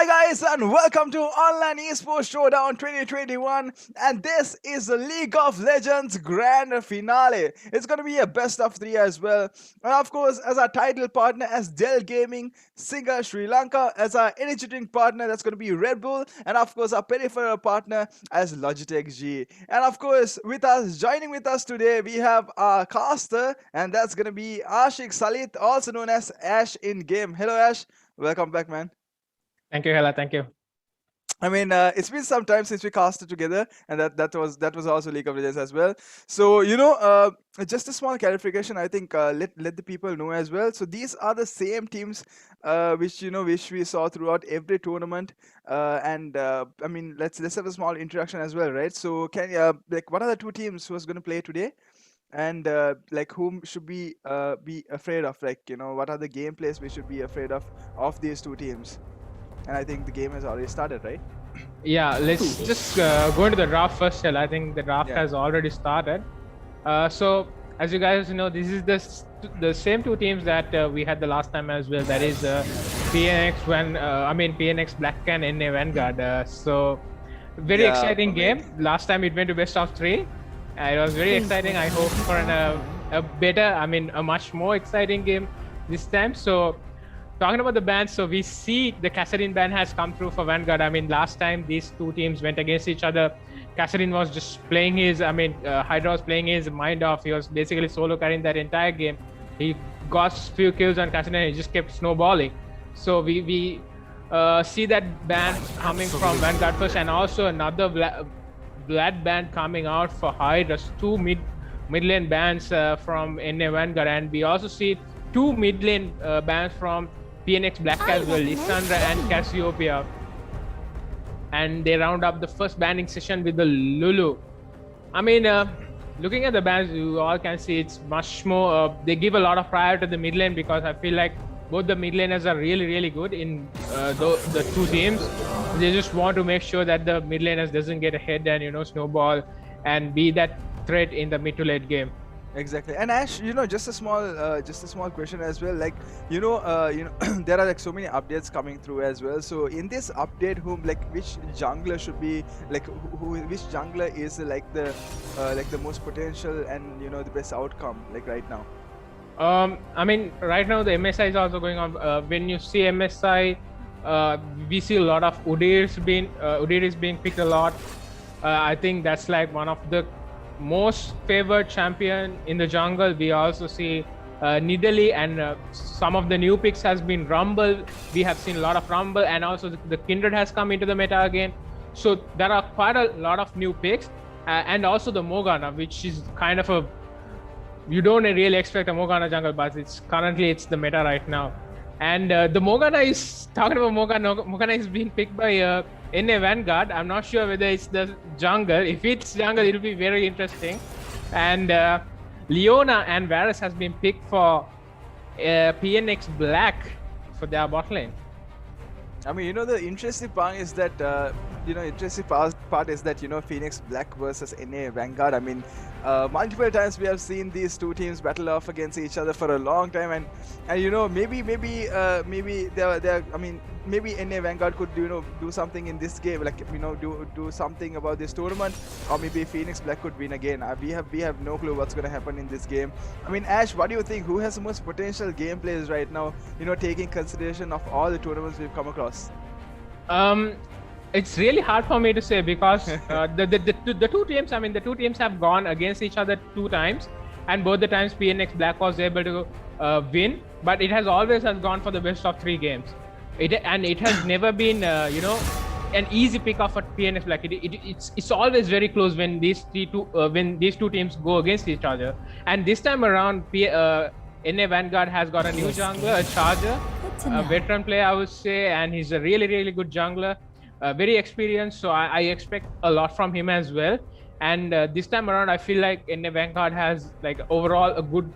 Hi guys and welcome to Online Esports Showdown 2021, and this is the League of Legends Grand Finale. It's going to be a best of 3 as well, and of course as our title partner as DELL Gaming, Singer Sri Lanka, as our energy drink partner that's going to be Red Bull, and of course our peripheral partner as Logitech G. And of course joining with us today we have our caster, and that's going to be Ashik Salit, also known as Ash in game. Hello Ash, welcome back man. Thank you, Hela. Thank you. I mean, it's been some time since we casted together, and that was also League of Legends as well. So just a small clarification. I think let the people know as well. So these are the same teams, which we saw throughout every tournament. I mean, let's have a small introduction as well, right? So what are the two teams who's going to play today? And whom should we be afraid of? What are the gameplays we should be afraid of these two teams? And I think the game has already started, right? Yeah, let's just go into the draft first. I think the draft has already started. So as you guys know, this is the same two teams that we had the last time as well. That is PnX PnX Black and NA Vanguard. So very exciting game. Last time it went to best of 3. It was very exciting. I hope for a much more exciting game this time. So talking about the bans, so we see the Kassadin ban has come through for Vanguard. I mean, last time these two teams went against each other, Kassadin was just playing his, Hydra was playing his mind off. He was basically solo carrying that entire game. He got few kills on Kassadin and he just kept snowballing. So we see that ban coming from Vanguard first, and also another Vlad ban coming out for Hydra. Two mid lane bans from NA Vanguard, and we also see two mid lane bans from PnX Black as well, Lissandra and Cassiopeia. And they round up the first banning session with the Lulu. I mean, looking at the bans, you all can see it's much more, they give a lot of priority to the mid lane, because I feel like both the mid laners are really, really good in the two teams. They just want to make sure that the mid laners doesn't get ahead and, snowball and be that threat in the mid to late game. Exactly. And Ash, just a small question as well. There are so many updates coming through as well. So in this update, which jungler should be which jungler is the most potential and the best outcome right now? I mean, right now the MSI is also going on. When you see MSI, we see a lot of Udyr is being picked a lot. I think that's like one of the most favored champion in the jungle. We also see Nidalee, and some of the new picks has been Rumble. We have seen a lot of Rumble, and also the Kindred has come into the meta again. So there are quite a lot of new picks, and also the Morgana, which is kind of you don't really expect a Morgana jungle, but it's the meta right now. And the Morgana is talking about Morgana is being picked by NA Vanguard. I'm not sure whether it's the jungle. If it's jungle, it'll be very interesting. And Leona and Varus has been picked for PnX Black for their bot lane. I mean, the interesting part is that PnX Black versus NA Vanguard. I mean, multiple times we have seen these two teams battle off against each other for a long time, and maybe NA Vanguard could do something in this game, do something about this tournament, or maybe PnX Black could win again. We have no clue what's going to happen in this game. I mean, Ash, what do you think? Who has the most potential gameplays right now? Taking consideration of all the tournaments we've come across. It's really hard for me to say, because the two teams, the two teams have gone against each other 2 times, and both the times PnX Black was able to win, but it has always gone for the best of 3 games. It has never been an easy pick off at PnX Black. It's always very close when these two teams go against each other. And this time around, NA Vanguard has got a new jungler, a charger, a veteran player, I would say, and he's a really, really good jungler. Very experienced, so I expect a lot from him as well. And this time around, I feel like NA Vanguard has overall a good,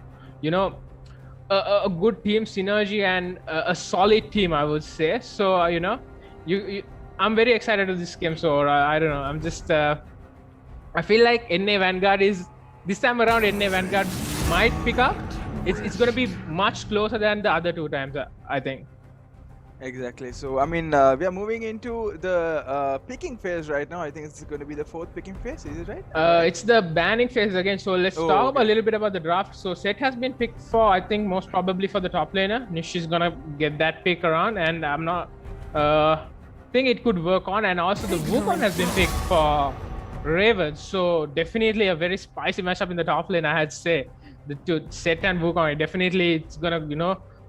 a good team synergy and a solid team, I would say. So I'm very excited to this game. So I don't know. I'm just I feel like NA Vanguard is this time around. NA Vanguard might pick up. It's going to be much closer than the other 2 times, I think. Exactly. So, I mean, we are moving into the picking phase right now. I think it's going to be the fourth picking phase. Is it right? Am I right? It's the banning phase again. So let's Oh, talk a okay. little bit about the draft. So Set has been picked for, I think, most probably for the top laner. Nish is gonna get that pick around, and I'm not think it could work on. And also the Wukong has been picked for Raven. So definitely a very spicy matchup in the top lane, I had to say. The two Set and Wukong, definitely it's gonna,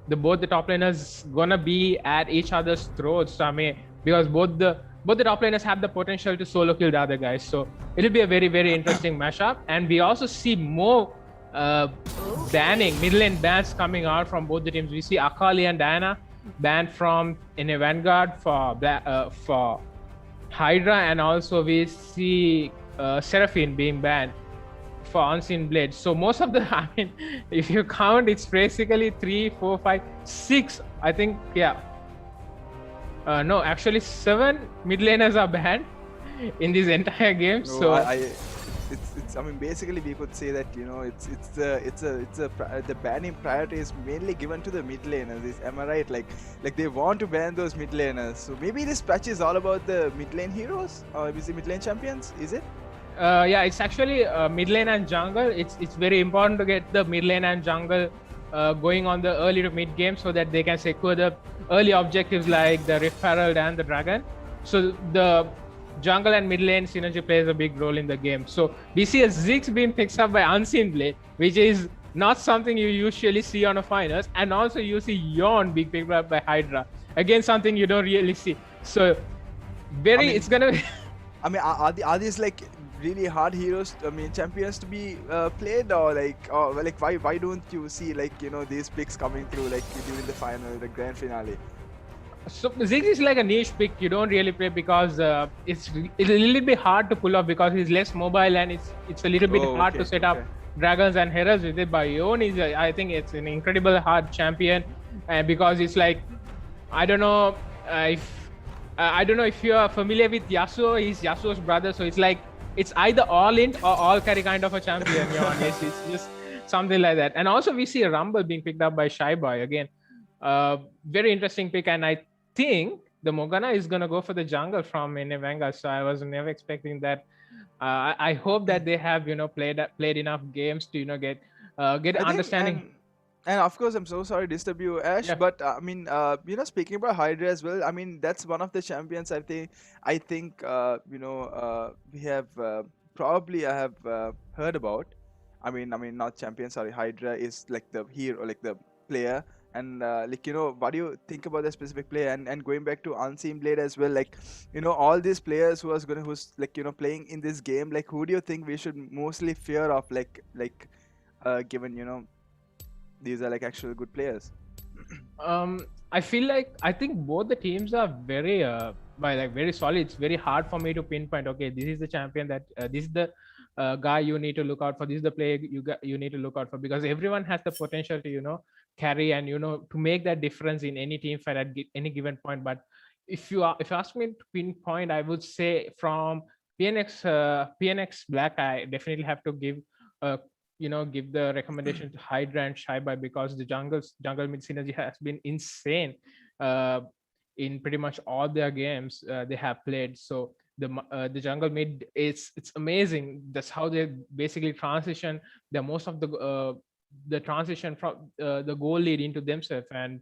the both the top laners gonna be at each other's throats. I mean, because both the top laners have the potential to solo kill the other guys. So it'll be a very, very interesting mashup. And we also see more banning, mid lane bans coming out from both the teams. We see Akali and Diana banned from in a Vanguard for Hydra, and also we see Seraphine being banned for Unseen Blade. So most of the, I mean, if you count, it's basically 3, 4, 5, 6. I think, yeah. No, actually 7 mid laners are banned in this entire game. No, So it's. I mean, basically, we could say that the banning priority is mainly given to the mid laners. Am I right? Like they want to ban those mid laners. So maybe this patch is all about the mid lane heroes, or is it mid lane champions? Is it? yeah, it's actually mid lane and jungle. It's very important to get the mid lane and jungle going on the early to mid game so that they can secure the early objectives like the Rift Herald and the Dragon. So the jungle and mid lane synergy plays a big role in the game. So we see a Ziggs being picked up by Unseen Blade, which is not something you usually see on a finals, and also you see Yawn being picked up by Hydra. Again, something you don't really see. So it's gonna be I mean, are these like really hard heroes? I mean, champions to be played, or like why don't you see these picks coming through like during the final, the grand finale? So Ziggs is like a niche pick you don't really play because it's a little bit hard to pull off because he's less mobile, and it's a little bit Oh, hard okay, to set okay. up dragons and heralds with it. But Yon is I think it's an incredible hard champion, and because it's like I don't know if I don't know if you are familiar with Yasuo. He's Yasuo's brother, so it's like it's either all in or all carry kind of a champion. Yon, yes, it's just something like that. And also we see a Rumble being picked up by Shy Boy again. Very interesting pick, and I think the Morgana is gonna go for the jungle from in Vanguard. So I was never expecting that. I hope that they have played enough games to get I think, understanding. and of course, I'm so sorry to disturb you, Ash. Yeah. But I mean, speaking about Hydra as well. I mean, that's one of the champions. I think we have probably I have heard about. I mean, not champion. Sorry, Hydra is like the hero, like the player. And what do you think about the specific player? And going back to Unseen Blade as well, like all these players who's like playing in this game. Like, who do you think we should mostly fear of? Given these are like actual good players. I feel like I think both the teams are very very solid. It's very hard for me to pinpoint. Okay, this is the champion that this is the guy you need to look out for. This is the player you need to look out for because everyone has the potential to carry and to make that difference in any team fight at any given point. But if you ask me to pinpoint, I would say from PnX Black, I definitely have to give give the recommendation to Hydra and Shaibai because the jungle mid synergy has been insane uh, in pretty much all their games they have played. So the jungle mid it's amazing. That's how they basically transition the most of the transition from the goal lead into themselves, and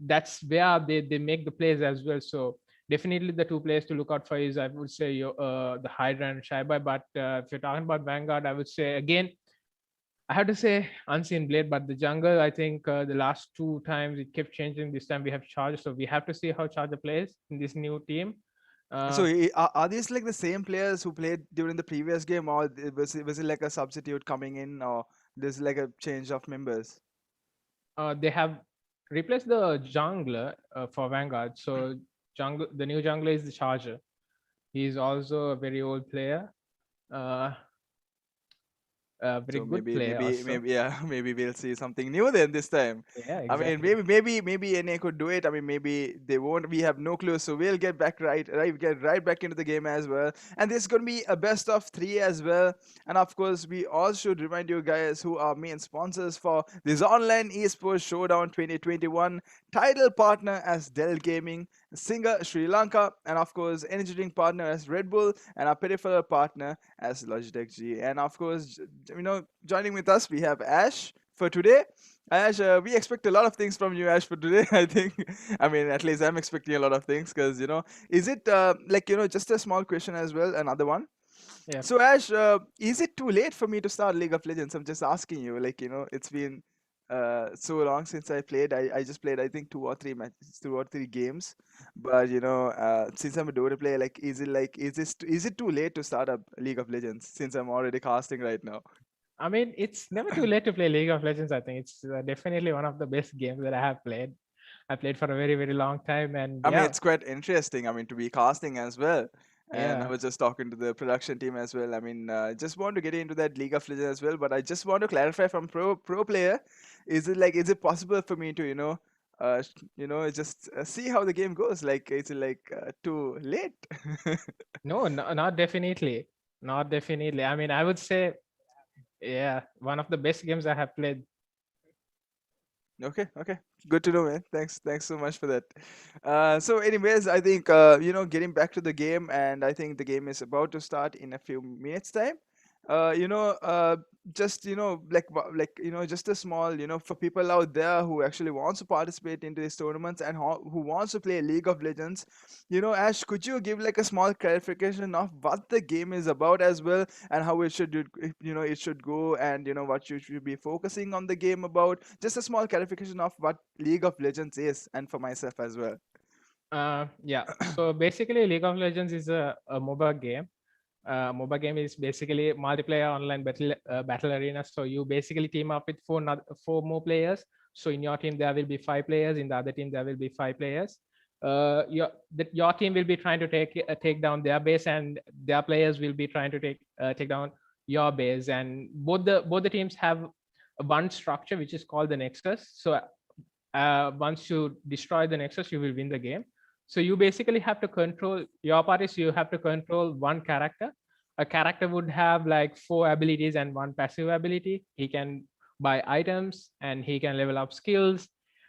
that's where they make the plays as well. So definitely the two players to look out for is I would say the Hydra and Shaibai. But if you're talking about Vanguard, I would say again I have to say Unseen Blade, but the jungle, I think the last 2 times it kept changing. This time we have Charge, so we have to see how Charger plays in this new team. So Uh, are these like the same players who played during the previous game, or was it like a substitute coming in, or there's like a change of members? they have replaced the jungler for Vanguard. So the new jungler is the Charger. He's also a very old player. Uh, a very So good maybe, player maybe, also. maybe, yeah, maybe we'll see something new then this time. Yeah, I mean, exactly. maybe NA could do it. I mean, maybe they won't. We have no clue. So we'll get back get right back into the game as well. And this is gonna be a best of three as well. And of course, we all should remind you guys who are main sponsors for this online Esports Showdown 2021. Title partner as DELL Gaming, Singer Sri Lanka, and of course, energy drink partner as Red Bull, and our peripheral partner as Logitech G. And of course, joining with us we have Ash for today. Ash, we expect a lot of things from you, Ash, for today. I think, I mean, at least I'm expecting a lot of things because is it just a small question as well, another one. Yeah. So Ash, is it too late for me to start League of Legends? I'm just asking you. It's been so long since I played. I just played I think two or three matches, two or three games. But since I'm a Dota player, is it too late to start up League of Legends since I'm already casting right now? I mean, it's never too late to play League of Legends. I think it's definitely one of the best games that I have played. I played for a very, very long time, and I mean, yeah, it's quite interesting. I mean, to be casting as well. And I yeah. was just talking to the production team as well. I mean, just want to get into that League of Legends as well. But I just want to clarify from pro player, is it possible for me to just see how the game goes? Like, is it too late? No, not definitely, not definitely. I mean, I would say, yeah, one of the best games I have played. Okay, okay. Good to know, man. Thanks so much for that. So anyways, I think getting back to the game, and I think the game is about to start in a few minutes time. uh, you know, uh, just just a small, for people out there who actually wants to participate into these tournaments and who wants to play League of Legends. Ash, could you give like a small clarification of what the game is about as well, and how it should go, and what you should be focusing on the game about? Just a small clarification of what League of Legends is, and for myself as well. Yeah. So basically, League of Legends is a MOBA game. MOBA game is basically multiplayer online battle arena. So you basically team up with four more players. So in your team there will be 5 players. In the other team there will be 5 players. Your team will be trying to take down their base, and their players will be trying to take down your base. And both the teams have one structure which is called the Nexus. So once you destroy the Nexus, you will win the game. So you basically have to control your parties. You have to control one character. A character would have like 4 abilities and one passive ability. He can buy items and he can level up skills.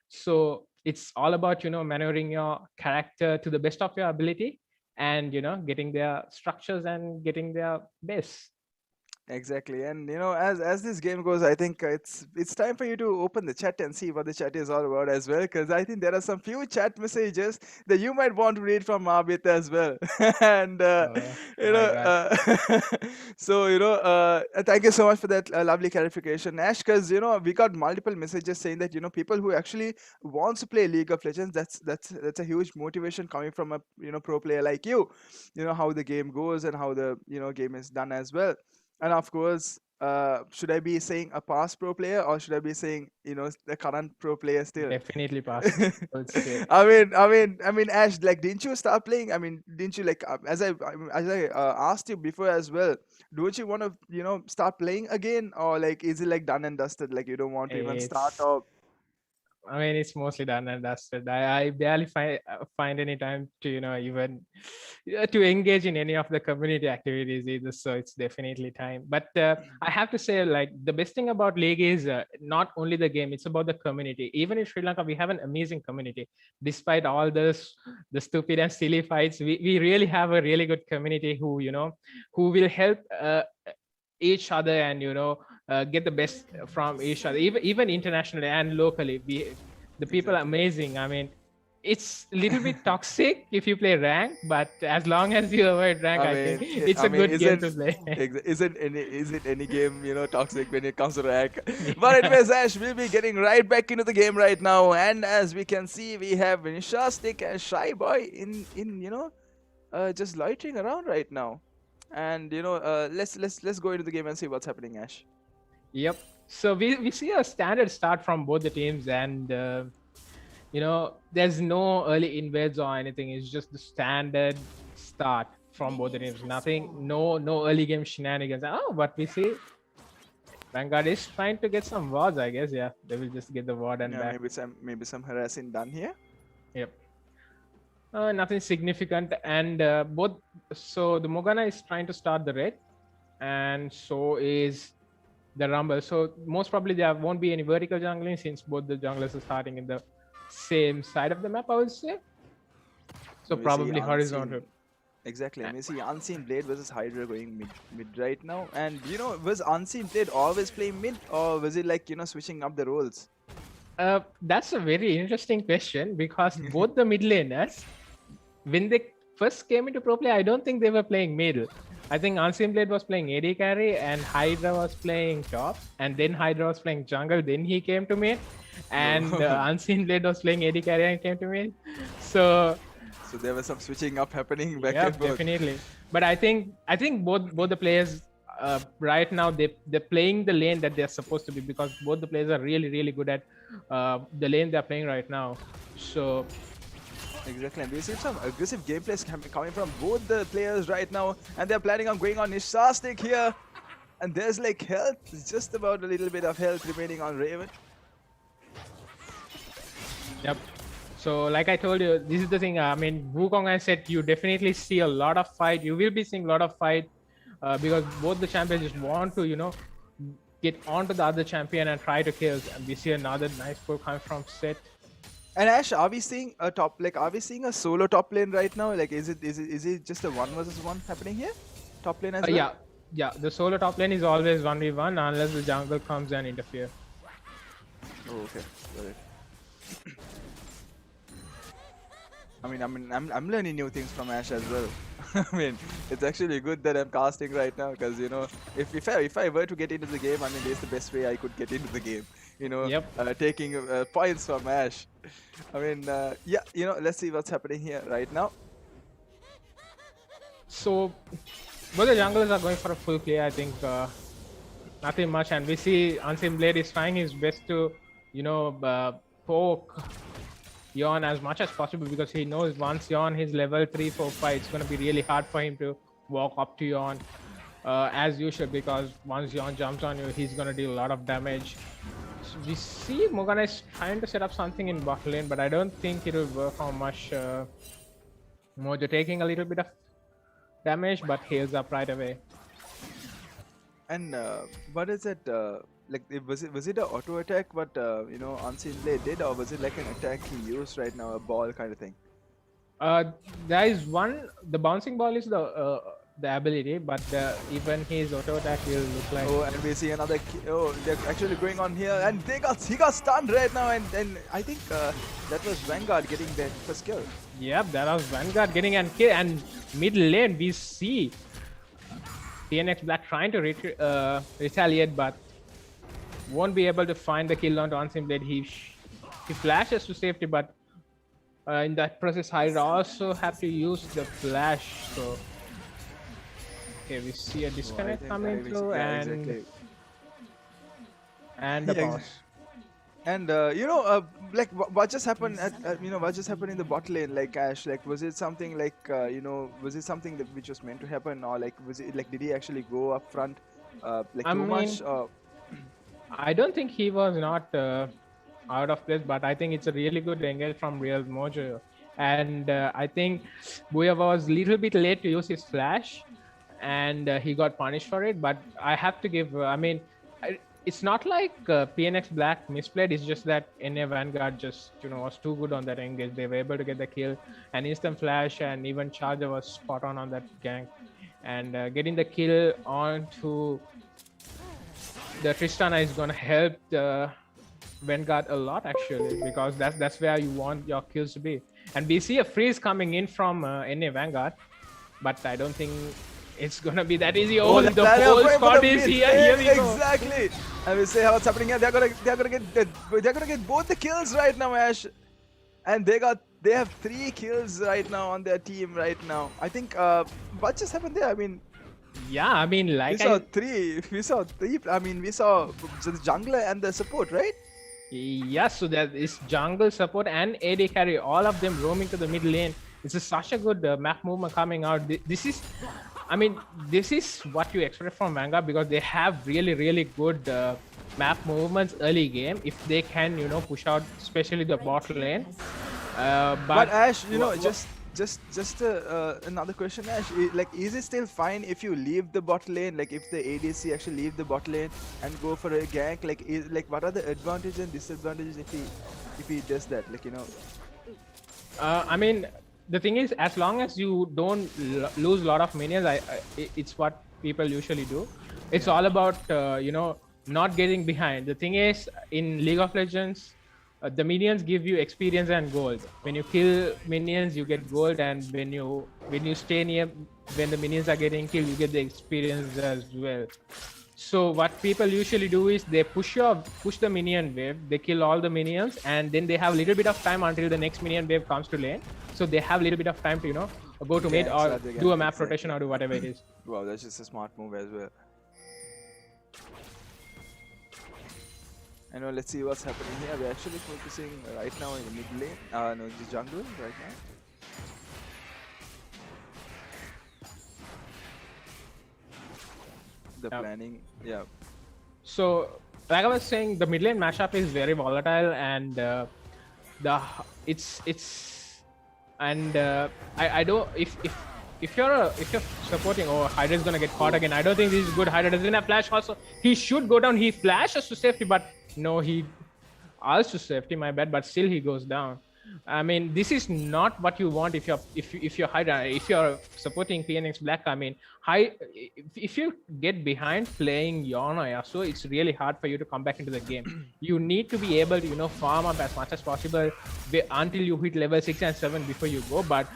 So it's all about maneuvering your character to the best of your ability, and getting their structures and getting their base. Exactly, and as this game goes, I think it's time for you to open the chat and see what the chat is all about as well, because I think there are some few chat messages that you might want to read from Marbit as well, and Oh my god. so thank you so much for that lovely clarification, Ash, because we got multiple messages saying that people who actually wants to play League of Legends, that's a huge motivation coming from a pro player like you. How the game goes and how the game is done as well. And of course, should I be saying a past pro player, or should I be saying the current pro player still? Definitely pass, I would say. I mean, Ash, like, didn't you start playing? I mean, didn't you like as I asked you before as well? Don't you want to start playing again, or like is it like done and dusted? Like you don't want to even start, It's or I mean, it's mostly done and dusted. I barely find any time to even to engage in any of the community activities either. So it's definitely time. But I have to say, like, the best thing about League is not only the game; it's about the community. Even in Sri Lanka, we have an amazing community. Despite all the stupid and silly fights, we really have a really good community who will help each other, and get the best from each other, even internationally and locally. The people are exactly. amazing. I mean, it's a little bit toxic if you play rank, but as long as you avoid rank, I I think mean, it's I a mean, good game to play. isn't any game toxic when it comes to rank? But Yeah. anyways, Ash, we'll be getting right back into the game right now, and as we can see, we have Nisha, Stick, and Shy Boy in just loitering around right now, and let's go into the game and see what's happening, Ash. Yep. So we see a standard start from both the teams, and there's no early invades or anything. It's just the standard start from both the teams. Nothing, no early game shenanigans. Oh, but we see Vanguard is trying to get some wards, I guess. Yeah, they will just get the ward and Yeah, back. maybe some harassing done here. Yep. Nothing significant, and both. So the Morgana is trying to start the raid, and so is the Rumble. So most probably there won't be any vertical jungling since both the junglers are starting in the same side of the map, I would say. So We see probably horizontal. Exactly. We see Unseen Blade versus Hydra going mid right now. And was Unseen Blade always playing mid, or was it like switching up the roles? That's a very interesting question because both the mid laners, when they first came into pro play, I don't think they were playing middle. I think Unseen Blade was playing AD carry and Hydra was playing top, and then Hydra was playing jungle. Then he came to mid, and Unseen Blade was playing AD carry and came to mid. So there was some switching up happening back yeah, and forth. definitely. But I think both the players right now they're playing the lane that they're supposed to be, because both the players are really good at the lane they're playing right now. So exactly, and we see some aggressive gameplays coming from both the players right now, and they're planning on going on Nishastic here. And there's like health, it's just about a little bit of health remaining on Raven. yep. So like I told you, this is the thing. I mean, Wukong, I said you definitely see a lot of fight. You will be seeing a lot of fight because both the champions just want to, get onto the other champion and try to kill. And we see another nice pull coming from Seth. And Ash, are we seeing a top? Like, are we seeing a solo top lane right now? Like, is it just a 1 versus 1 happening here? Top lane as well. Yeah. The solo top lane is always 1v1 unless the jungle comes and interfere. Oh, okay. Got it. I'm learning new things from Ash as well. I mean, it's actually good that I'm casting right now because if I were to get into the game, I mean, it's the best way I could get into the game. Taking points from Ash. I mean, let's see what's happening here right now. So, both the junglers are going for a full clear. I think nothing much, and we see Unseen Blade is trying his best to, poke Yon as much as possible because he knows once Yon is level 3, 4, 5, it's going to be really hard for him to walk up to Yon as usual, because once Yon jumps on you, he's going to deal a lot of damage. So we see Morgana is trying to set up something in bot lane, but I don't think it will work on much. Mojo taking a little bit of damage, but heals up right away. And what is it? Like, was it an auto attack? But Unseen Blade did, or was it like an attack he used right now, a ball kind of thing? There is one. The bouncing ball is the ability, but even his auto attack will look like. Oh, and we see another. They're actually going on here, and he got stunned right now, and I think that was Vanguard getting that first kill. Yep, that was Vanguard getting an kill, and mid lane we see PnX Black trying to retaliate, but won't be able to find the kill onto Unseen Blade. He flashes to safety, but in that process, Hydra also have to use the flash. So okay, we see a disconnect coming through, and the pause. And like what just happened what just happened in the bot lane, like Ash, like was it something like was it something that which was meant to happen, or like was it like did he actually go up front like too much? I don't think he was not out of place, but I think it's a really good engage from Real Mojo, and I think Booyah was a little bit late to use his flash, and he got punished for it. But I have to give it's not like PnX Black misplayed. It's just that NA Vanguard just was too good on that engage. They were able to get the kill, and instant flash, and even Charger was spot on that gank, and getting the kill onto the Tristana is gonna help the Vanguard a lot actually, because that's where you want your kills to be. And we see a freeze coming in from NA Vanguard, but I don't think it's gonna be that easy. Oh, the whole squad is here. Here we go. Exactly. I will say what's happening here. They're gonna get both the kills right now, Ash. And they have 3 kills right now on their team right now. I think what just happened there? I mean, yeah, I mean, like we saw three. I mean, we saw the jungler and the support, right? Yes, so there is jungle support and AD carry, all of them roaming to the mid lane. It's such a good map movement coming out. This is, I mean, this is what you expect from Vanguard because they have really good map movements early game. If they can, push out, especially the bot lane. But But Ash, just another question, Ash. Like, is it still fine if you leave the bot lane? Like, if the ADC actually leave the bot lane and go for a gank? Like, what are the advantages and disadvantages if he does that? Like, I mean, the thing is, as long as you don't lose a lot of minions, it's what people usually do. It's all about not getting behind. The thing is, in League of Legends, the minions give you experience and gold. When you kill minions, you get gold, and when you stay near, when the minions are getting killed, you get the experience as well. So what people usually do is they push the minion wave, they kill all the minions, and then they have a little bit of time until the next minion wave comes to lane. So they have a little bit of time to go to mid or do a map rotation or do whatever it is. Wow, that's just a smart move as well. I know, let's see what's happening here. We're actually focusing right now in the mid lane, no, the jungle right now. The planning, yeah. So, like I was saying, the mid lane matchup is very volatile, and I don't if you're supporting, oh, Hydra is gonna get caught again. I don't think this is good. Hydra doesn't have flash. Also, he should go down. He flashes to safety, but no, he also to safety. My bad, but still he goes down. I mean, this is not what you want if you're Hydra. If you're supporting PnX Black, I mean, if you get behind playing Yon or Yasuo, it's really hard for you to come back into the game. You need to be able to farm up as much as possible until you hit level 6 and 7 before you go. But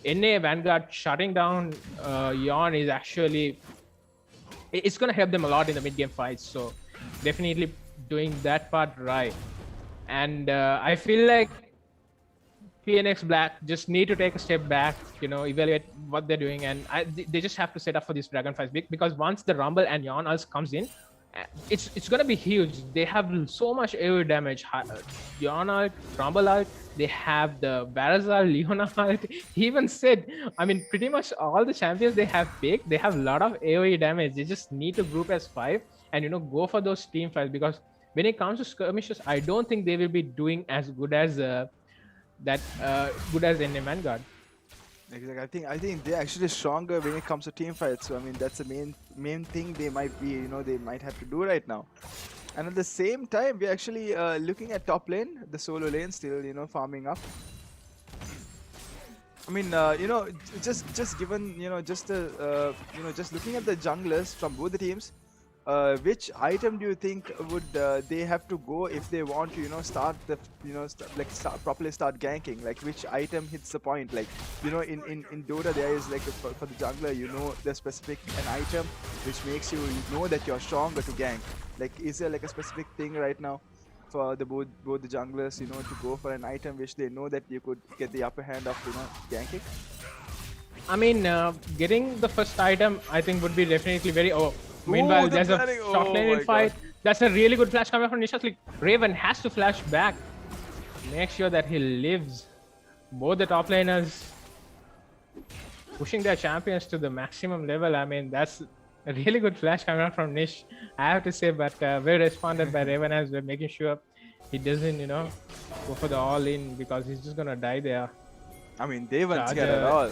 NA Vanguard shutting down Yon is actually, it's gonna help them a lot in the mid game fights. So definitely doing that part right. And I feel like PnX Black just need to take a step back, evaluate what they're doing, and they just have to set up for this dragon fight because once the Rumble and Yon Ult comes in, it's gonna be huge. They have so much AoE damage. Yon Ult, Rumble Ult, they have the Barazal, Leona Ult. He even said, I mean, pretty much all the champions they have picked, they have a lot of AoE damage. They just need to group as 5 and go for those team fights because when it comes to skirmishes, I don't think they will be doing as good as good as NA Vanguard. Exactly. I think they're actually stronger when it comes to team fights. So I mean, that's the main thing they might be, they might have to do right now. And at the same time, we're actually looking at top lane, the solo lane, still farming up. I mean, just given just looking at the junglers from both the teams. Which item do you think would they have to go if they want to start the properly start ganking? Like which item hits the point? Like in Dota there is like for the jungler the specific an item which makes you know that you're stronger to gank. Like is there like a specific thing right now for the both the junglers to go for an item which they know that you could get the upper hand of ganking? I mean, getting the first item I think would be definitely very. Meanwhile, there's a short lane fight. That's a really good flash coming from Nisha's. Like, Raven has to flash back. Make sure that he lives. Both the top laners pushing their champions to the maximum level. I mean, that's a really good flash coming out from Nish, I have to say, but well responded by Raven as well, making sure he doesn't, go for the all-in because he's just gonna die there. I mean, they weren't scared at all.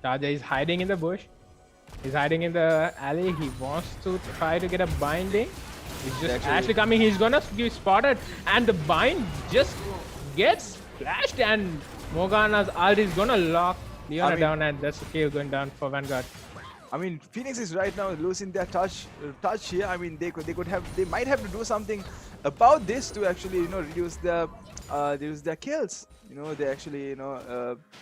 Raja is hiding in the bush. He's hiding in the alley. He wants to try to get a binding. He's just actually coming. He's gonna be spotted, and the bind just gets flashed, and Morgana's ult is gonna lock Leona down, and that's the kill going down for Vanguard. I mean, PnX is right now losing their touch here. I mean, they might have to do something about this to actually reduce their kills. They actually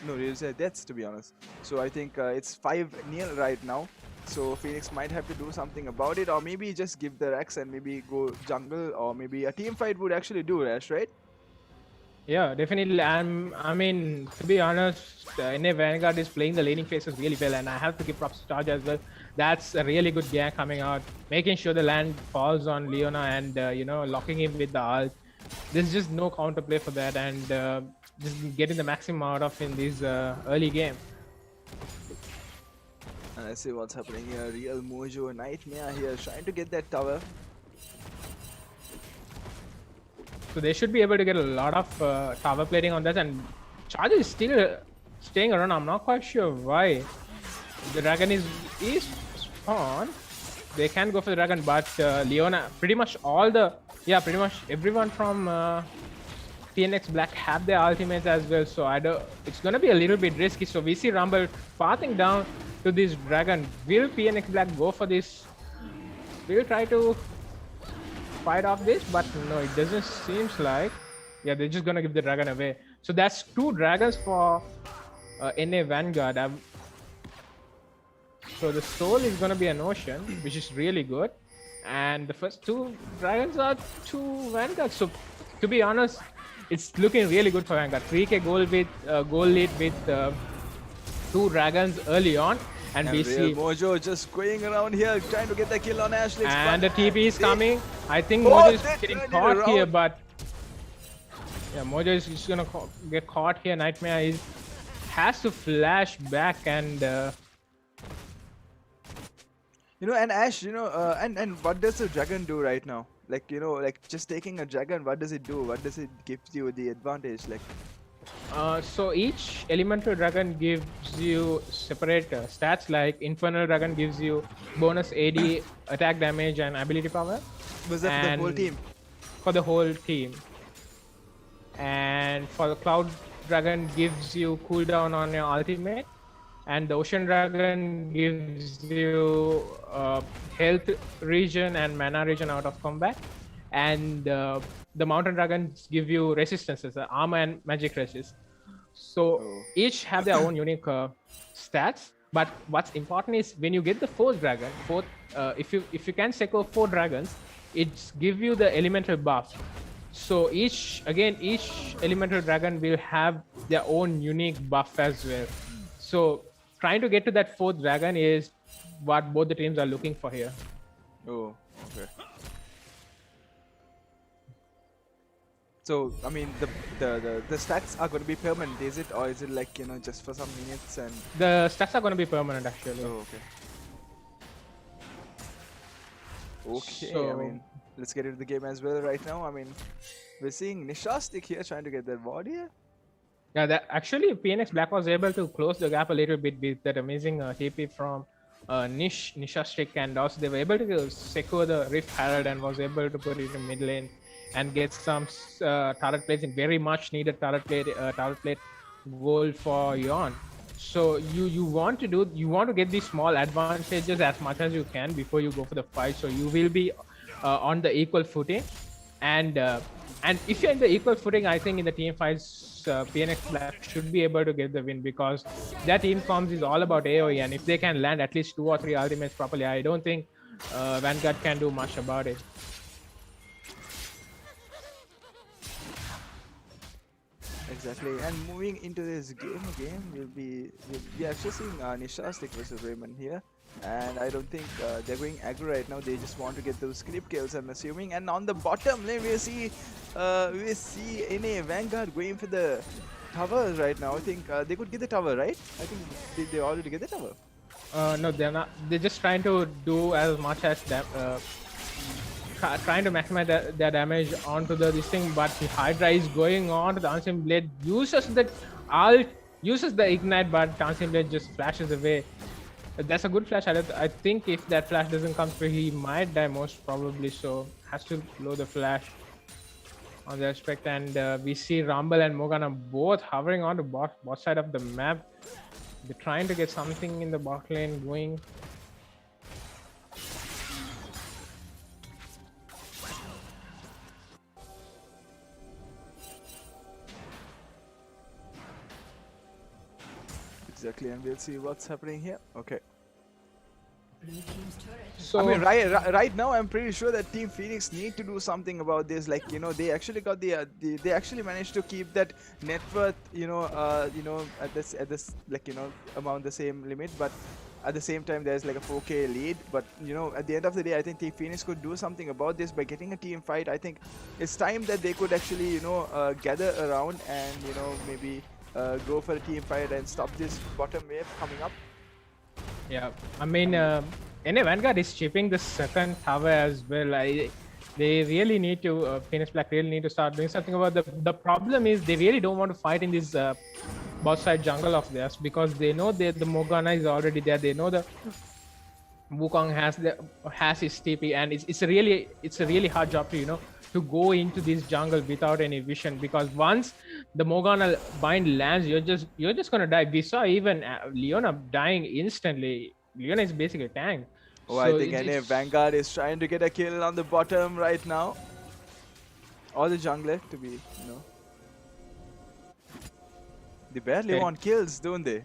reduce their deaths, to be honest. So I think it's 5-0 right now. So PnX might have to do something about it, or maybe just give the Rex and maybe go jungle, or maybe a team fight would actually do Rash, right? Yeah, definitely. I mean, to be honest, NA Vanguard is playing the laning phases really well, and I have to give props to Charge as well. That's a really good gank coming out, making sure the land falls on Leona and locking him with the ult. There's just no counterplay for that, and just getting the maximum out of in this early game. And Let's see what's happening here. Real Mojo Nightmare here trying to get that tower. So they should be able to get a lot of tower plating on that, and Charger is still staying around. I'm not quite sure why. The dragon is spawned. They can go for the dragon, but Leona, pretty much everyone from PnX Black have their ultimates as well. So it's gonna be a little bit risky. So we see Rumble pathing down to this dragon. Will PnX Black go for this? Will try to fight off this, but no, it doesn't seem like. Yeah, they're just gonna give the dragon away. So that's 2 dragons for NA Vanguard. So the soul is gonna be an ocean, which is really good, and the first 2 dragons are 2 Vanguard. So to be honest, it's looking really good for Vanguard. 3k goal lead with 2 dragons early on. And we see Mojo just going around here trying to get the kill on Ashley. And the TP is coming. I think Mojo is getting caught here, but yeah, Mojo is just gonna get caught here. Nightmare has to flash back and and Ash, and what does the dragon do right now? Like, like just taking a dragon, what does it do? What does it give you the advantage? Like, so each elemental dragon gives you separate stats. Like Infernal Dragon gives you bonus AD, attack damage, and ability power. Was that for the whole team? For the whole team. And for the Cloud Dragon gives you cooldown on your ultimate. And the Ocean Dragon gives you health regen and mana regen out of combat. And the Mountain Dragons give you resistances, armor and magic resist. So each have their own unique stats. But what's important is when you get the 4th dragon, if you can secure 4 dragons, it gives you the elemental buff. So each elemental dragon will have their own unique buff as well. So trying to get to that 4th dragon is what both the teams are looking for here. Oh, okay. So I mean, the stats are going to be permanent, is it, or is it like just for some minutes? And the stats are going to be permanent actually. Oh, okay. Okay, So, I mean, let's get into the game as well right now. I mean, we're seeing Nishastic here trying to get that ward here. Yeah, that actually PnX Black was able to close the gap a little bit with that amazing TP from Nishastic, and also they were able to secure the Rift Herald and was able to put it in mid lane and get some turret plates in very much needed turret plate goal for Yon. So you want to get these small advantages as much as you can before you go for the fight. So you will be on the equal footing, and if you're in the equal footing, I think in the team fights, PnX Black should be able to get the win because their team comms is all about AoE, and if they can land at least 2 or 3 ultimates properly, I don't think Vanguard can do much about it. Exactly, and moving into this game again, we're actually seeing Nishastic versus Raymond here, and I don't think they're going aggro right now. They just want to get those creep kills, I'm assuming. And on the bottom lane, we see NA Vanguard going for the towers right now. I think they could get the tower, right? I think they already get the tower. No, they're not. They're just trying to do as much as trying to maximize their damage onto this thing, but the Hydra is going on to the Unseen Blade, uses the ignite, but Unseen Blade just flashes away. That's a good flash. I think if that flash doesn't come through, he might die most probably, so has to blow the flash on the aspect. And we see Rumble and Morgana both hovering on the bot side of the map. They're trying to get something in the bot lane going. Exactly, and we'll see what's happening here. Okay. So I mean, right now, I'm pretty sure that Team Phoenix need to do something about this. Like, they actually got they actually managed to keep that net worth, at this like, amount the same limit, but at the same time, there's like a 4K lead. But at the end of the day, I think Team Phoenix could do something about this by getting a team fight. I think it's time that they could actually, gather around and maybe go for a team fight and stop this bottom wave coming up. Yeah, I mean, NA Vanguard is chipping the second tower as well. They really need to, PnX really need to start doing something about the problem is they really don't want to fight in this bot side jungle of theirs because they know that the Morgana is already there. They know the Wukong has his TP, and it's a really hard job to to go into this jungle without any vision, because once the Morgana bind lands, you're just gonna die. We saw even Leona dying instantly. Leona is basically a tank. Oh, I So think NA Vanguard is trying to get a kill on the bottom right now. Or the jungler to be, They barely Okay. want kills, don't they?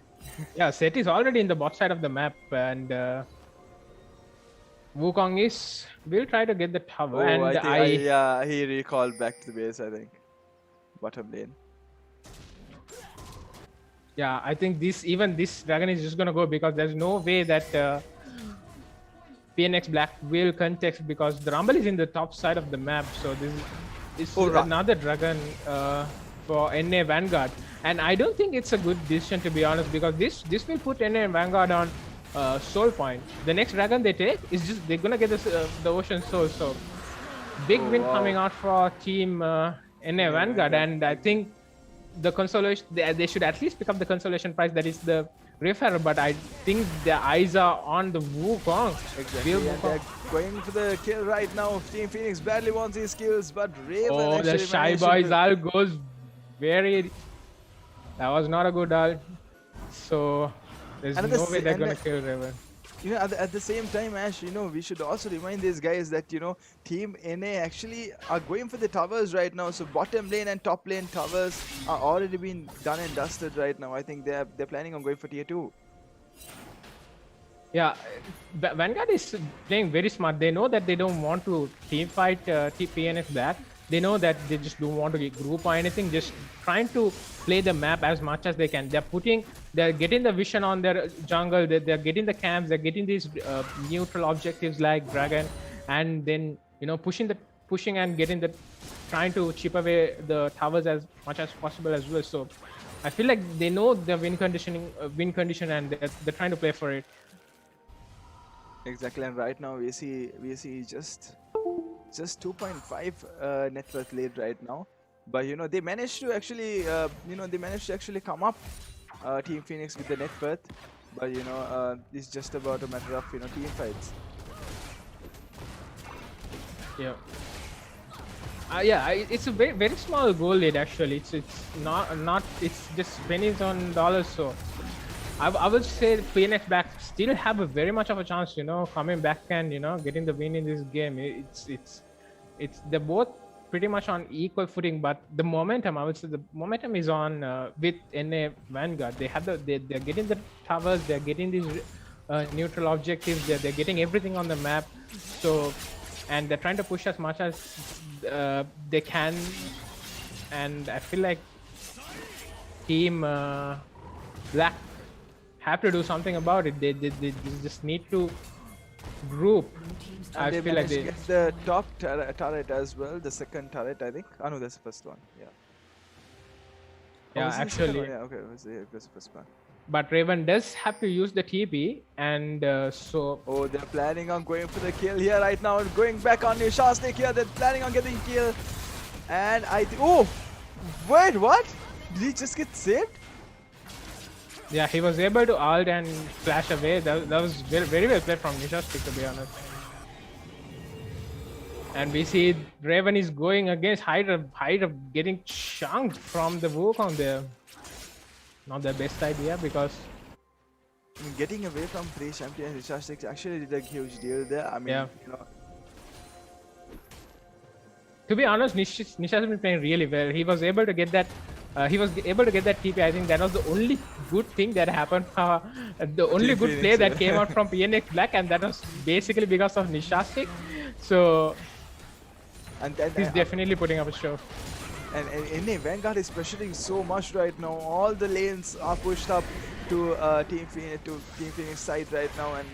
Yeah, Set is already in the bot side of the map, and Wukong will try to get the tower. Oh, And I think yeah, he recalled back to the base, I think. Bottom lane. yeah, I think this dragon is just gonna go, because there's no way that PnX Black will contest, because the Rumble is in the top side of the map. So this is another dragon for NA Vanguard, and I don't think it's a good decision, to be honest, because this will put NA Vanguard on soul point. The next dragon they take is just they're gonna get the Ocean Soul. So big win coming out for team NA Vanguard, and I think the consolation they should at least pick up the consolation prize, that is the Refer, but I think their eyes are on the Wukong. Exactly, and they're going for the kill right now. Team PnX badly wants these kills, but Raven the Shy Boys ult goes very... That was not a good ult. So there's no way they're gonna kill Raven. At the same time, Ash, we should also remind these guys that, Team NA actually are going for the towers right now. So bottom lane and top lane towers are already been done and dusted right now. I think they're planning on going for tier 2. Yeah, Vanguard is playing very smart. They know that they don't want to team fight PnX Black. They know that they just don't want to get group or anything, just trying to play the map as much as they can. They're getting the vision on their jungle, they're getting the camps, they're getting these neutral objectives like Dragon, and then pushing and trying to chip away the towers as much as possible as well. So I feel like they know the win condition, and they're trying to play for it. Exactly, and right now we see just 2.5 net worth lead right now, but they managed to actually come up, Team PnX, with the net worth, but it's just about a matter of team fights. Yeah. It's a very small goal lead actually. It's not it's just pennies on dollars. So I would say PnX Black still have a very much of a chance, coming back and getting the win in this game. It's they're both pretty much on equal footing, but the momentum, I would say the momentum is on with NA Vanguard. They're getting the towers, they're getting these neutral objectives, they're getting everything on the map. So, and they're trying to push as much as they can, and I feel like Team Black have to do something about it. They just need to group. And they feel like managed to get the top turret as well, the second turret, I think. Oh no, that's the first one. Yeah. Yeah, actually. Yeah, okay, it was the first one. But Raven does have to use the TP, and so... Oh, they're planning on going for the kill here right now, and going back on Nishasnik here. They're planning on getting kill. And I think... Oh! Wait, what? Did he just get saved? Yeah, he was able to ult and flash away. That was very well played from Nishasnik, to be honest. And we see Raven is going against Hydra getting chunked from the Wukong there. Not the best idea, because I mean, getting away from 3 champions Nishasnik actually did a huge deal there. I mean, yeah. To be honest, Nish has been playing really well. He was able to get that. TP. I think that was the only good thing that happened. The only good play that came out from PnX Black, and that was basically because of Nishasnik. So, and he's definitely putting up a show. And NA Vanguard is pressuring so much right now. All the lanes are pushed up to Team PnX side right now, and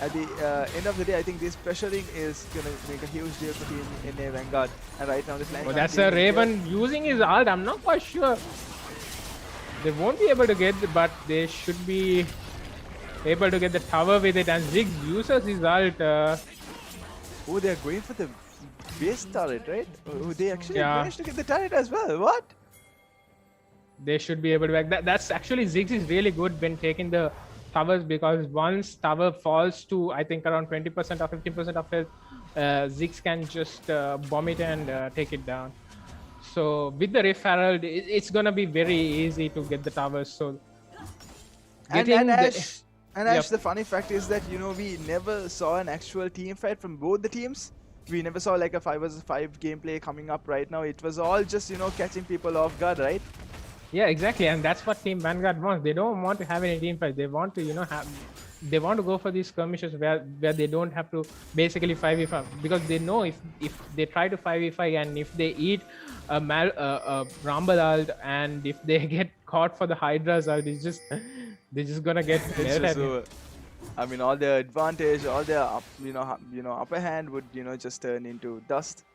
at the end of the day, I think this pressuring is gonna make a huge deal for Team NA Vanguard. And right now they're planning. Oh, that's a Raven using his ult. I'm not quite sure. They won't be able to get, but they should be able to get the tower with it, and Ziggs uses his ult. Oh, they're going for the base turret, right? Oh, they actually Yeah, managed to get the turret as well. What? they should be able to back that's actually Ziggs is really good when taking the towers, because once tower falls to I think around 20% or 15% of it, Ziggs can just bomb it and take it down. So with the Rift Herald, it's gonna be very easy to get the towers. So And getting the Ash, and yep. Ash, the funny fact is that we never saw an actual team fight from both the teams. We never saw like a 5 vs 5 gameplay coming up right now. It was all just catching people off guard, right? Yeah, exactly, and that's what Team Vanguard wants. They don't want to have any team fight. They want to, have. They want to go for these skirmishes where they don't have to basically 5v5, because they know if they try to 5v5 and if they eat a Rumble ult, and if they get caught for the Hydra's ult, they're just gonna get It's just melted. over. I mean, all their advantage, all their upper hand would just turn into dust,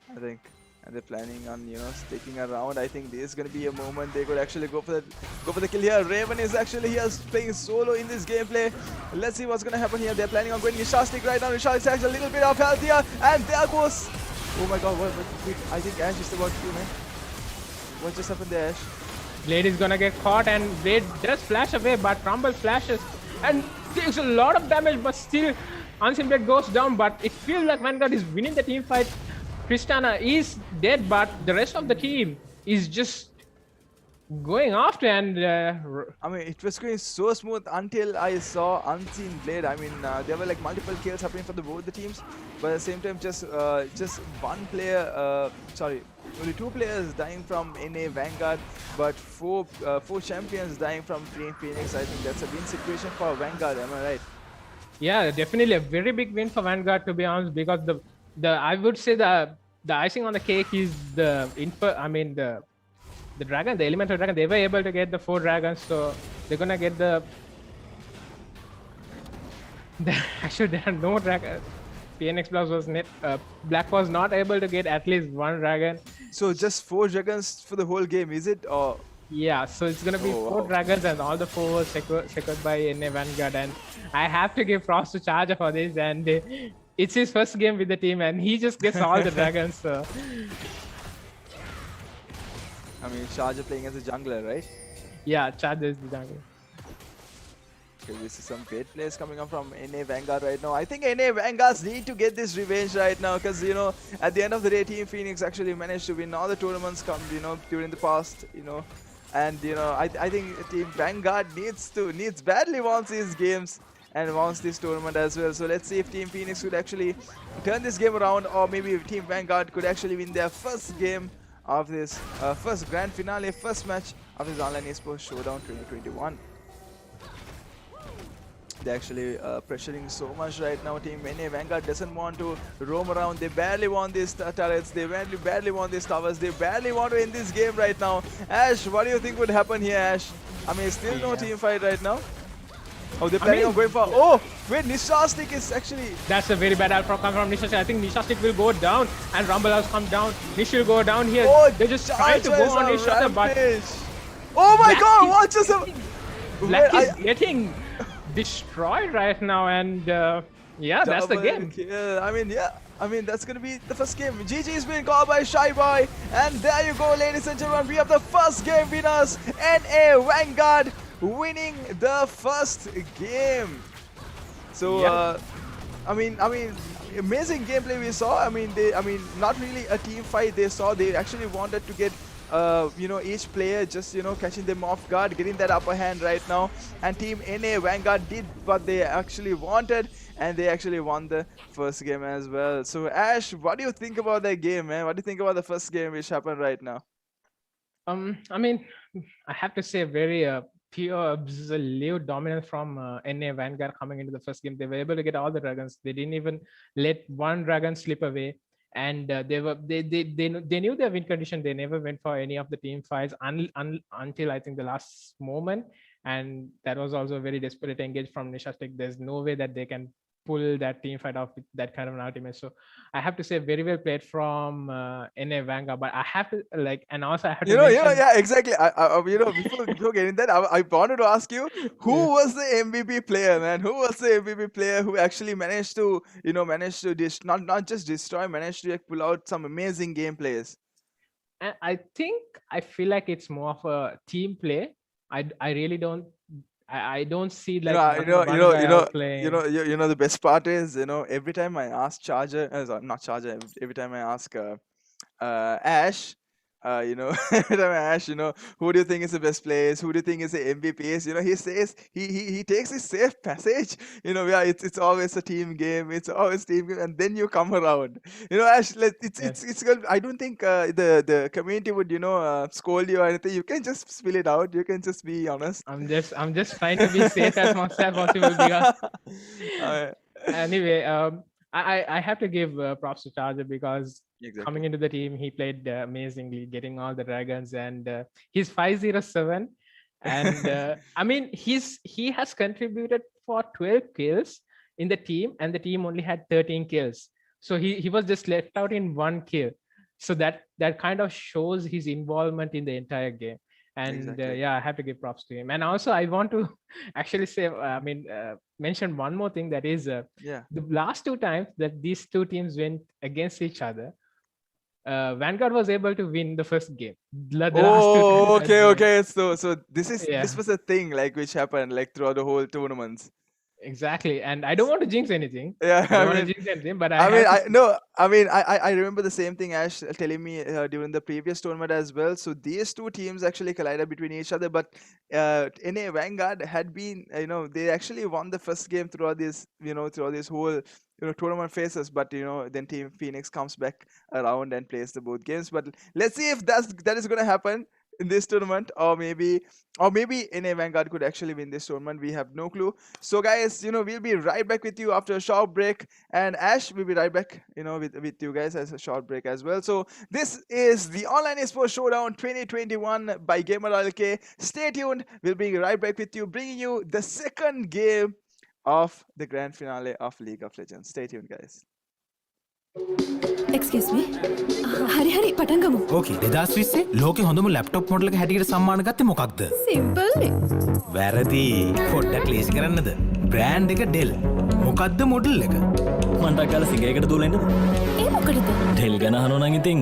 I think. And they're planning on sticking around. I think this is gonna be a moment they could actually go for the kill here. Raven is actually here playing solo in this gameplay. Let's see what's gonna happen here. They're planning on going Nishastic right now. Nishastic has a little bit of health here, and there goes. Oh my God! Wait, I think Ash is about to kill, man. What just happened there, Ash? Blade is gonna get caught, and Blade does flash away, but Rumble flashes and takes a lot of damage, but still Unseen Blade goes down. But it feels like Vanguard is winning the team fight. Tristana is dead, but the rest of the team is just going after, and I mean, it was going so smooth until I saw Unseen Blade. I mean, there were like multiple kills happening for both the teams, but at the same time, just one player, sorry, only two players dying from NA Vanguard, but four champions dying from Team PnX. I think that's a win situation for Vanguard. Am I right? yeah, definitely a very big win for Vanguard, to be honest, because the I would say the icing on the cake is the dragon, the elemental dragon. They were able to get the 4 dragons, so they're gonna get actually there are no dragon. PnX Black was not able to get at least 1 dragon. So just 4 dragons for the whole game, is it? Or Yeah, so it's gonna be oh 4 dragons, and all the 4 were secured by NA Vanguard. And I have to give props to Charger for this. And it's his first game with the team, and he just gets all the dragons. So I mean, Charger playing as a jungler, right? yeah, Charger is the jungle. Okay, we see some great players coming up from NA Vanguard right now. I think NA Vanguards need to get this revenge right now, because at the end of the day, Team PnX actually managed to win all the tournaments during the past, and I think Team Vanguard needs badly wants these games and wants this tournament as well. So let's see if Team PnX could actually turn this game around, or maybe Team Vanguard could actually win their first game of this first grand finale, first match of this online Esports Showdown 2021. They're actually pressuring so much right now. Team NA Vanguard doesn't want to roam around. They barely want these turrets. They barely want these towers. They barely want to end this game right now. Ash, what do you think would happen here, Ash? I mean, still no team fight right now. Oh, they're planning on going for... Oh, wait, Nishastic is actually... That's a very bad alpha come from Nishastic. I think Nishastic will go down, and Rumble has come down. Nish will go down here. Oh, They're just trying to go on each other, but... Oh my Black God, what just... Black is getting destroyed right now, and yeah, that's the game. Kill. I mean, yeah. I mean, that's going to be the first game. GG's been called by Shy Boy. And there you go, ladies and gentlemen. We have the first game winners. NA Vanguard winning the first game. So, Yep. I mean, amazing gameplay we saw. I mean, not really a team fight they saw. They actually wanted to get each player just catching them off guard, getting that upper hand right now. And Team NA Vanguard did what they actually wanted, and they actually won the first game as well. So Ash, what do you think about that game, man? What do you think about the first game which happened right now? I mean, I have to say very pure absolute dominance from NA Vanguard coming into the first game. They were able to get all the dragons. They didn't even let 1 dragon slip away, and they knew their win condition. They never went for any of the team fights until I think the last moment, and that was also a very desperate engage from Nishastic. There's no way that they can pull that team fight off with that kind of an ultimate. So I have to say, very well played from NA Vanguard. But I have to and also I have to mention. Yeah, exactly. Before getting that, I wanted to ask you, Yeah. who was the MVP player, man? Who was the MVP player who actually managed to not just destroy, managed to pull out some amazing gameplays? And I think I feel like it's more of a team play. I really don't. I don't see like one guy outplaying. The best part is, every time I ask Charger, not Charger, every time I ask Ash, every time I ask, who do you think is the best players? Who do you think is the MVPs? He says he takes his safe passage. Yeah, it's always a team game. It's always team game, and then you come around. Ash, Yes. it's good. I don't think the community would scold you or anything. You can just spill it out. You can just be honest. I'm just trying to be safe as much as possible because Uh, anyway, I have to give props to Charger because exactly. coming into the team, he played amazingly, getting all the dragons, and he's 507. And I mean, he has contributed for 12 kills in the team, and the team only had 13 kills. So he was just left out in one kill. So that kind of shows his involvement in the entire game. And Exactly. yeah, I have to give props to him. And also, I want to actually say, mention one more thing, that is Yeah. the last two times that these two teams went against each other, Vanguard was able to win the first game. The last two Oh, times as okay. well. So Yeah. this was a thing like which happened like throughout the whole tournaments. Exactly. And I don't want to jinx anything. Yeah, I don't I want to mean, jinx anything, but I I mean, have to. I remember the same thing Ash telling me during the previous tournament as well. So these two teams actually collided between each other, but NA Vanguard had been, they actually won the first game throughout this whole tournament phases. But then Team PnX comes back around and plays the both games. But let's see if that is gonna happen in this tournament, or maybe NA Vanguard could actually win this tournament. We have no clue. So guys, we'll be right back with you after a short break, and Ash will be right back, with you guys as a short break as well. So this is the Online Esports Showdown 2021 by Gamer.LK. Stay tuned. We'll be right back with you, bringing you the second game of the grand finale of League of Legends. Stay tuned, guys. Excuse me. හරි පටන් ගමු. ඕකේ 2020 ලෝකෙ හොඳම laptop model එක හැටියට සම්මාන ගත්තේ මොකක්ද? සිම්පල් නේ. වැරදි. පොඩ්ඩක් ලේසි කරන්නද? බ්‍රෑන්ඩ් එක DELL. මොකක්ද මොඩල් එක? මන්ටක් කාලා සිගයකට දුවලා ඉන්නද? ඒ මොකටද? ඩෙල් ගැන අහනවා නම් ඉතින්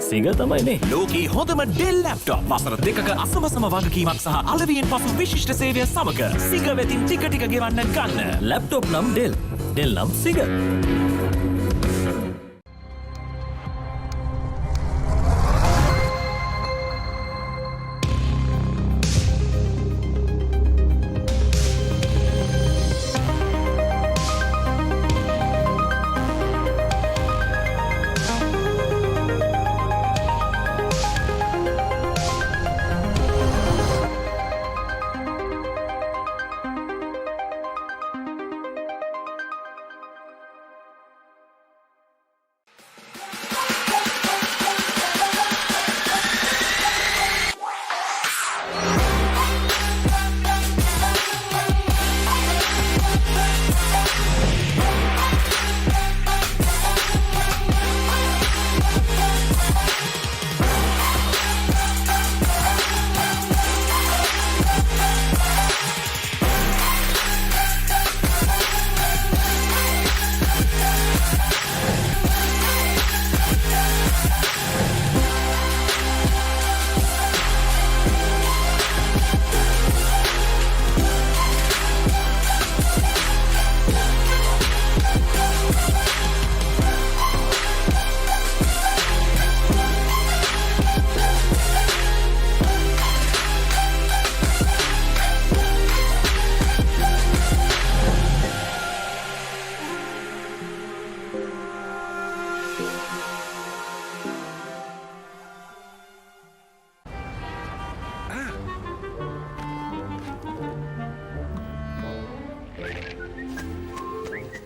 සිග තමයිනේ. ලෝකෙ හොඳම DELL ලැප්ටොප් වසර දෙකක අසමසම වගකීමක් සහ අලවියෙන් පසු විශිෂ්ට සේවය සමග සිග වෙතින් ටික ටික ගෙවන්න ගන්න. ලැප්ටොප් නම් ඩෙල්. ඩෙල් නම් සිග.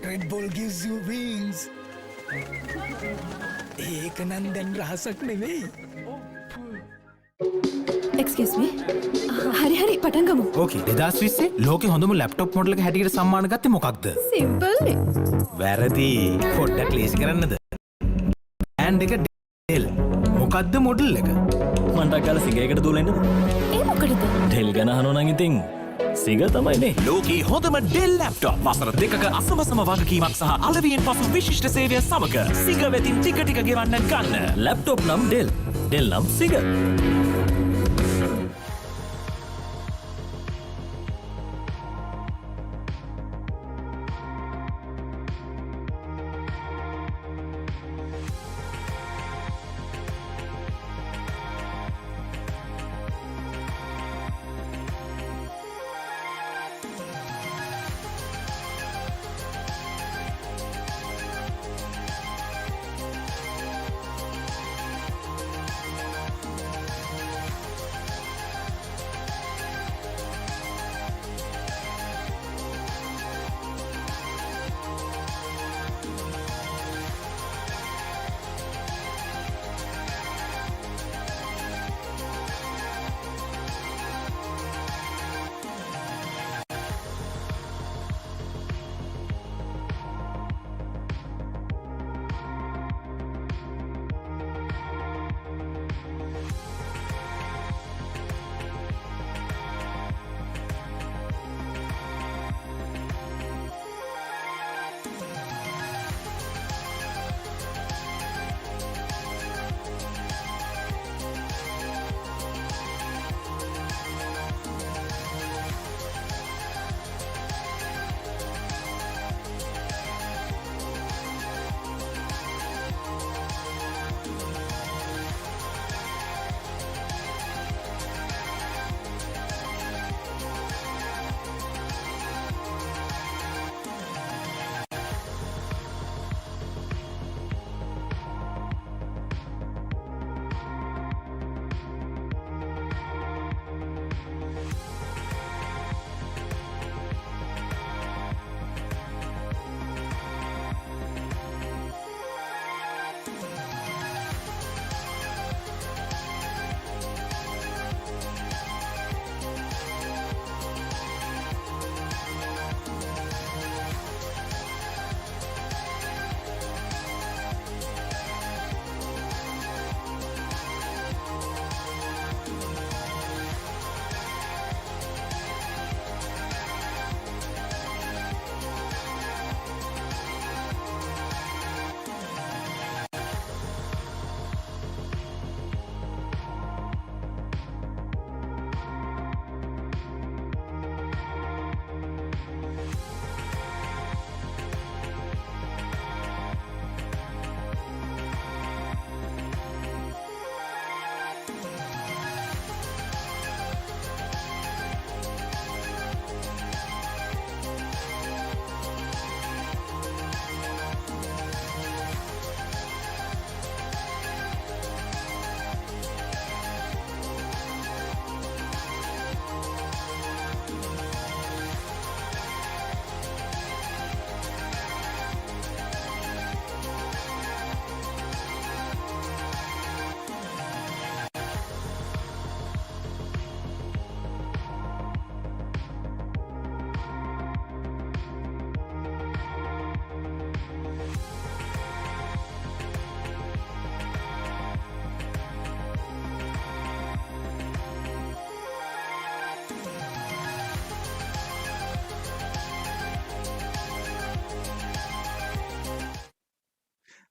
Red Bull gives you wings. ඒක නම් දැන් රහසක් නෙවෙයි. එක්ස්කියුස් මී. හරි හරි පටන් ගමු. ඕකේ 2020 ලෝකෙ හොඳම ලැප්ටොප් මොඩල් එක හැටියට සම්මාන ගත්තේ මොකක්ද? සිම්පල්නේ. වැරදි. පොඩ්ඩක් ලේසි කරන්නද? බ්‍රෑන්ඩ් එක ඩෙල්. මොකක්ද මොඩල් එක? මන්ටක් කාලා සිගයකට දූලෙන්නද? ඒ මොකටද? ඩෙල් ගැන අහනවා නම් ඉතින් සිග තමයිනේ. ලෝකයේ හොඳම ඩෙල් ලැප්ටොප් වසර දෙකක අසමසම වගකීමක් සහ අලවියෙන් පසු විශිෂ්ට සේවය සමග සිග වෙතින් ටික ටික ගෙවන්න ගන්න. ලැප්ටොප් නම් ඩෙල්. ඩෙල් නම් සිග.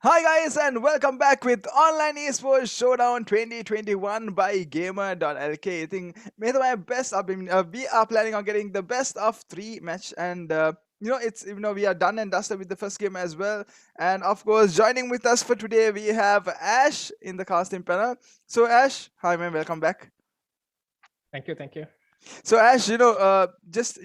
Hi guys and welcome back with online Esports Showdown 2021 by Gamer.LK. I think may my best we are planning on getting the best of 3 match and it's we are done and dusted with the first game as well. And of course joining with us for today we have Ash in the casting panel. So Ash, hi man, welcome back. Thank you. So Ash, just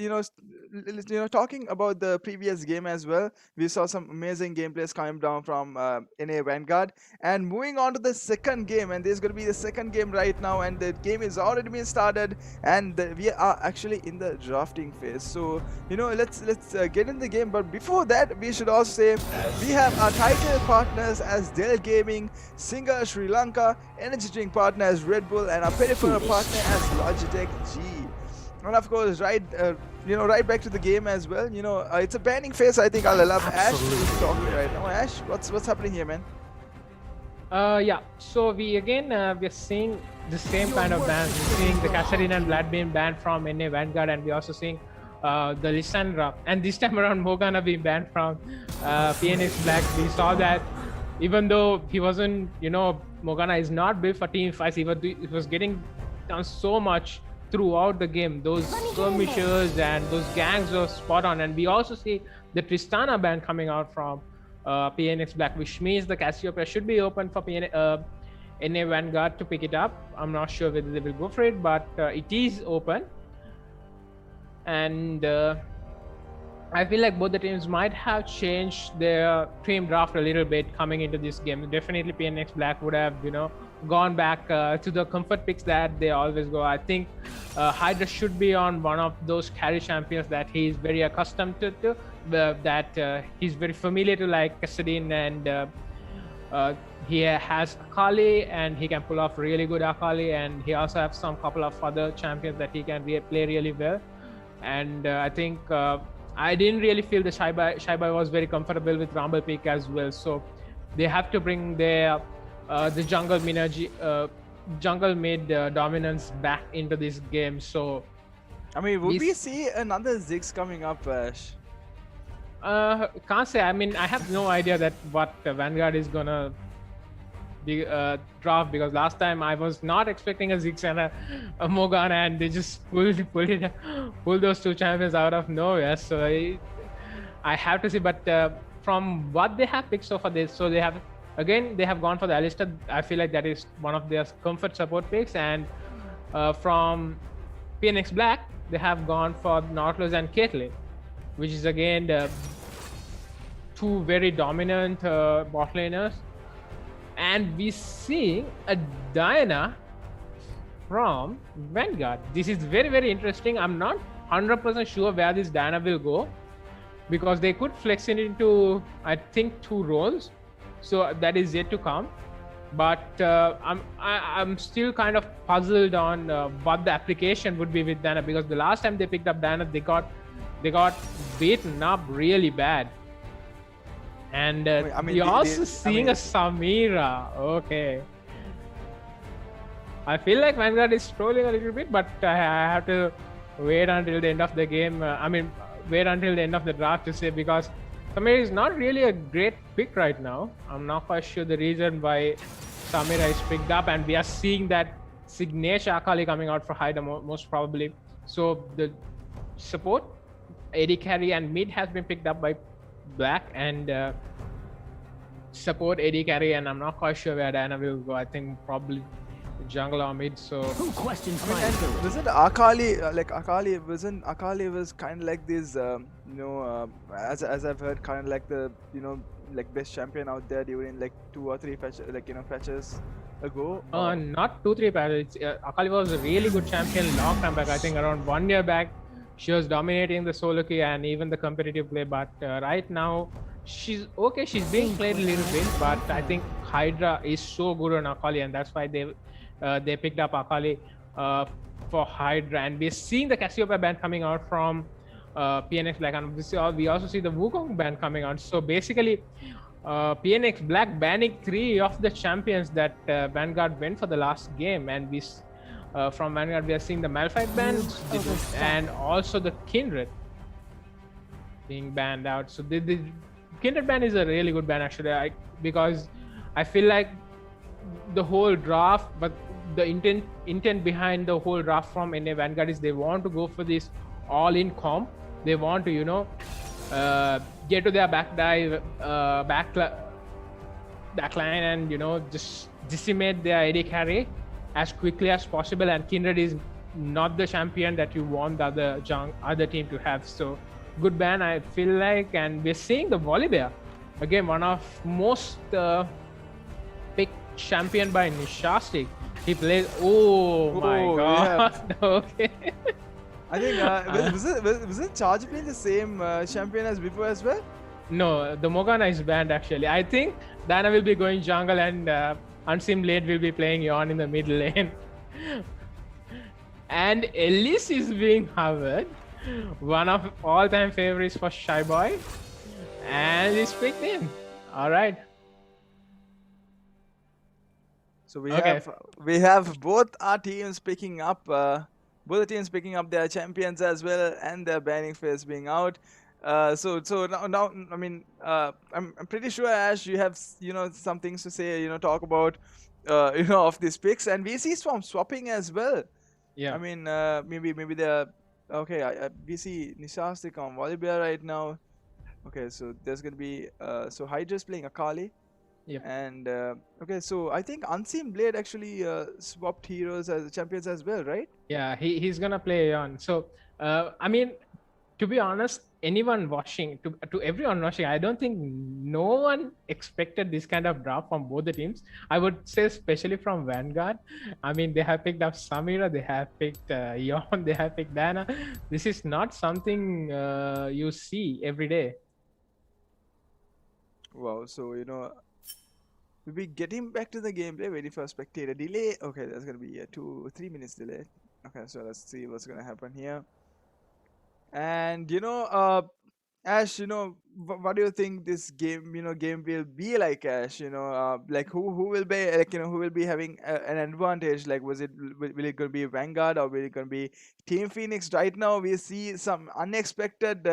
talking about the previous game as well, we saw some amazing gameplays coming down from NA Vanguard. And moving on to the second game, and there's going to be the second game right now, and the game is already been started, and we are actually in the drafting phase. So let's get in the game. But before that, we should also say we have our title partners as DELL Gaming, Singer Sri Lanka, energy drink partner as Red Bull, and our peripheral partner as Logitech G. And of course, right back to the game as well. It's a banning phase. I think I'll allow Ash to talk right now. Ash, what's happening here, man? Yeah. So we're seeing the same kind of bans. We're seeing the Kassadin and Vlad being banned from NA Vanguard, and we're also seeing the Lissandra, and this time around Morgana being banned from PnX Black. We saw that even though he wasn't, Morgana is not built for team fights. He was getting done so much throughout the game. Those skirmishes and those gangs were spot on. And we also see the Tristana ban coming out from PnX Black, which means the Cassiopeia should be open for NA Vanguard to pick it up. I'm not sure whether they will go for it, but it is open. And I feel like both the teams might have changed their team draft a little bit coming into this game. Definitely PnX Black would have, gone back to the comfort picks that they always go. I think Hydra should be on one of those carry champions that he's very accustomed to, that he's very familiar to, like Kassadin, and he has Akali, and he can pull off really good Akali, and he also has some couple of other champions that he can play really well. And I think I didn't really feel the Shaibai was very comfortable with Rumble pick as well. So they have to bring their the jungle mid dominance back into this game. So I mean, would we see another Ziggs coming up, Ash? Can't say. I mean, I have no idea that what Vanguard is gonna be draft, because last time I was not expecting a Ziggs and a Morgana, and they just pulled those two champions out of nowhere. So I have to see. But from what they have picked so far, they have gone for the Alistar. I feel like that is one of their comfort support picks. And from PnX Black, they have gone for Nautilus and Caitlyn, which is again the two very dominant bot laners. And we see a Diana from Vanguard. This is very, very interesting. I'm not 100% sure where this Diana will go, because they could flex it into, I think, 2 roles. So that is yet to come. But I'm still kind of puzzled on what the application would be with Diana, because the last time they picked up Diana, they got beaten up really bad. And you're also seeing a Samira. Okay. I feel like Vanguard is trolling a little bit, but I have to wait until the end of the game. Wait until the end of the draft to say, because Samira is not really a great pick right now. I'm not quite sure the reason why Samira is picked up, and we are seeing that signature Akali coming out for Hydra most probably. So the support, AD carry and mid has been picked up by Black, and support AD carry, and I'm not quite sure where Diana will go. I think probably jungle or mid. So wasn't Akali Akali was kind of like this as I've heard, kind of like the best champion out there during like 2 or 3 patches ago? Not 2-3 patches. Akali was a really good champion long time back. I think around 1 year back she was dominating the solo queue and even the competitive play, but right now she's okay. She's being played a little bit, but I think Hydra is so good on Akali, and that's why they picked up Akali for Hydra. And we're seeing the Cassiopeia ban coming out from PnX Black, and we also see the Wukong ban coming out. So basically PnX Black banning 3 of the champions that Vanguard went for the last game, and we from Vanguard we are seeing the Malphite ban and also the Kindred being banned out. So the Kindred ban is a really good ban actually, because I feel like the whole draft, but the intent behind the whole draft from NA Vanguard is they want to go for this all-in comp. They want to get to their backline and just decimate their AD carry as quickly as possible. And Kindred is not the champion that you want the other team to have. So good ban, I feel like. And we're seeing the Volibear again, one of most picked champion by Nishastik. He plays. Oh my Oh, god! Okay. I think was it Charge playing the same champion as before as well? No, the Morgana is banned actually. I think Diana will be going jungle and Unseen Blade will be playing Yon in the mid lane. And Ellis is being hovered. One of all-time favorites for Shy Boy. And he's picked him. Alright. So we Okay. have both our teams picking up both the teams picking up their champions as well, and their banning phase being out. So now I mean I'm pretty sure, Ash, you have some things to say, talk about of these picks, and we see some swapping as well. Yeah. I mean maybe they're okay. We see Nishastik on Volibear right now. Okay, so there's gonna be so Hydra's playing Akali. Yep. And okay, so I think Unseen Blade actually swapped heroes as champions as well, right? Yeah, he's gonna play on. So I mean, to be honest, anyone watching, to everyone watching, I don't think no one expected this kind of draft from both the teams. I would say especially from Vanguard. I mean, they have picked up Samira, they have picked Yon, they have picked Diana. This is not something you see every day. Wow, so we'll be getting back to the gameplay. Waiting for a spectator delay. Okay, there's gonna be a 2-3 minutes delay. Okay, so let's see what's gonna happen here. And Ash, what do you think this game will be like, Ash? Like who will be, like, who will be having an advantage? Like, will it gonna be Vanguard, or will it gonna be Team Phoenix? Right now, we see some unexpected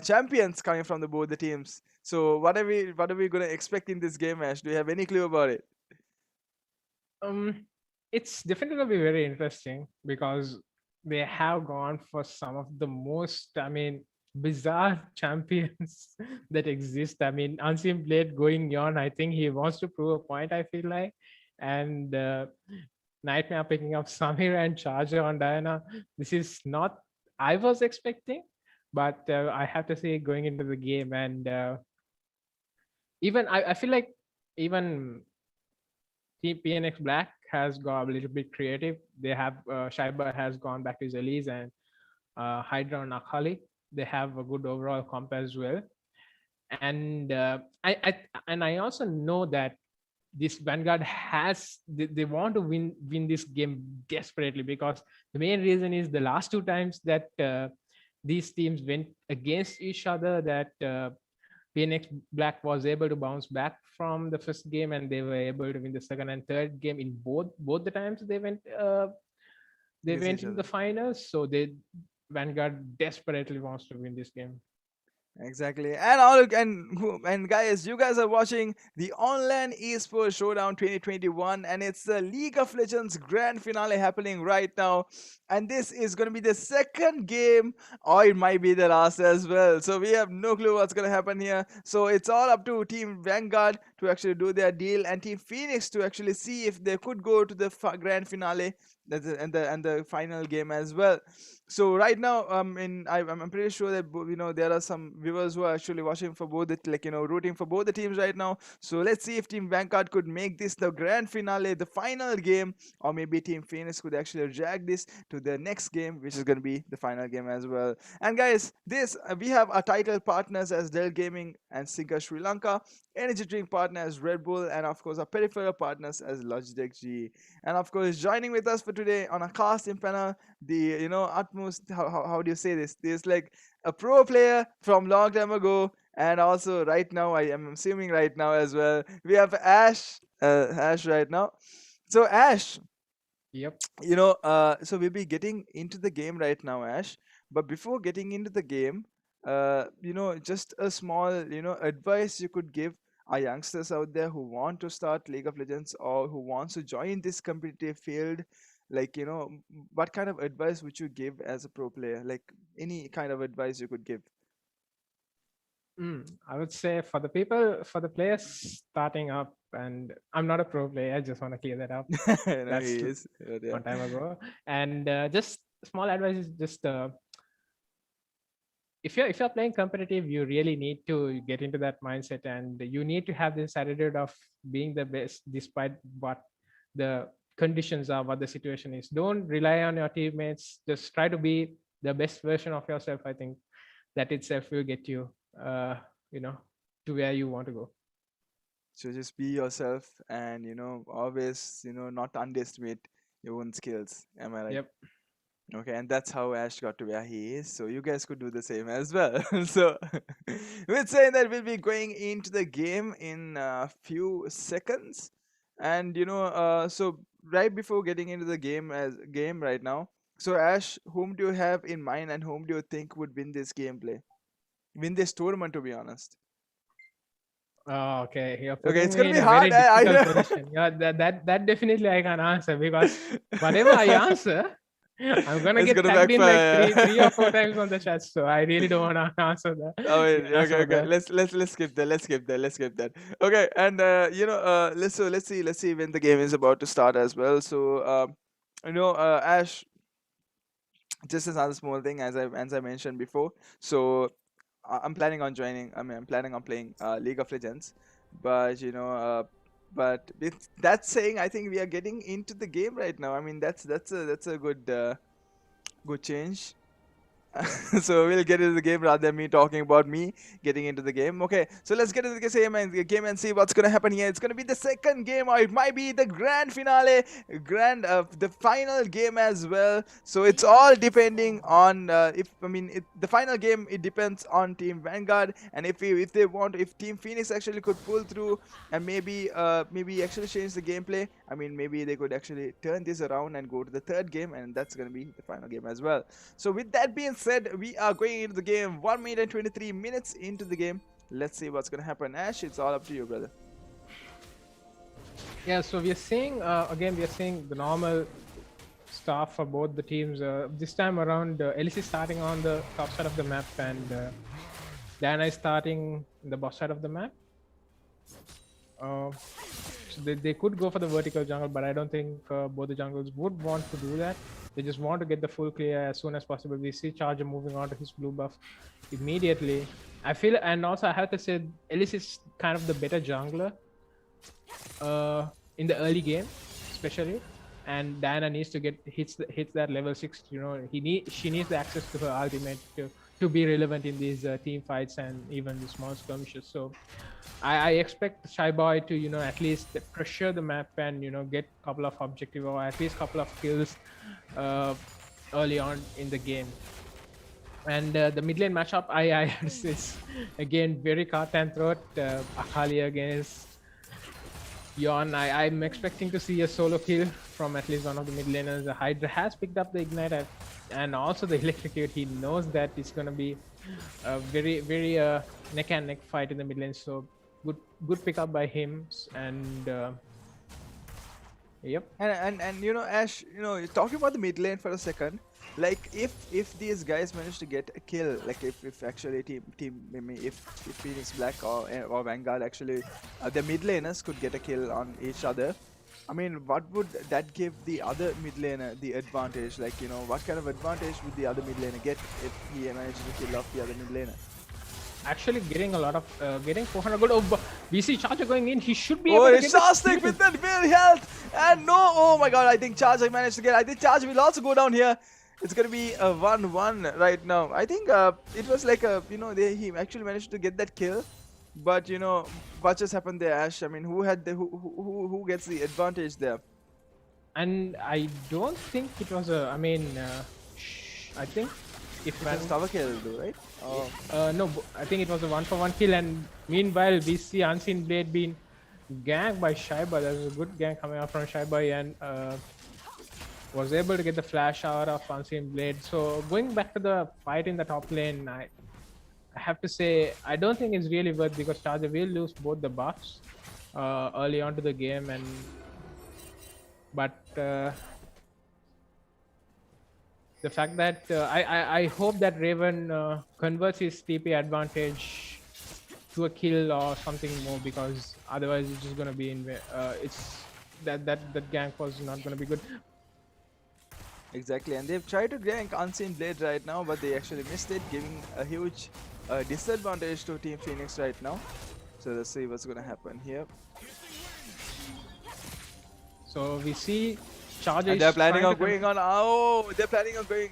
champions coming from both the teams. So what are we gonna expect in this game, Ash? Do you have any clue about it? It's definitely gonna be very interesting because they have gone for some of the most, I mean, bizarre champions that exist. I mean, Unseen Blade going on, I think he wants to prove a point, I feel like. And Nightmare picking up Samir and Charger on Diana. This is not I was expecting, but I have to say, going into the game, and even I feel like even Team PnX Black has got a little bit creative. They have Shaiba has gone back to his Elise, and Hydra and Akali. They have a good overall comp as well. And I also know that this Vanguard has they want to win this game desperately, because the main reason is the last two times that these teams went against each other, that PnX Black was able to bounce back from the first game, and they were able to win the second and third game in both the times they went Against each into other. the finals. So Vanguard desperately wants to win this game. Exactly. And guys, you guys are watching the online Esports Showdown 2021, and it's the League of Legends grand finale happening right now. And this is going to be the second game, or it might be the last as well. So we have no clue what's going to happen here. So it's all up to Team Vanguard to actually do their deal, and Team Phoenix to actually see if they could go to the grand finale and the final game as well. So right now, I'm pretty sure that there are some viewers who are actually watching for both rooting for both the teams right now. So let's see if Team Vanguard could make this the grand finale, the final game, or maybe Team Phoenix could actually drag this to the next game, which is going to be the final game as well. And guys, we have our title partners as DELL Gaming and Sinker Sri Lanka, energy drink partner as Red Bull, and of course our peripheral partners as Logitech G. And of course, joining with us for today on a casting panel, the utmost, how do you say this? There's like a pro player from long time ago, and also right now, I am assuming right now as well, we have Ash right now. So Ash, Yep. so we'll be getting into the game right now, Ash. But before getting into the game, just a small, advice you could give our youngsters out there who want to start League of Legends, or who wants to join this competitive field. Like, what kind of advice would you give as a pro player? Like, any kind of advice you could give. I would say for the people, for the players starting up, and I'm not a pro player. I just want to clear that up. No, That's he is. But yeah. one time ago. And just small advice is just if you're playing competitive, you really need to get into that mindset, and you need to have this attitude of being the best despite what the conditions are, what the situation is. Don't rely on your teammates. Just try to be the best version of yourself. I think that itself will get you, you know, to where you want to go. So just be yourself, and always not underestimate your own skills. Am I right? Yep. Okay, and that's how Ash got to where he is. So you guys could do the same as well. So with saying that, we'll be going into the game in a few seconds, and so right before getting into the game right now. So Ash, whom do you have in mind, and whom do you think would win this gameplay, win this tournament? To be honest. Oh, okay. You're Okay, putting it's me gonna in be a very hard. I difficult know. position. Yeah, that definitely I can answer because whatever I answer, I'm gonna It's get gonna tagged in like backfire. three or four times on the chat. So I really don't want to answer that. I mean, Answer okay, for okay. that. Let's skip that. Let's skip that. Let's skip that. Okay, and let's see when the game is about to start as well. So Ash, just another small thing as I mentioned before. So I'm planning on joining. I mean, I'm planning on playing League of Legends, but but with that saying, I think we are getting into the game right now. I mean, that's a good change. So we'll get into the game rather than me talking about me getting into the game. Okay, so let's get into the game and see what's gonna happen here. It's gonna be the second game, or it might be the grand finale, the final game as well. So it's all depending on the final game. It depends on Team Vanguard, and if Team Phoenix actually could pull through and maybe actually change the gameplay. I mean, maybe they could actually turn this around and go to the third game, and that's gonna be the final game as well. So with that being said, we are going into the game 1 minute and 23 minutes into the game. Let's see what's gonna happen. Ash, it's all up to you, brother. Yeah. So we are seeing again. We are seeing the normal stuff for both the teams. This time around, Elise is starting on the top side of the map, and Diana is starting in the bottom side of the map. So they could go for the vertical jungle, but I don't think both the jungles would want to do that. They just want to get the full clear as soon as possible. We see Charger moving on to his blue buff immediately. I feel, and also I have to say, Elise is kind of the better jungler in the early game, especially. And Diana needs to hits that level 6. She needs the access to her ultimate to be relevant in these team fights and even the small skirmishes. So I expect Shy Boy to at least pressure the map and get a couple of objective or at least couple of kills early on in the game. And the mid lane matchup, is again very cut and throat. Akali against Yon. I'm expecting to see a solo kill from at least one of the mid laners. The Hydra has picked up the ignite and also the electrocute. He knows that it's gonna be a very neck and neck fight in the mid lane. So good pickup by him. And yep. And Ash, talking about the mid lane for a second. Like if these guys manage to get a kill, like if actually if Phoenix Black or Vanguard actually the mid laners could get a kill on each other, I mean, what would that give the other mid laner the advantage? Like what kind of advantage would the other mid laner get if he manages to kill off the other mid laner? Actually getting a lot of getting 400 gold. Oh, we see Charger going in. He should be Oh, able to it's get Shastik with that very health, and no, oh my god, I think Charger managed to get. I think Charger will also go down here. It's gonna be a 1-1 right now. I think it was like he actually managed to get that kill, but what just happened there, Ash? I mean, who gets the advantage there? And I don't think it was a. I mean, I think if It was cover kill though, right? Oh. No, I think it was a 1-for-1 kill. And meanwhile, we see Unseen Blade being ganked by Shaiba. There's a good gank coming out from Shaiba and was able to get the flash out of Unseen Blade. So going back to the fight in the top lane, I have to say I don't think it's really worth, because Charger will lose both the buffs early on to the game, but the fact that I hope that Raven converts his TP advantage to a kill or something more, because otherwise it's just gonna be in. It's that gank was not gonna be good. Exactly, and they've tried to gank Unseen Blade right now, but they actually missed it, giving a huge disadvantage to Team PnX right now. So let's see what's gonna happen here. So we see Charger. And they're planning on going on. Oh, they're planning on going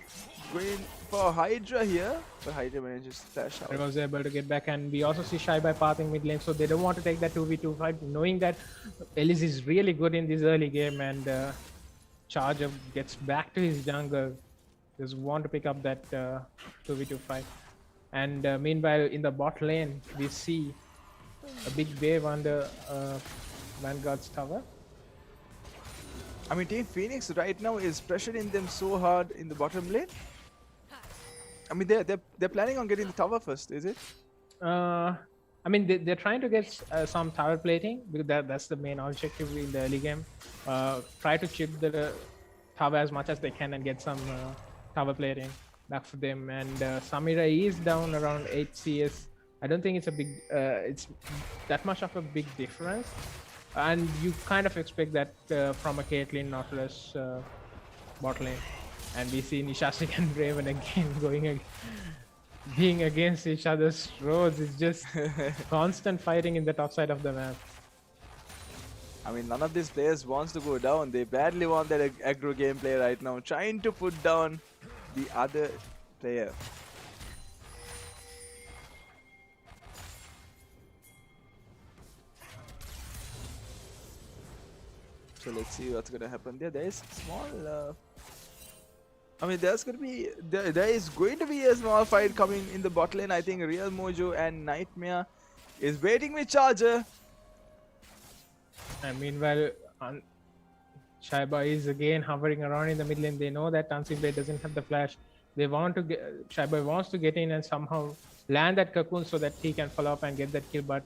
for Hydra here, but Hydra manages to flash out. He was able to get back, and we also see Shy by pathing mid lane, so they don't want to take that 2v2 fight, knowing that Elise is really good in this early game, and Charger gets back to his jungle. Just want to pick up that 2v2 fight. And meanwhile, in the bot lane, we see a big wave on the Vanguard's tower. I mean, Team PnX right now is pressuring them so hard in the bottom lane. I mean, they're planning on getting the tower first, is it? I mean, they're trying to get some tower plating, because that's the main objective in the early game. Try to chip the tower as much as they can and get some tower plating back for them. And Samira is down around 8 CS. I don't think it's a big, it's that much of a big difference. And you kind of expect that from a Caitlyn Nautilus bot lane. And we see Nishastik and Raven again being against each other's roads. It's just constant fighting in the top side of the map. I mean, none of these players wants to go down. They badly want that aggro gameplay right now, trying to put down the other player. So let's see what's gonna happen there. There is small. I mean, there's gonna be there is going to be a small fight coming in the bot lane. I think Real Mojo and Nightmare is waiting with Charger. And meanwhile, Shaiba is again hovering around in the mid lane. They know that Unseen Blade doesn't have the flash. They want to get Shaiba wants to get in and somehow land that cocoon so that he can follow up and get that kill. But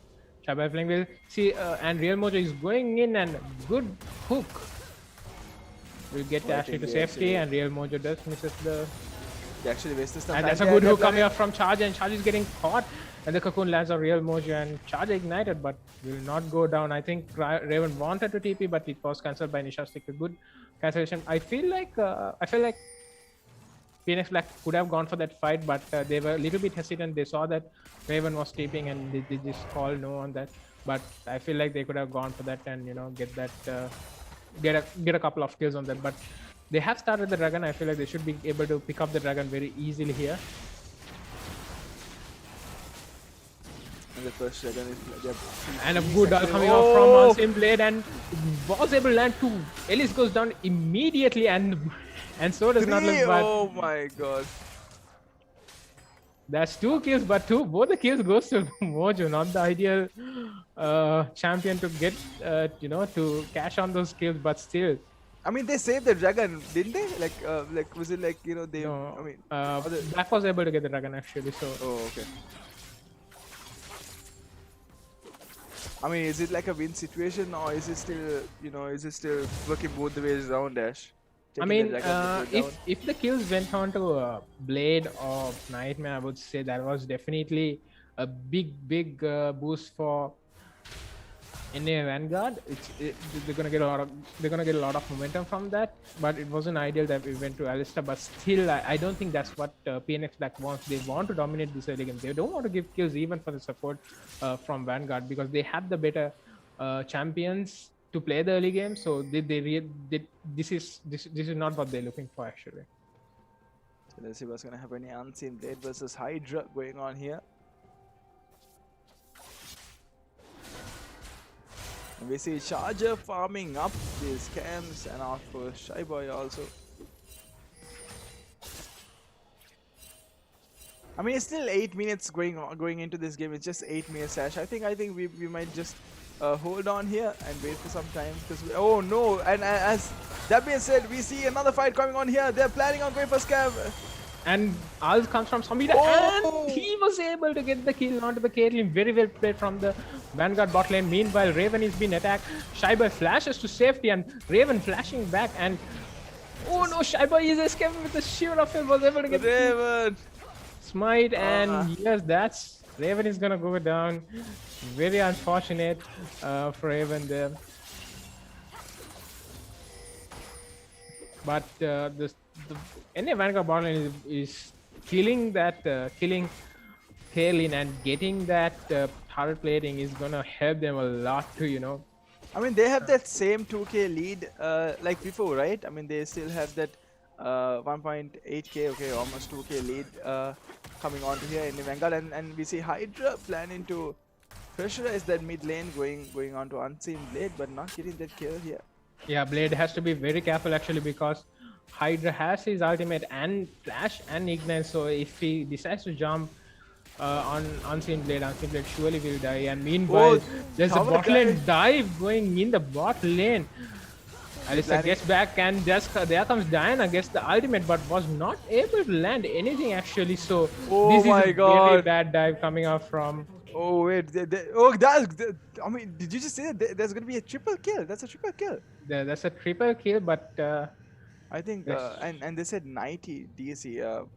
Shaiba playing will see, and Real Mojo is going in, and good hook will get Ashley to safety, and Real Mojo does misses the. They actually wasted some time. And that's a good hook coming up from Charge, and Charge is getting caught, and the cocoon lands on Real Mojo, and Charge ignited, but will not go down. I think Raven wanted to TP, but it was cancelled by Nishastik. A good cancellation. I feel like PnX Black could have gone for that fight, but they were a little bit hesitant. They saw that Raven was TPing, and they just called no on that. But I feel like they could have gone for that and get that get a couple of kills on that. But they have started the dragon. I feel like they should be able to pick up the dragon very easily here. And the first dragon is and a good ult coming out from Unseen Blade, and was able to land 2. Elise goes down immediately, and so does Nautilus. Oh my god. That's 2 kills, but both the kills goes to Mojo, not the ideal champion to get, to cash on those kills, but still. I mean, they saved the dragon, didn't they? Like was it like, they... No, I mean... Black was able to get the dragon actually, so... Oh, okay. I mean, is it like a win situation, or is it still, working both the ways around, Ash? I mean, if the kills went on to Blade or Nightmare, I would say that was definitely a big boost for NA Vanguard. They're gonna get a lot of momentum from that. But it wasn't ideal that we went to Alistar. But still, I don't think that's what PnX Black wants. They want to dominate this early game. They don't want to give kills even for the support from Vanguard, because they have the better champions to play the early game. So this is not what they're looking for actually. So let's see what's gonna happen here. Unseen Blade versus Hydra going on here. And we see Charger farming up these camps, and out for Shy Boy also. I mean, it's still 8 minutes going into this game. It's just 8 minutes, Ash. I think we might just hold on here and wait for some time, because oh no! And as that being said, we see another fight coming on here. They're planning on going for Scav. And ult comes from Samira, and he was able to get the kill onto the Caitlyn. Very well played from the Vanguard bot lane. Meanwhile, Raven is being attacked. Shaiba flashes to safety, and Raven flashing back, and oh no, Shaiba is escaping with the shield of him. Was able to get Raven smite, and yes, that's Raven is gonna go down. Very unfortunate for Raven there. But the NA Vanguard bot lane is killing that, killing Kaelin and getting that turret plating is gonna help them a lot to, you know. I mean, they have that same 2k lead like before, right? I mean, they still have that 1.8k, okay, almost 2k lead coming onto here in the Vanguard, and we see Hydra planning to pressurize that mid lane, going on to Unseen Blade, but not getting that kill here. Yeah, Blade has to be very careful actually, because Hydra has his ultimate and flash and ignite, so if he decides to jump on Unseen Blade surely will die. And meanwhile, there's a tower bot lane dive going in the bot lane. Alyssa gets back, and there comes Diana, gets the ultimate, but was not able to land anything actually. So this is a very bad dive coming out from. Oh wait, I mean, did you just say that there's gonna be a triple kill? That's a triple kill. That's a triple kill, but I think, and they said 90 DC,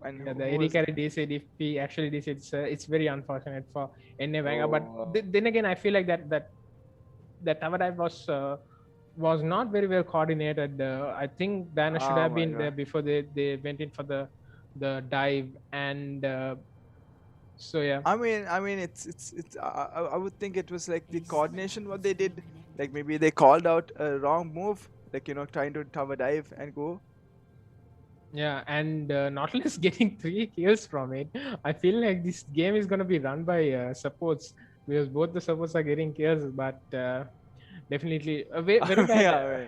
and yeah, the AD carry DC DP actually this it's very unfortunate for NA Vanguard. But then again, I feel like that tower dive was not very well coordinated. I think Diana should have been there before they went in for the dive, and so yeah. I mean, it's I would think it was like the coordination what they did. Like maybe they called out a wrong move, like, you know, trying to tower dive and go. Yeah, and Nautilus getting 3 kills from it. I feel like this game is gonna be run by supports, because both the supports are getting kills, but definitely very bad. Yeah,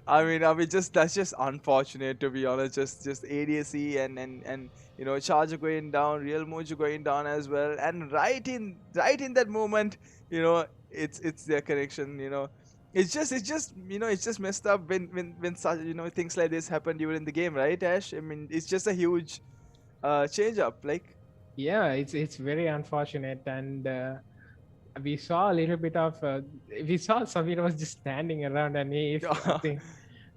I mean, that's just unfortunate, to be honest. Just ADC and you know, Charger going down, Real Mojo going down as well, and right in that moment, you know, it's their connection. You know, it's just you know, it's just messed up when such, you know, things like this happen during the game, right, Ash? I mean, it's just a huge change up, like. Yeah, it's very unfortunate, and we saw a little bit of we saw Samir was just standing around, and he nothing.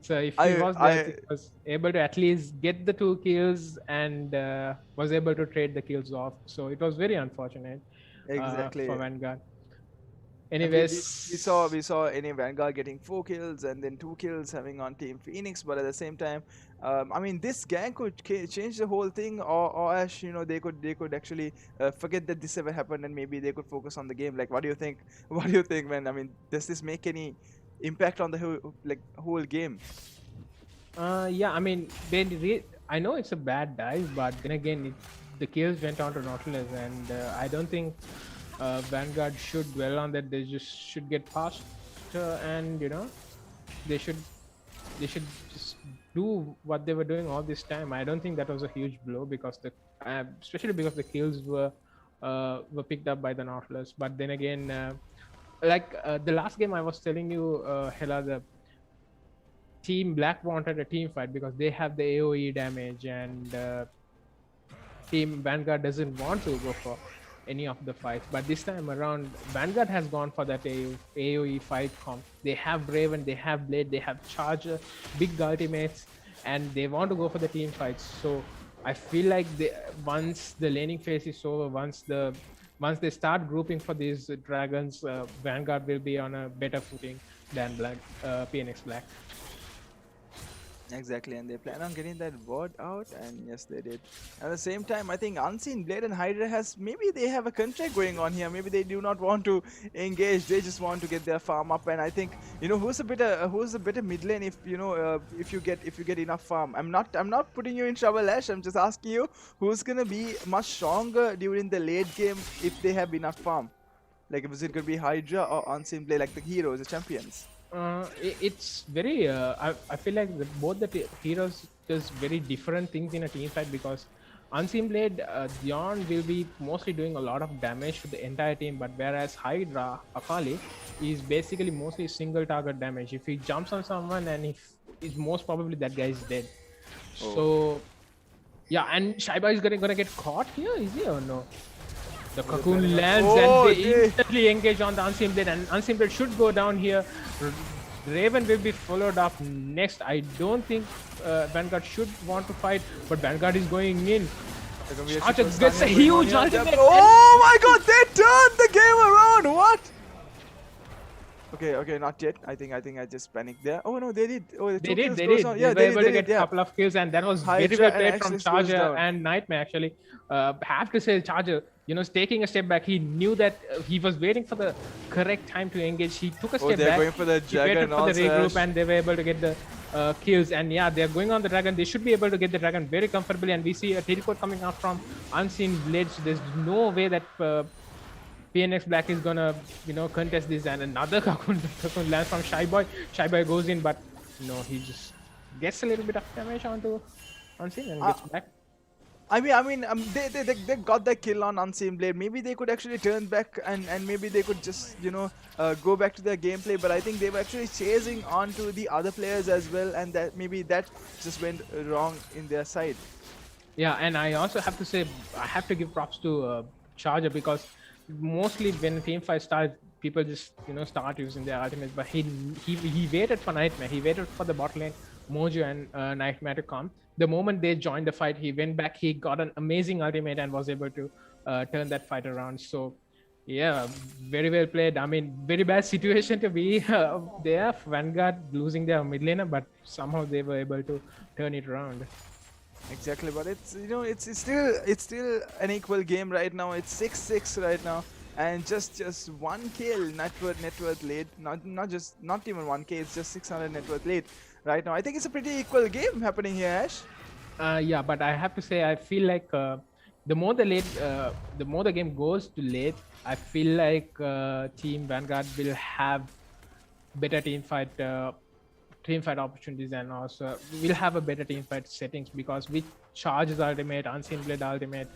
So if he was able to at least get the 2 kills and was able to trade the kills off, so it was very unfortunate for Vanguard. Anyways, we saw NA Vanguard getting 4 kills and then 2 kills having on Team PnX, but at the same time, I mean, this gang could change the whole thing, or Ash, you know, they could actually forget that this ever happened, and maybe they could focus on the game. Like, what do you think? What do you think, man? I mean, does this make any impact on the whole game? Yeah, I mean, I know it's a bad dive, but then again, the kills went on to Nautilus, and I don't think Vanguard should dwell on that. They just should get past, and you know, they should just do what they were doing all this time. I don't think that was a huge blow, because especially because the kills were picked up by the Nautilus. But then again, the last game I was telling you, Hela, the Team Black wanted a team fight because they have the AoE damage, and Team Vanguard doesn't want to go for any of the fights. But this time around, Vanguard has gone for that AoE fight comp. They have Raven, they have Blade, they have Charger, big ultimates, and they want to go for the team fights. So I feel like once the laning phase is over, once they start grouping for these dragons, Vanguard will be on a better footing than PnX Black. Exactly, and they plan on getting that word out, and yes, they did. At the same time, I think Unseen Blade and Hydra maybe they have a contract going on here. Maybe they do not want to engage. They just want to get their farm up, and I think, you know, who's a better mid lane if, you know, if you get enough farm. I'm not putting you in trouble, Ash. I'm just asking you who's gonna be much stronger during the late game if they have enough farm. Like, is it gonna be Hydra or Unseen Blade, like the heroes, the champions? It's very I feel like both the heroes does very different things in a team fight, because Unseen Blade, Dion will be mostly doing a lot of damage to the entire team, but whereas Hydra, Akali, is basically mostly single target damage. If he jumps on someone, and it's most probably that guy is dead. So yeah, and Shaiba is gonna get caught here, is he, or no? The cocoon lands, and they instantly engage on the Unseen Blade, and Unseen Blade should go down here. Raven will be followed up next. I don't think Vanguard should want to fight, but Vanguard is going in. They're gonna be a Charger super gets stun a here going huge on here. ultimate. Oh my god, they turned the game around! What? Okay, not yet. I think I just panicked there. Oh no, they did. Oh, the They two did, kills they goes did. on. They Yeah, were they able did, to get a yeah. couple of kills, and that was very Hydra well and played from Ashlix goes Charger down. and Nightmare. Actually, have to say Charger, taking a step back, he knew that he was waiting for the correct time to engage. He took a step they're back. going for the He waited dragon for the also, regroup, Ash. and they were able to get the kills. And yeah, they're going on the dragon. They should be able to get the dragon very comfortably. And we see a teleport coming out from Unseen Blades. There's no way that PnX Black is gonna, contest this. And another cocoon lands from Shy Boy. Shy Boy goes in, but he just gets a little bit of damage onto Unseen and gets back. I mean, they got that kill on Unseen Blade. Maybe they could actually turn back and maybe they could just, go back to their gameplay. But I think they were actually chasing onto the other players as well, and that just went wrong in their side. Yeah, and I also have to say, I have to give props to Charger, because mostly when a team fight starts, people just start using their ultimates. But he waited for Nightmare. He waited for the bot lane, Mojo and Nightmare to come. The moment they joined the fight, he went back. He got an amazing ultimate and was able to turn that fight around. So yeah, very well played. I mean, very bad situation to be there. Vanguard losing their mid laner, but somehow they were able to turn it around. Exactly, but it's it's still an equal game right now. It's 6-6 right now, and just 1k net worth lead. Not even 1k. It's just 600 net worth lead right now. I think it's a pretty equal game happening here, Ash. Yeah, but I have to say, I feel like the more the game goes to late, I feel like Team Vanguard will have better team fight opportunities, and also we'll have a better team fight settings, because with Charge's ultimate, Unseen Blade ultimate,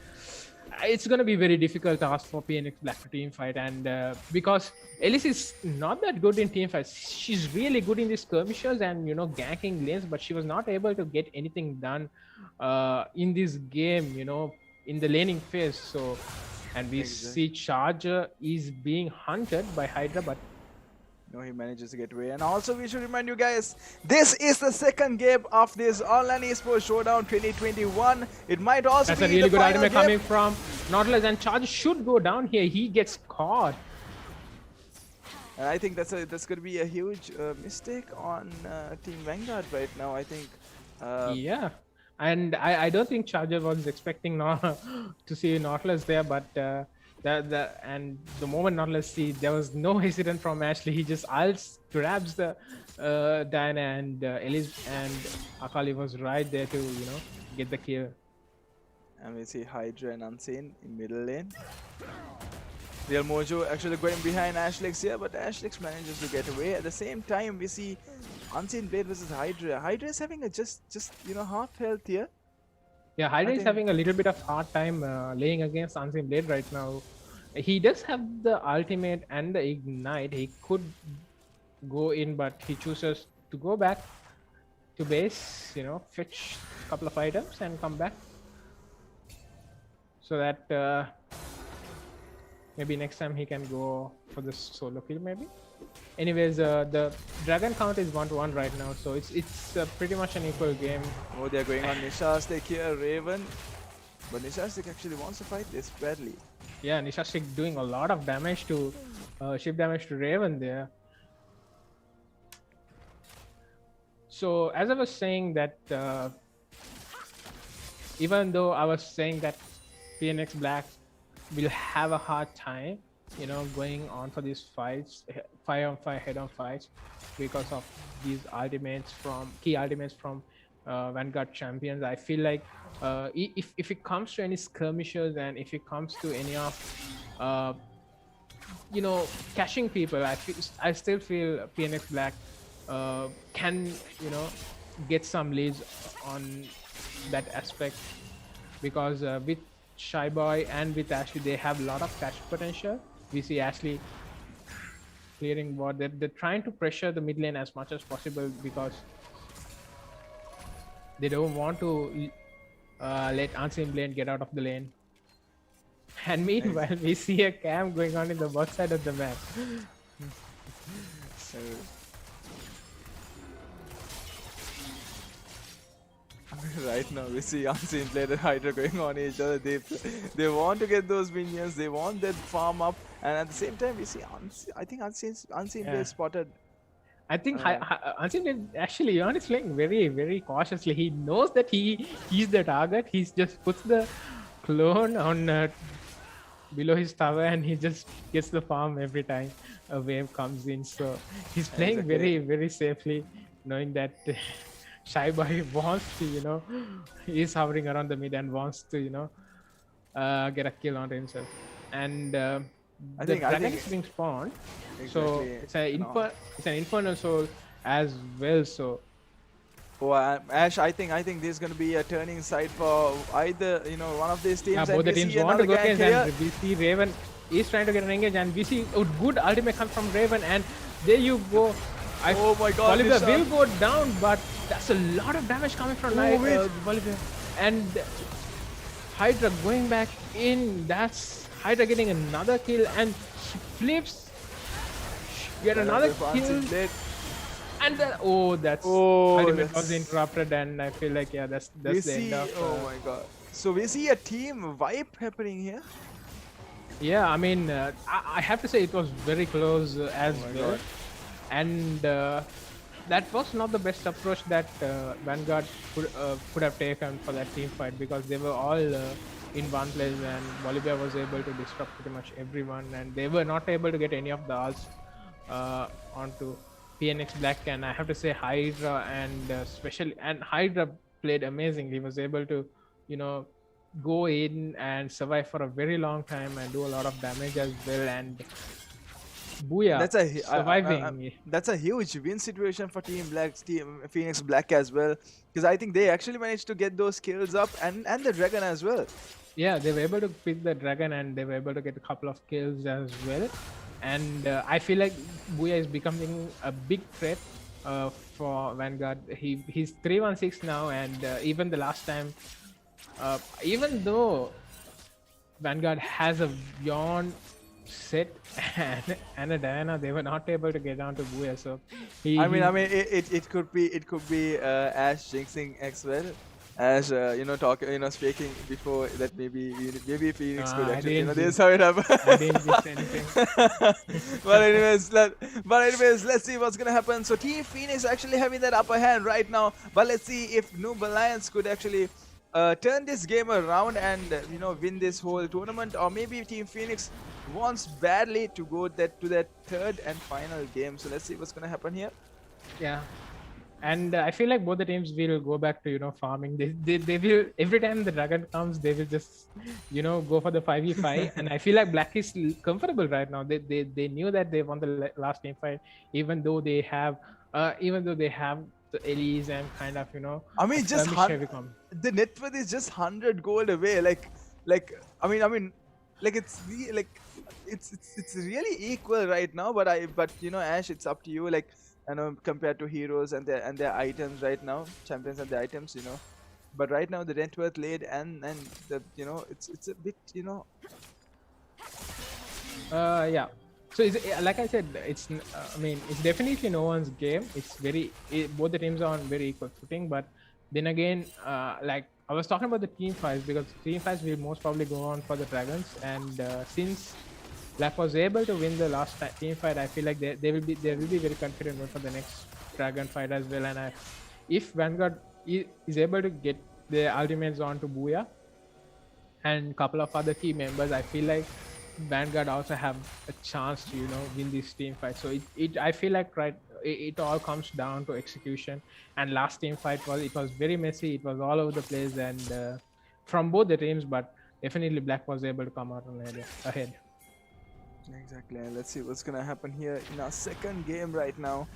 it's going to be very difficult task for PnX Black to team fight. And because Elise is not that good in team fights, she's really good in these skirmishes and ganking lanes, but she was not able to get anything done in this game, in the laning phase. So, and we see Charger is being hunted by Hydra, but he manages to get away. And also, we should remind you guys, this is the second game of this online Esports Showdown 2021. It might also that's be a really the good final ultimate game. coming from Nautilus, and Charge should go down here. He gets caught. And I think that's going to be a huge mistake on Team Vanguard right now. I think. Yeah, and I don't think Charger was expecting to see Nautilus there, but and the moment Nautilus see, there was no hesitant from Ashley. He just grabs the Diana, and Elise and Akali was right there to get the kill. And we see Hydra and Unseen in middle lane. Real Mojo actually going behind Ashlix here, but Ashlix manages to get away. At the same time, we see Unseen Blade versus Hydra. Hydra is having a just half health here. Yeah, Hydra is having a little bit of hard time laying against Unseen Blade right now. He does have the ultimate and the ignite. He could go in, but he chooses to go back to base, fetch a couple of items and come back. So that maybe next time he can go for the solo kill maybe. Anyways, the dragon count is 1-1 right now, so it's pretty much an equal game. Oh, they're going on Nishastik here, Raven. But Nishastik actually wants to fight this badly. Yeah, Nishastik doing a lot of damage to ship damage to Raven there. So as I was saying that even though I was saying that PnX Black will have a hard time, going on for these fights, fire on fire, head on fights, because of these key ultimates from Vanguard champions. I feel like if it comes to any skirmishes, and if it comes to any of catching people, I still feel PnX Black can get some leads on that aspect, because with Shy Boy and with Ashley, they have a lot of catch potential. We see Ashley clearing board. They're trying to pressure the mid lane as much as possible, because they don't want to let Unseen Blade get out of the lane. And meanwhile, we see a camp going on in the bot side of the map. Right now we see Unseen Player and Hydra going on each other. They want to get those minions. They want that farm up, and at the same time we see I think Unseen Player Yeah. spotted. I think Uh, Unseen actually Yon is playing very, very cautiously. He knows that he's the target. He's just puts the clone on below his tower, and he just gets the farm every time a wave comes in. So he's playing Exactly. very, very safely, knowing that Shy Boy wants to, he's hovering around the mid and wants to, get a kill onto himself. And I the think- dragon is being spawned, so Exactly. it's an infernal soul as well. So Oh, Ash, I think this is going to be a turning side for either one of these teams. yeah, and both the we teams see want to another go gank against, here. and we see Raven is trying to get an engage, and we see a good ultimate come from Raven, and there you go. Oh my God, Bolivia Nishan. will go down, but that's a lot of damage coming from Bolivia. And Hydra going back in. That's Hydra getting another kill, and she flips. Get another kill. And then, that's ultimate was interrupted, and I feel like that's We the see, end of. oh my God. So we see a team wipe happening here. Yeah, I mean, I have to say it was very close as well, God. and that was not the best approach that Vanguard could have taken for that team fight, because they were all in one place, and Bolivia was able to disrupt pretty much everyone, and they were not able to get any of the ults onto PnX Black. And I have to say Hydra and Hydra played amazing. He was able to, go in and survive for a very long time and do a lot of damage as well. And booyah, That's a surviving. that's a huge win situation for Team PnX Black as well, because I think they actually managed to get those kills up and the dragon as well. Yeah, they were able to pick the dragon, and they were able to get a couple of kills as well. And I feel like Booyah is becoming a big threat for Vanguard. He's 3-1-6 now, and even the last time, even though Vanguard has a Beyond set and a Diana, they were not able to get down to Booyah. So I mean, it could be Ash jinxing as well. As speaking before that maybe Phoenix could I actually, didn't this is how it happened. I didn't miss anything. but anyways, let's see what's gonna happen. So Team Phoenix actually having that upper hand right now, but let's see if Noob Alliance could actually turn this game around and win this whole tournament, or maybe Team Phoenix wants badly to go to that third and final game. So let's see what's gonna happen here. Yeah. And I feel like both the teams will go back to farming. They will, every time the dragon comes, they will just go for the 5v5. And I feel like Black is comfortable right now. They knew that they won the last team fight, even though they have the Elise and kind of I mean, just the net worth is just 100 gold away. It's really equal right now. But Ash, it's up to you. Compared to heroes and their items right now, champions and their items, But right now the net worth laid and the it's a bit yeah. So like I said, it's it's definitely no one's game. It's both the teams are on very equal footing. But then again, like I was talking about the team fights, because team fights will most probably go on for the dragons, and since Black was able to win the last team fight, I feel like they will be very confident for the next dragon fight as well. And if Vanguard is able to get their ultimates onto Booyah and couple of other key members, I feel like Vanguard also have a chance to win this team fight. So I feel like it all comes down to execution. And last team fight was very messy. It was all over the place, and from both the teams, but definitely Black was able to come out on ahead. exactly. And let's see what's gonna happen here in our second game right now.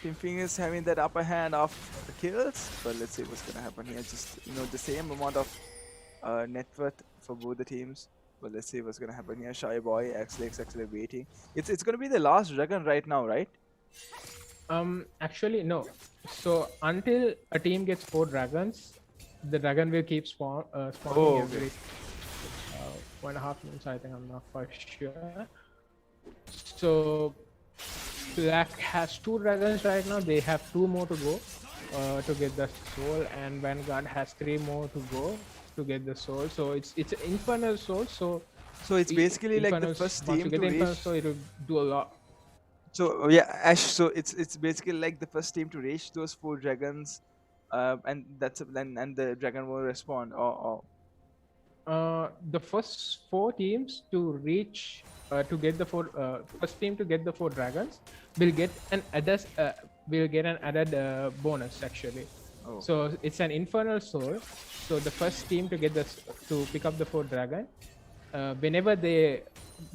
Team Phoenix having that upper hand of the kills, but let's see what's gonna happen here. Just the same amount of net worth for both the teams. But let's see what's gonna happen here. Shy Boy, X-Lex actually waiting. It's gonna be the last dragon right now, right? Actually no. So until a team gets 4 dragons, the dragon will keep spawning every 1.5 minutes. I think, I'm not quite sure. So Black has 2 dragons right now. They have 2 more to go. to get the soul, and Vanguard has 3 more to go to get the soul. So it's an infernal soul. So So it's basically like the Infernal, first once you team get to the infernal reach. soul, it will do a lot. So yeah, Ash. So it's basically like the first team to reach those 4 dragons, and and the dragon will respond. Or The first 4 teams to reach to get the 4 first team to get the 4 dragons will get an added bonus actually. Oh. So it's an infernal soul. So the first team to get to pick up the 4 dragon, whenever they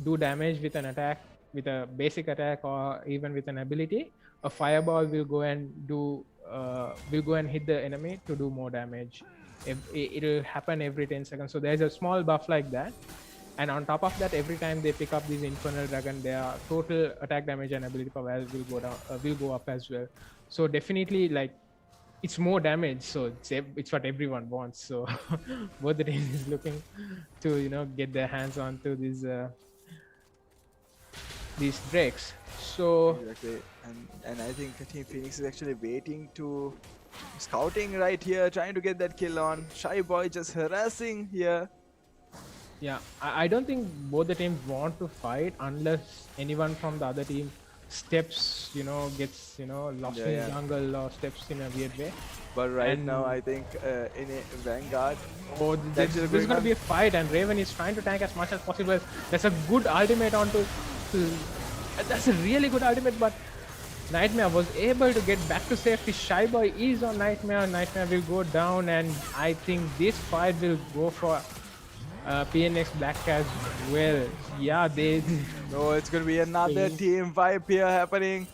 do damage with an attack, with a basic attack or even with an ability, a fireball will go and hit the enemy to do more damage. It will happen every 10 seconds. So there's a small buff like that. And on top of that, every time they pick up these infernal dragon, their total attack damage and ability power will go up as well. So definitely, like, it's more damage. So it's what everyone wants. So both the teams is looking to get their hands onto these breaks. So Exactly. And I think Team Phoenix is actually waiting to scouting right here, trying to get that kill on. Shy Boy just harassing here. yeah, I don't think both the teams want to fight unless anyone from the other team steps, gets, lost in Yeah. jungle or steps in a weird way. But right And- now, I think in a Vanguard, Oh, That's there's going going to on. be a fight, and Raven is trying to tank as much as possible. That's a good ultimate that's a really good ultimate, but Nightmare was able to get back to safety. Shy Boy is on Nightmare. Nightmare will go down, and I think this fight will go for PnX Black as well. Yeah, they. no, it's gonna be another Phoenix. team vibe here happening.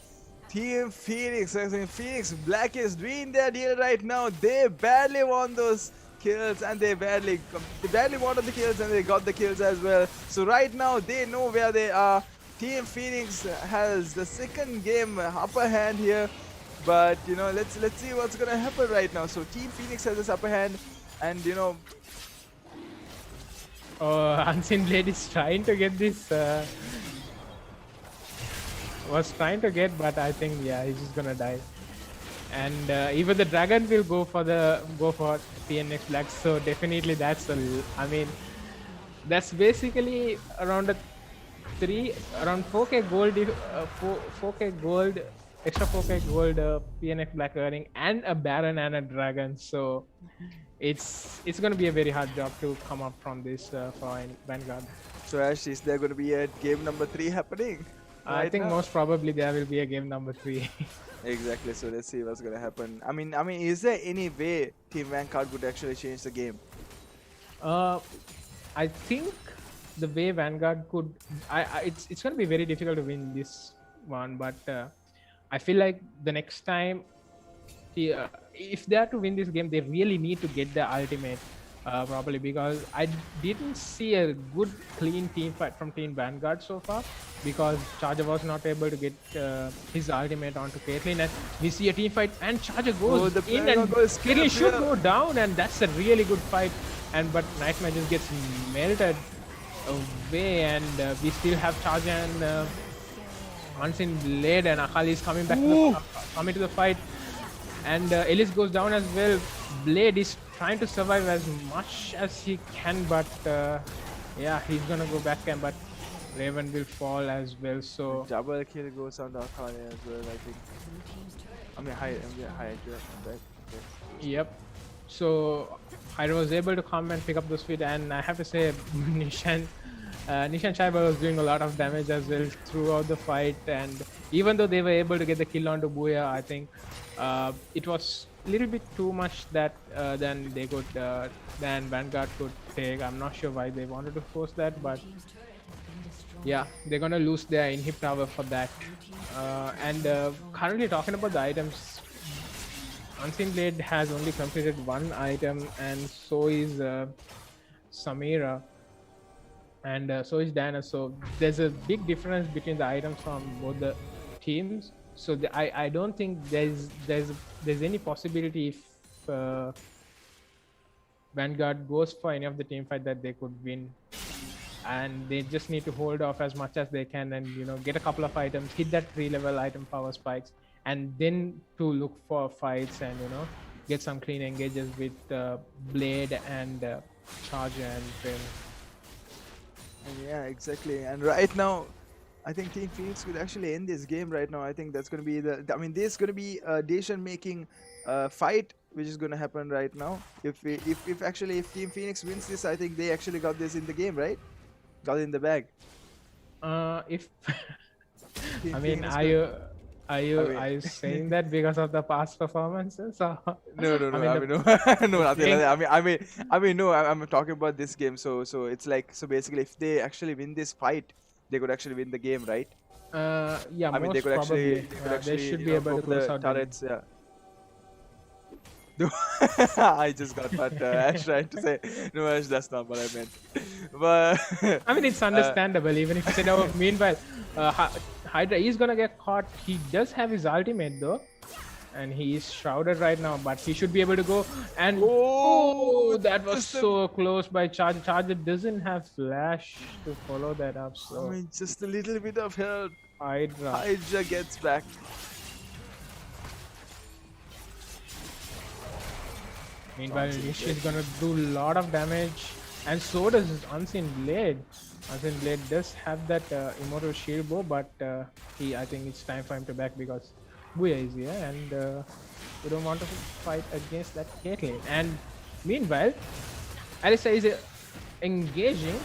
Team Phoenix, I think Phoenix Black is doing their deal right now. They barely won those kills, and they barely wanted the kills, and they got the kills as well. So right now they know where they are. Team Phoenix has the second game upper hand here, but let's see what's gonna happen right now. So Team Phoenix has this upper hand, and Unseen Blade is trying to get this. Was trying to get, but I think he's just gonna die. And even the dragon will go for PnX Black. So definitely that's that's basically around 4k gold, 4k gold, extra 4k gold PnX Black earning, and a Baron and a dragon. So it's gonna be a very hard job to come up from this for Vanguard. so Ash, is there gonna be a game number 3 happening? I right think now? most probably there will be a game number 3. Exactly. So let's see what's gonna happen. I mean, is there any way Team Vanguard would actually change the game? I think the way Vanguard could, it's going to be very difficult to win this one, but I feel like the next time, if they are to win this game, they really need to get the ultimate properly, because I didn't see a good clean team fight from Team Vanguard so far, because Charger was not able to get his ultimate onto Caitlyn, and we see a team fight and Charger goes the in player and goes Caitlyn should clear. go down, and that's a really good fight, but Nightmare just gets melted away, and we still have Charger and Unseen Blade, and Akali is coming back coming to the fight, and Ellis goes down as well. Blade is trying to survive as much as he can, but he's gonna go back, but Raven will fall as well. So Double kill goes on the Akali as well, I think. I mean, high right? Okay. yep. So Hydra was able to come and pick up the speed, and I have to say Nishan Shaiba was doing a lot of damage as well throughout the fight, and even though they were able to get the kill onto Booyah, I think it was a little bit too much that than Vanguard could take. I'm not sure why they wanted to force that, but yeah, they're gonna lose their inhib tower for that. And currently talking about the items, Unseen Blade has only completed one item, and so is Samira, and so is Diana. So there's a big difference between the items from both the teams. So I don't think there's any possibility if Vanguard goes for any of the team fight that they could win, and they just need to hold off as much as they can, and get a couple of items, hit that 3-level item power spikes, and then to look for fights and get some clean engages with Blade and Charger and Prim. Yeah, exactly. And right now, I think Team Phoenix will actually end this game right now. I think that's going to be I mean, there's going to be a decision-making fight which is going to happen right now. If actually if Team Phoenix wins this, I think they actually got this in the game, right? Got it in the bag. If Team I mean, Phoenix are got- you are you I mean- are you saying that because of the past performances? Or No, no, no. I mean, the no, no, nothing like thing- that. I mean, no. I'm talking about this game. So it's like, so basically, if they actually win this fight, they could actually win the game, right? yeah, I mean, most probably. They should be able to close out the turrets. Yeah. No, I just got what Ash trying to say. No, Ash, that's not what I meant. But I mean, it's understandable, even if you said, oh, meanwhile, Hydra is gonna get caught. He does have his ultimate though, and he is shrouded right now, but he should be able to go. And oh, that was just a- so close by Charger. Charger doesn't have flash to follow that up, I so mean, just a little bit of help. Hydra. Hydra gets back. Meanwhile, Unseen Nishi is gonna do a lot of damage, and so does his Unseen Blade. Unseen Blade does have that immortal shield bow, but I think it's time for him to back because Booyah is here, and we don't want to fight against that Caitlyn. And meanwhile, Alisa is engaging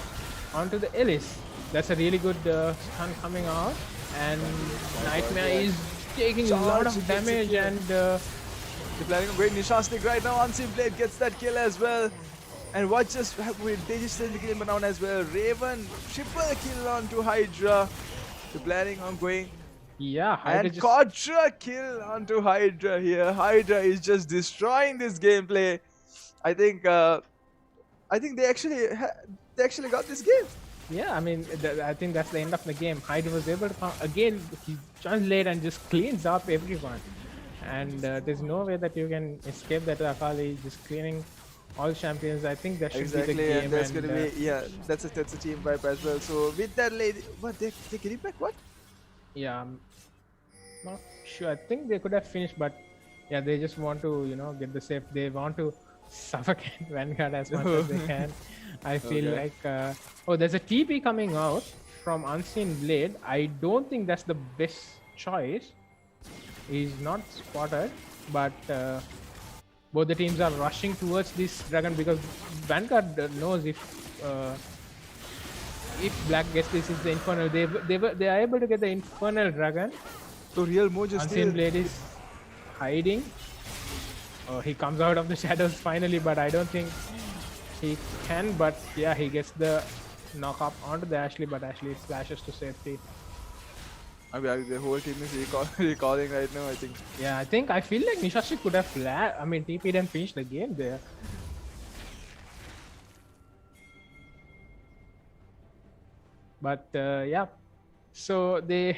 onto the Elise. That's a really good stun coming out, and Nightmare is taking a lot of Charge, he gets it damage, here. and They're planning on going Nishastic right now. Unseen Blade gets that kill as well. And what just happened? They just send the game around as well. Raven, triple kill onto Hydra. They're planning on going. yeah, Hydra And just Quadra kill onto Hydra here. Hydra is just destroying this gameplay. I think they actually got this game. Yeah, I mean, I think that's the end of the game. Hydra was able to come again. He joins late and just cleans up everyone, and there's no way that you can escape that Akali just cleaning all champions. I think that should be the Exactly, game. and that's gonna be that's a team vibe as well. So with that lady, what they getting back? What? Yeah, I'm not sure. I think they could have finished, but yeah, they just want to get the safe. They want to suffocate Vanguard as much as they can. I feel Okay. like oh, there's a TP coming out from Unseen Blade. I don't think that's the best choice. He's not spotted, but both the teams are rushing towards this dragon because Vanguard knows if Black gets this is the Infernal, they are able to get the Infernal Dragon. So real Mojo Unseen still. Blade is hiding. He comes out of the shadows finally, but I don't think he can. But yeah, he gets the knock up onto the Ashley, but Ashley flashes to safety. I mean, the whole team is recalling right now. I think. Yeah, I feel like Nishashi could have TP'd and finished the game there. But yeah, so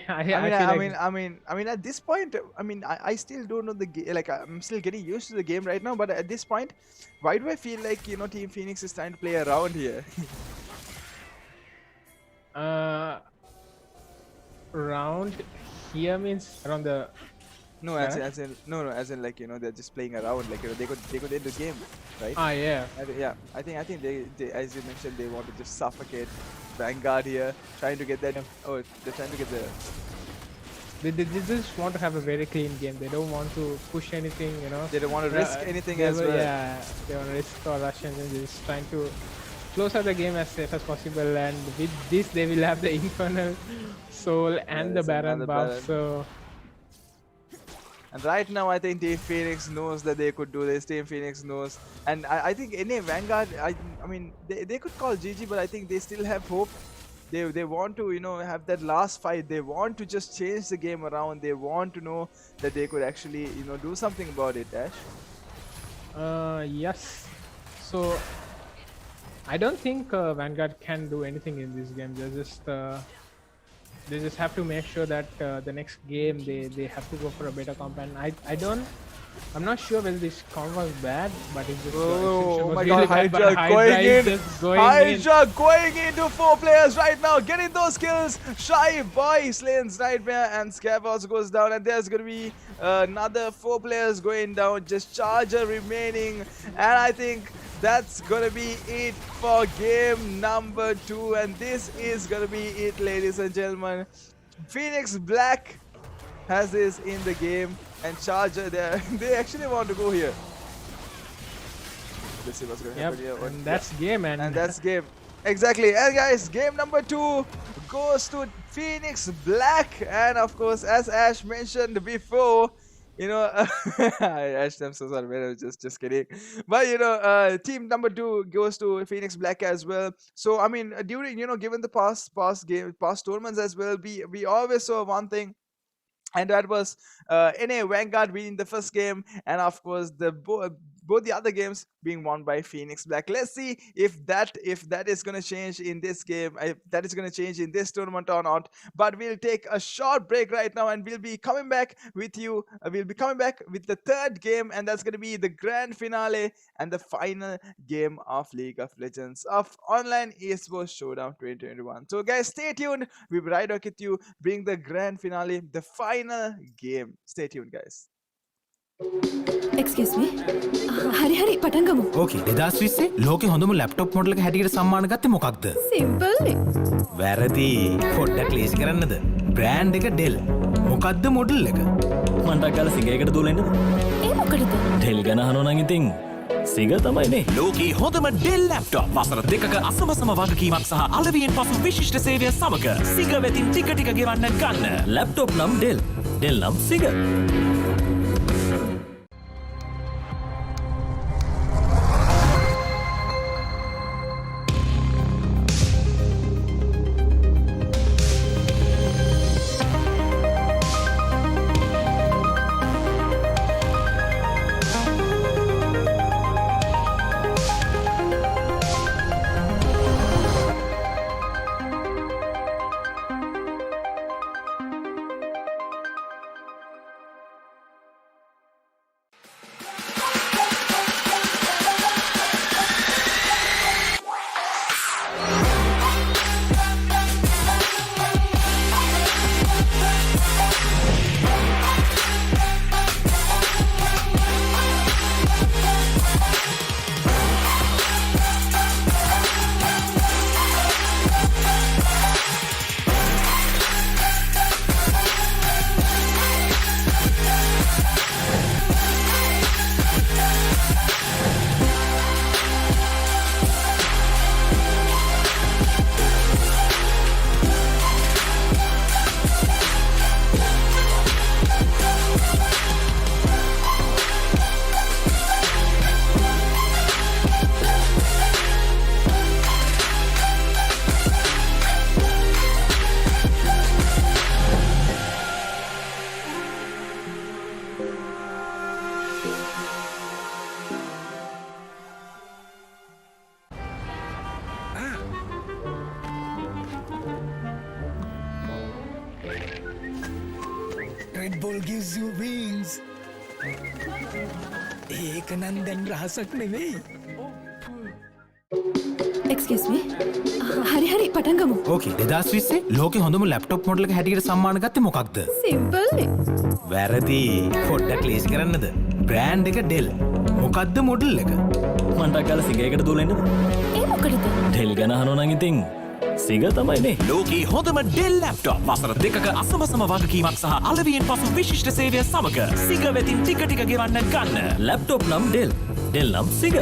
I mean, at this point, I still don't know the game. Like, I'm still getting used to the game right now. But at this point, why do I feel like Team Phoenix is trying to play around here? Round here means around the No, as in like they're just playing around. Like they could end the game, right? yeah. I think they as you mentioned they want to just suffocate Vanguard here, trying to get that. Oh, they're trying to get the. They just want to have a very clean game. They don't want to push anything, They don't want to risk anything as well. Yeah, they want to risk or rush and they're just trying to close out the game as safe as possible. And with this, they will have the Infernal Soul and the Yes, Baron and the buff. Baron. So And right now, I think Team Phoenix knows that they could do this. Team Phoenix knows, and I think any Vanguard, I mean, they could call GG, but I think they still have hope. They want to have that last fight. They want to just change the game around. They want to know that they could actually do something about it. Ash. yes. So I don't think Vanguard can do anything in this game. They're just they just have to make sure that the next game they have to go for a better comp. And I'm not sure whether this comp was bad, but it's just Oh was my really god, bad, but Hydra going in. just going in. Hydra going into 4 players right now, getting those kills. Shy Boy slains Nightmare and Scav also goes down, and there's gonna be another 4 players going down. Just Charger remaining, and I think that's gonna be it for game number 2, and this is gonna be it, ladies and gentlemen. PnX Black has this in the game, and Charger they actually want to go here. Let's see what's going to happen here. And that's game, and that's game. Exactly. And guys, game number 2 goes to PnX Black, and of course, as Ash mentioned before, you know, Ash, I'm so sorry, man. I was just kidding. But you know, team number 2 goes to PnX Black as well. So I mean, during, you know, given the past tournaments as well, we always saw one thing, and that was NA Vanguard winning the first game, and of course both the other games being won by PnX Black. Let's see if that is going to change in this game, if that is going to change in this tournament or not. But we'll take a short break right now, and we'll be coming back with you. We'll be coming back with the 3rd game, and that's going to be the grand finale and the final game of League of Legends of Online Esports Showdown 2021. So guys, stay tuned. We'll be right back with you, bring the grand finale, the final game. Stay tuned, guys. Excuse මී හරි හරි පටන් ගමු ඕකේ 2020 ලෝකෙ හොඳම laptop model එක හැටියට සම්මාන ගත්තේ මොකක්ද? සිම්පල් නේ වැරදි. පොඩ්ඩක් ලේසි කරන්නද? බ්‍රෑන්ඩ් එක ඩෙල්. මොකක්ද මොඩල් එක? මන්ටක් ගාලා සිගයකට දුවලා ඉන්නද? ඒ මොකටද ඩෙල් ගැන අහනවා නම් ඉතින් සිග තමයිනේ. ලෝකී හොඳම ඩෙල් ලැප්ටොප් වසර 2ක අසමසම වගකීමක් සහ අලවියෙන් පසු විශිෂ්ට සේවය සමග සිග වෙතින් ටික ටික ගෙවන්න ගන්න. ලැප්ටොප් නම් ඩෙල්. ඩෙල් නම් සිග. Red Bull gives you wings. ඒක නම් දැන් රහසක් නෙවෙයි. එක්ස්කියුස් මී හරි හරි පටන් ගමු ඕකේ 2020 ලෝකෙ හොඳම ලැප්ටොප් මොඩල් එක හැටියට සම්මාන ගත්තේ මොකක්ද? සිම්පල් නේ වැරදි. පොඩ්ඩක් ලේසි කරන්නද? බ්‍රෑන්ඩ් එක ඩෙල්. මොකක්ද මොඩල් එක? මන්ටක් ගාලා සිගයකට දුවලා ඉන්නද? ඒ මොකටද ඩෙල් ගැන අහනවා නම් ඉතින් සිග තමයිනේ. ලෝකී හොඳම ඩෙල් ලැප්ටොප් වසර 2ක අසමසම වගකීමක් සහ අලවියෙන් පසු විශිෂ්ට සේවය සමග සිග වෙතින් ටික ටික ගෙවන්න ගන්න. ලැප්ටොප් නම් ඩෙල්. ඩෙල් නම් සිග.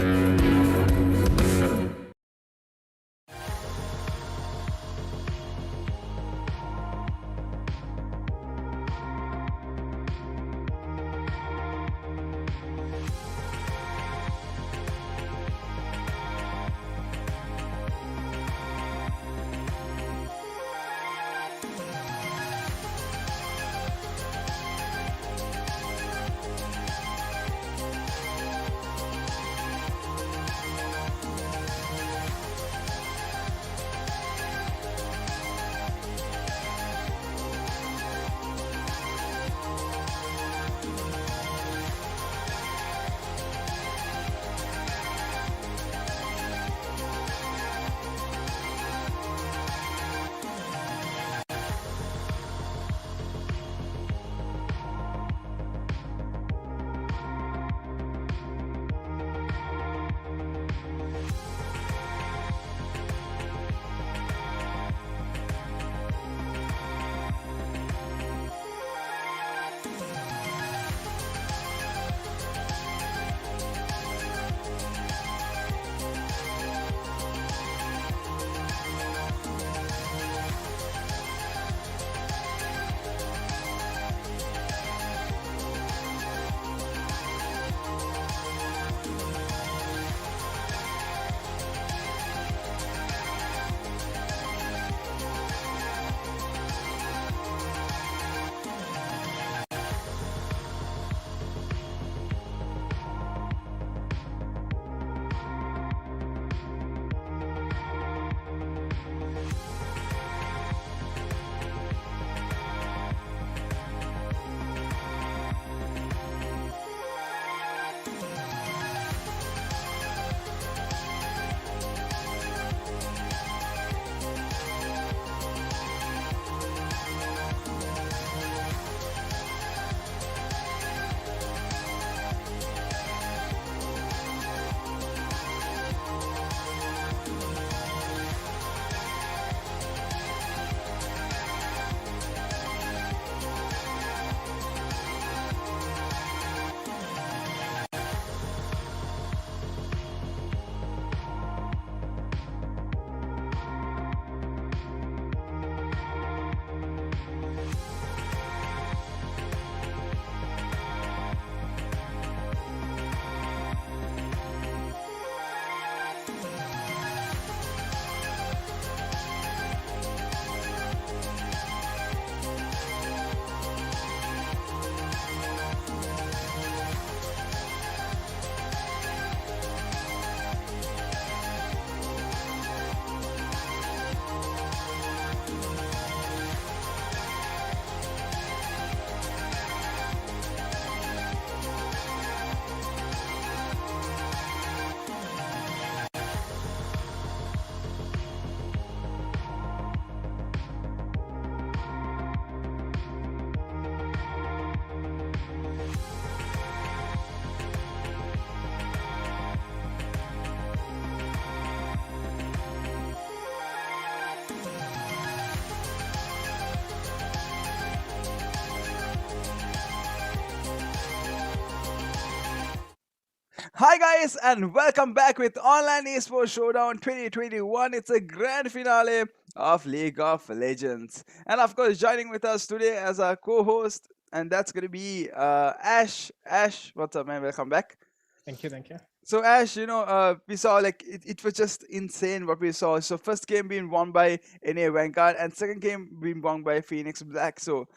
Hi guys, and welcome back with Online Esports Showdown 2021. It's a grand finale of League of Legends, and of course, joining with us today as our co-host, and that's gonna be Ash. Ash, what's up, man? Welcome back. Thank you, thank you. So Ash, we saw like it was just insane what we saw. So first game being won by NA Vanguard, and second game being won by Phoenix Black. So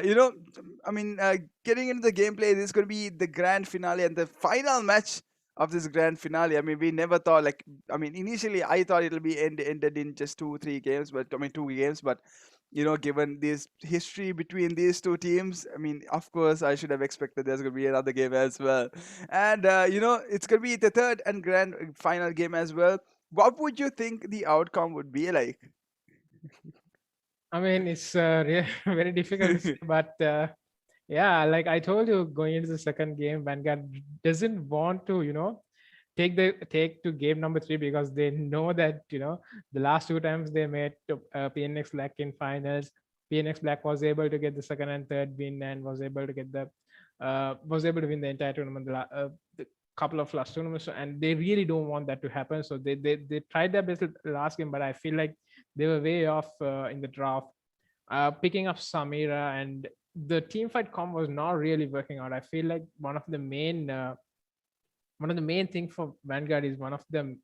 you know, I mean, getting into the gameplay, this is going to be the grand finale and the final match of this grand finale. I mean, we never thought like, I mean, initially I thought it'll be ended in just 2 3 games, but I mean 2 games, but given this history between these two teams, I mean, of course, I should have expected there's going to be another game as well, and it's going to be the third and grand final game as well. What would you think the outcome would be like? I mean, it's very difficult to say, but yeah, like I told you, going into the second game, Vanguard doesn't want to, take to game number 3 because they know that the last 2 times they met PnX Black in finals, PnX Black was able to get the second and third win and was able to get was able to win the entire tournament, the couple of last tournaments, and they really don't want that to happen. So they tried their best last game, but I feel like they were way off in the draft. Picking up Samira, and the team fight comp was not really working out. I feel like one of the main thing for Vanguard is one of the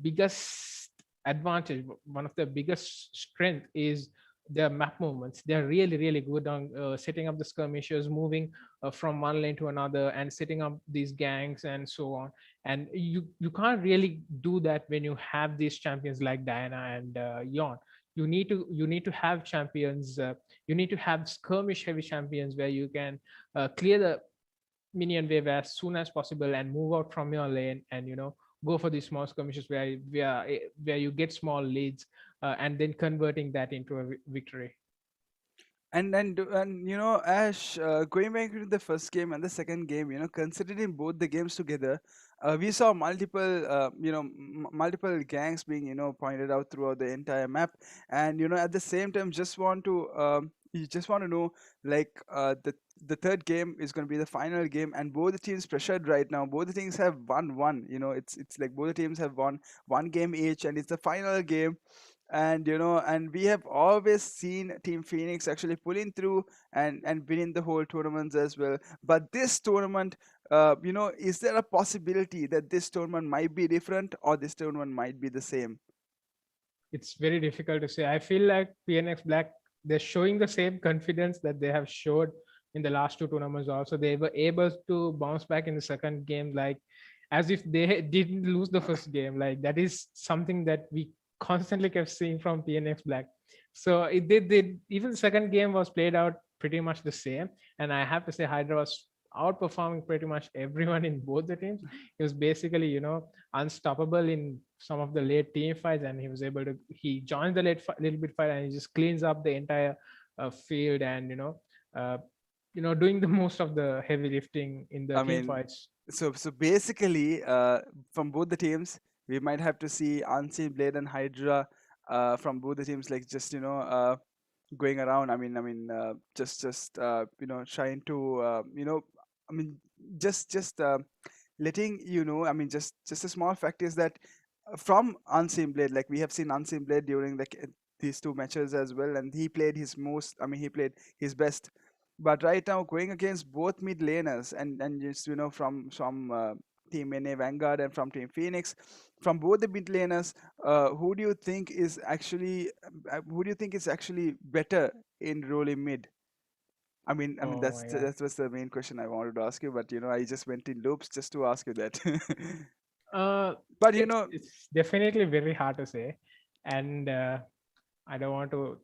biggest advantage, one of the biggest strength is their map movements. They're really, really good on setting up the skirmishes, moving from one lane to another, and setting up these gangs and so on. And you can't really do that when you have these champions like Diana and Yon. You need to have champions. You need to have skirmish heavy champions where you can clear the minion wave as soon as possible and move out from your lane, and go for these small skirmishes where you get small leads, and then converting that into a victory. And Ash, going back to the first game and the second game, considering both the games together, we saw multiple gangs being pointed out throughout the entire map, and at the same time, you just want to know, like, the third game is going to be the final game, and both the teams pressured right now. Both the teams have won one. It's like both the teams have won one game each, and it's the final game. And we have always seen Team Phoenix actually pulling through and winning the whole tournaments as well. But this tournament, is there a possibility that this tournament might be different, or this tournament might be the same? It's very difficult to say. I feel like PnX Black, they're showing the same confidence that they have showed in the last 2 tournaments. Also, they were able to bounce back in the second game, like as if they didn't lose the first game. Like that is something that we constantly kept seeing from PnX Black. So it did. Even the second game was played out pretty much the same, and I have to say Hydra was outperforming pretty much everyone in both the teams. He was basically unstoppable in some of the late team fights, and he joins the little bit fight, and he just cleans up the entire field, and doing the most of the heavy lifting in the team fights. So basically, from both the teams, we might have to see Unseen Blade and Hydra from both the teams, like just going around. Just trying to I mean, just letting just a small fact is that from Unseen Blade, like we have seen Unseen Blade during these 2 matches as well, and he played his most. I mean, he played his best. But right now, going against both mid laners and just from Team NA Vanguard and from Team Phoenix, from both the mid laners, who do you think is actually better in rolling mid? That was the main question I wanted to ask you, but I just went in loops just to ask you that. But it's definitely very hard to say, and I don't want to.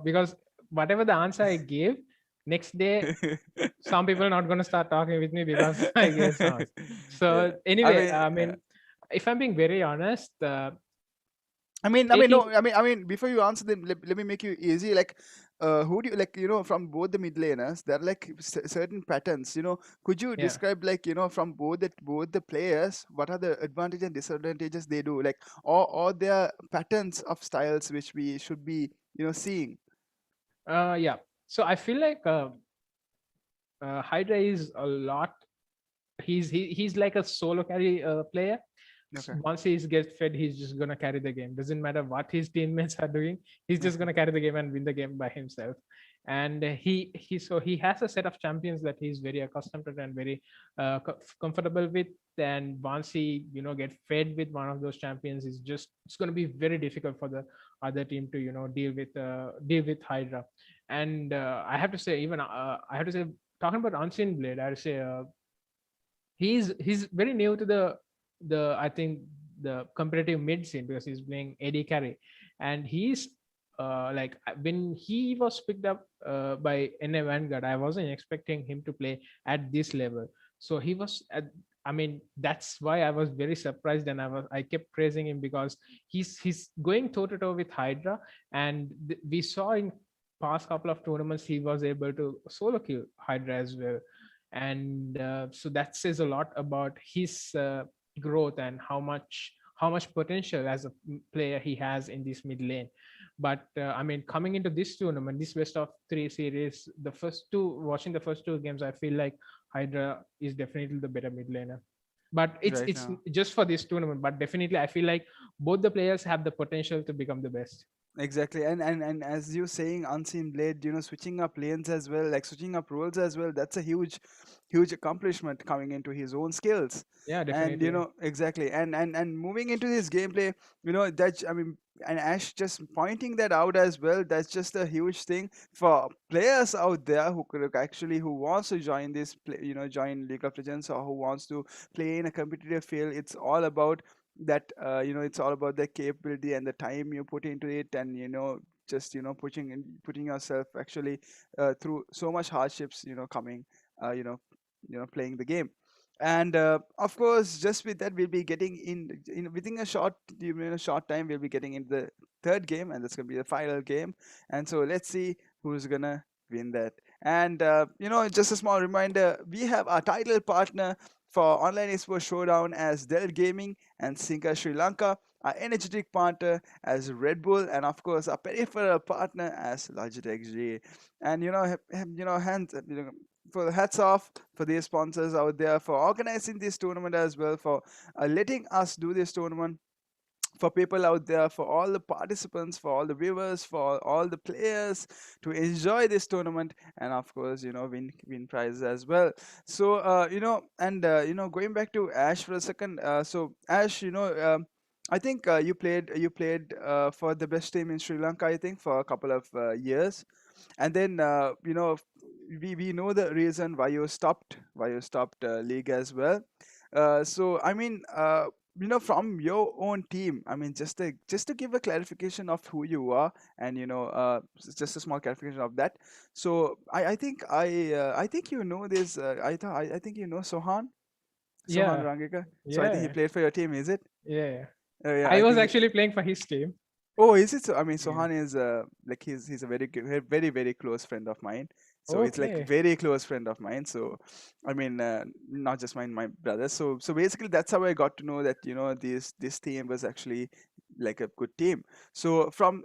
Because whatever the answer I gave, next day some people are not going to start talking with me because I gave some. So Yeah. anyway, if I'm being very honest, before you answer them, let me make you easy. Like, who do you like? From both the mid laners, there are like certain patterns. Could you describe, like, from both the players, what are the advantages and disadvantages they do, like, or their patterns of styles which we should be seeing? yeah. So I feel like Hydra is a lot he's like a solo carry player. Okay. Once he gets fed, he's just gonna carry the game. Doesn't matter what his teammates are doing. He's just gonna carry the game and win the game by himself. And he has a set of champions that he's very accustomed to and very comfortable with. And once he get fed with one of those champions, it's going to be very difficult for the other team to deal with Hydra. And I have to say, talking about Unseen Blade, I have to say he's very new to the I think the competitive mid scene, because he's playing AD carry, and he's when he was picked up by NA Vanguard, I wasn't expecting him to play at this level. So he was I mean, that's why I was very surprised, and I kept praising him, because he's going toe to toe with Hydra, and we saw in past couple of tournaments he was able to solo kill Hydra as well. And so that says a lot about his growth and how much potential as a player he has in this mid lane. But I mean, coming into this tournament, this best of 3 series, watching the first two games, I feel like Hydra is definitely the better mid laner. But it's just for this tournament, but definitely I feel like both the players have the potential to become the best. Exactly. And as you saying, Unseen Blade, switching up lanes as well, like switching up roles as well, that's a huge accomplishment coming into his own skills. Yeah, definitely. And exactly. And moving into this gameplay, that, I mean, and Ash just pointing that out as well, that's just a huge thing for players out there who could actually, who wants to join this join League of Legends, or who wants to play in a competitive field. It's all about that, it's all about the capability and the time you put into it, and just putting yourself actually through so much hardships, coming playing the game. And of course, just with that, we'll be getting in within a short time, we'll be getting into the third game, and that's going to be the final game. And so let's see who's gonna win that. And just a small reminder, we have our title partner for online Esports Showdown as DELL Gaming, and Singa Sri Lanka, our energetic partner as Red Bull, and of course our peripheral partner as Logitech G. And for the hats off for these sponsors out there for organizing this tournament as well, for letting us do this tournament, for people out there, for all the participants, for all the viewers, for all the players to enjoy this tournament, and of course win prizes as well. So going back to Ash for a second, so Ash, I think you played for the best team in Sri Lanka, I think, for a couple of years. And then we know the reason why you stopped league as well. So I mean, from your own team, I mean, just to give a clarification of who you are, and just a small clarification of that. So I think I think this, I think Sohan Yeah. Rangika. So I think he played for your team, is it? Yeah. Yeah, I was actually playing for his team. Oh, is it? So I mean, Yeah. Sohan is like he's a very very close friend of mine. So it's like Okay. very close friend of mine. So I mean, not just mine, my brother. So basically, that's how I got to know that this team was actually like a good team. So from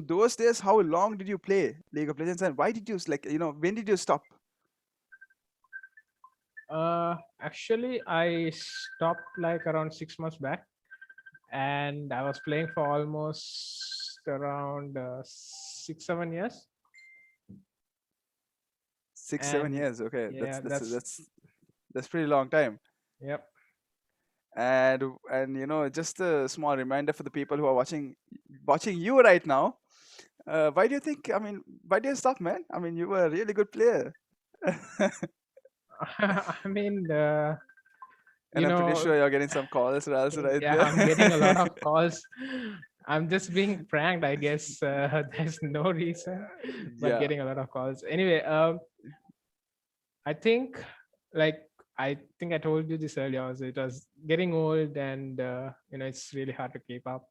those days, how long did you play League of Legends, and why did you when did you stop? Actually, I stopped like around 6 months back, and I was playing for almost around 6-7 years. 6-7 And years. Okay, yeah, that's pretty long time. Yep. And just a small reminder for the people who are watching you right now. Why do you think? I mean, why did you stop, man? I mean, you were a really good player. I mean, And I'm pretty sure you're getting some calls also right yeah, there. I'm getting a lot of calls. I'm just being pranked, I guess. There's no reason, but Yeah. getting a lot of calls. Anyway, I think I told you this earlier. Also, it was getting old, and it's really hard to keep up.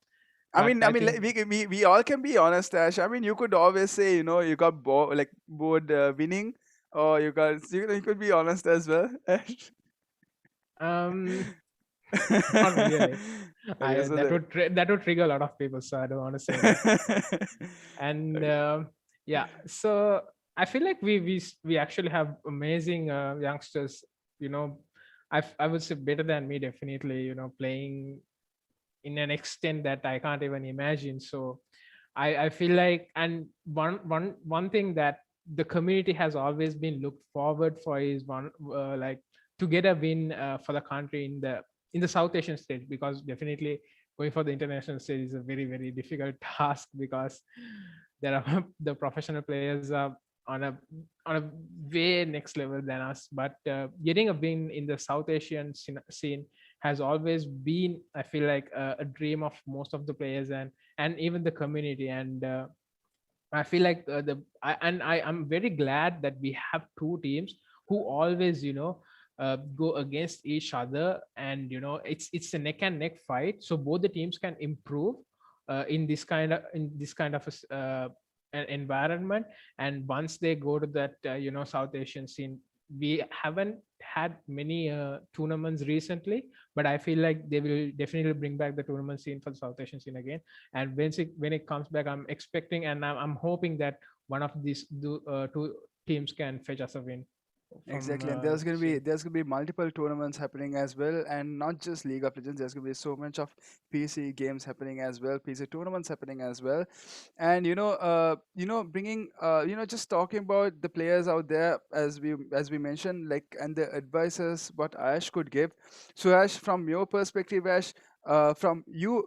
I But mean, like, we all can be honest, Ash. I mean, you could always say, you got bored winning, or you could be honest as well, Ash. Not really. Okay, so That would trigger a lot of people, so I don't want to say that. And yeah, so I feel like we actually have amazing youngsters. I would say better than me, definitely. You know, playing in an extent that I can't even imagine. So I feel like, and one thing that the community has always been looked forward for is one like to get a win for the country in the South Asian stage, because definitely going for the international stage is a very difficult task, because there are the professional players are on a on a way next level than us. But getting a win in the South Asian scene has always been, I feel like, a dream of most of the players and even the community. And I feel like I'm very glad that we have two teams who always, you know, go against each other, and you know, it's a neck and neck fight, so both the teams can improve in this kind of an environment. And once they go to that you know, South Asian scene, we haven't had many tournaments recently, but I feel like they will definitely bring back the tournament scene for the South Asian scene again. And when it comes back, I'm expecting and I'm hoping that one of these two teams can fetch us a win from Exactly, and scene. there's gonna be multiple tournaments happening as well, and not just League of Legends. There's gonna be so much of PC games happening as well, PC tournaments happening as well, and bringing just talking about the players out there, as we mentioned, like, and the advices what Ash could give. So Ash, from your perspective, Ash, from you,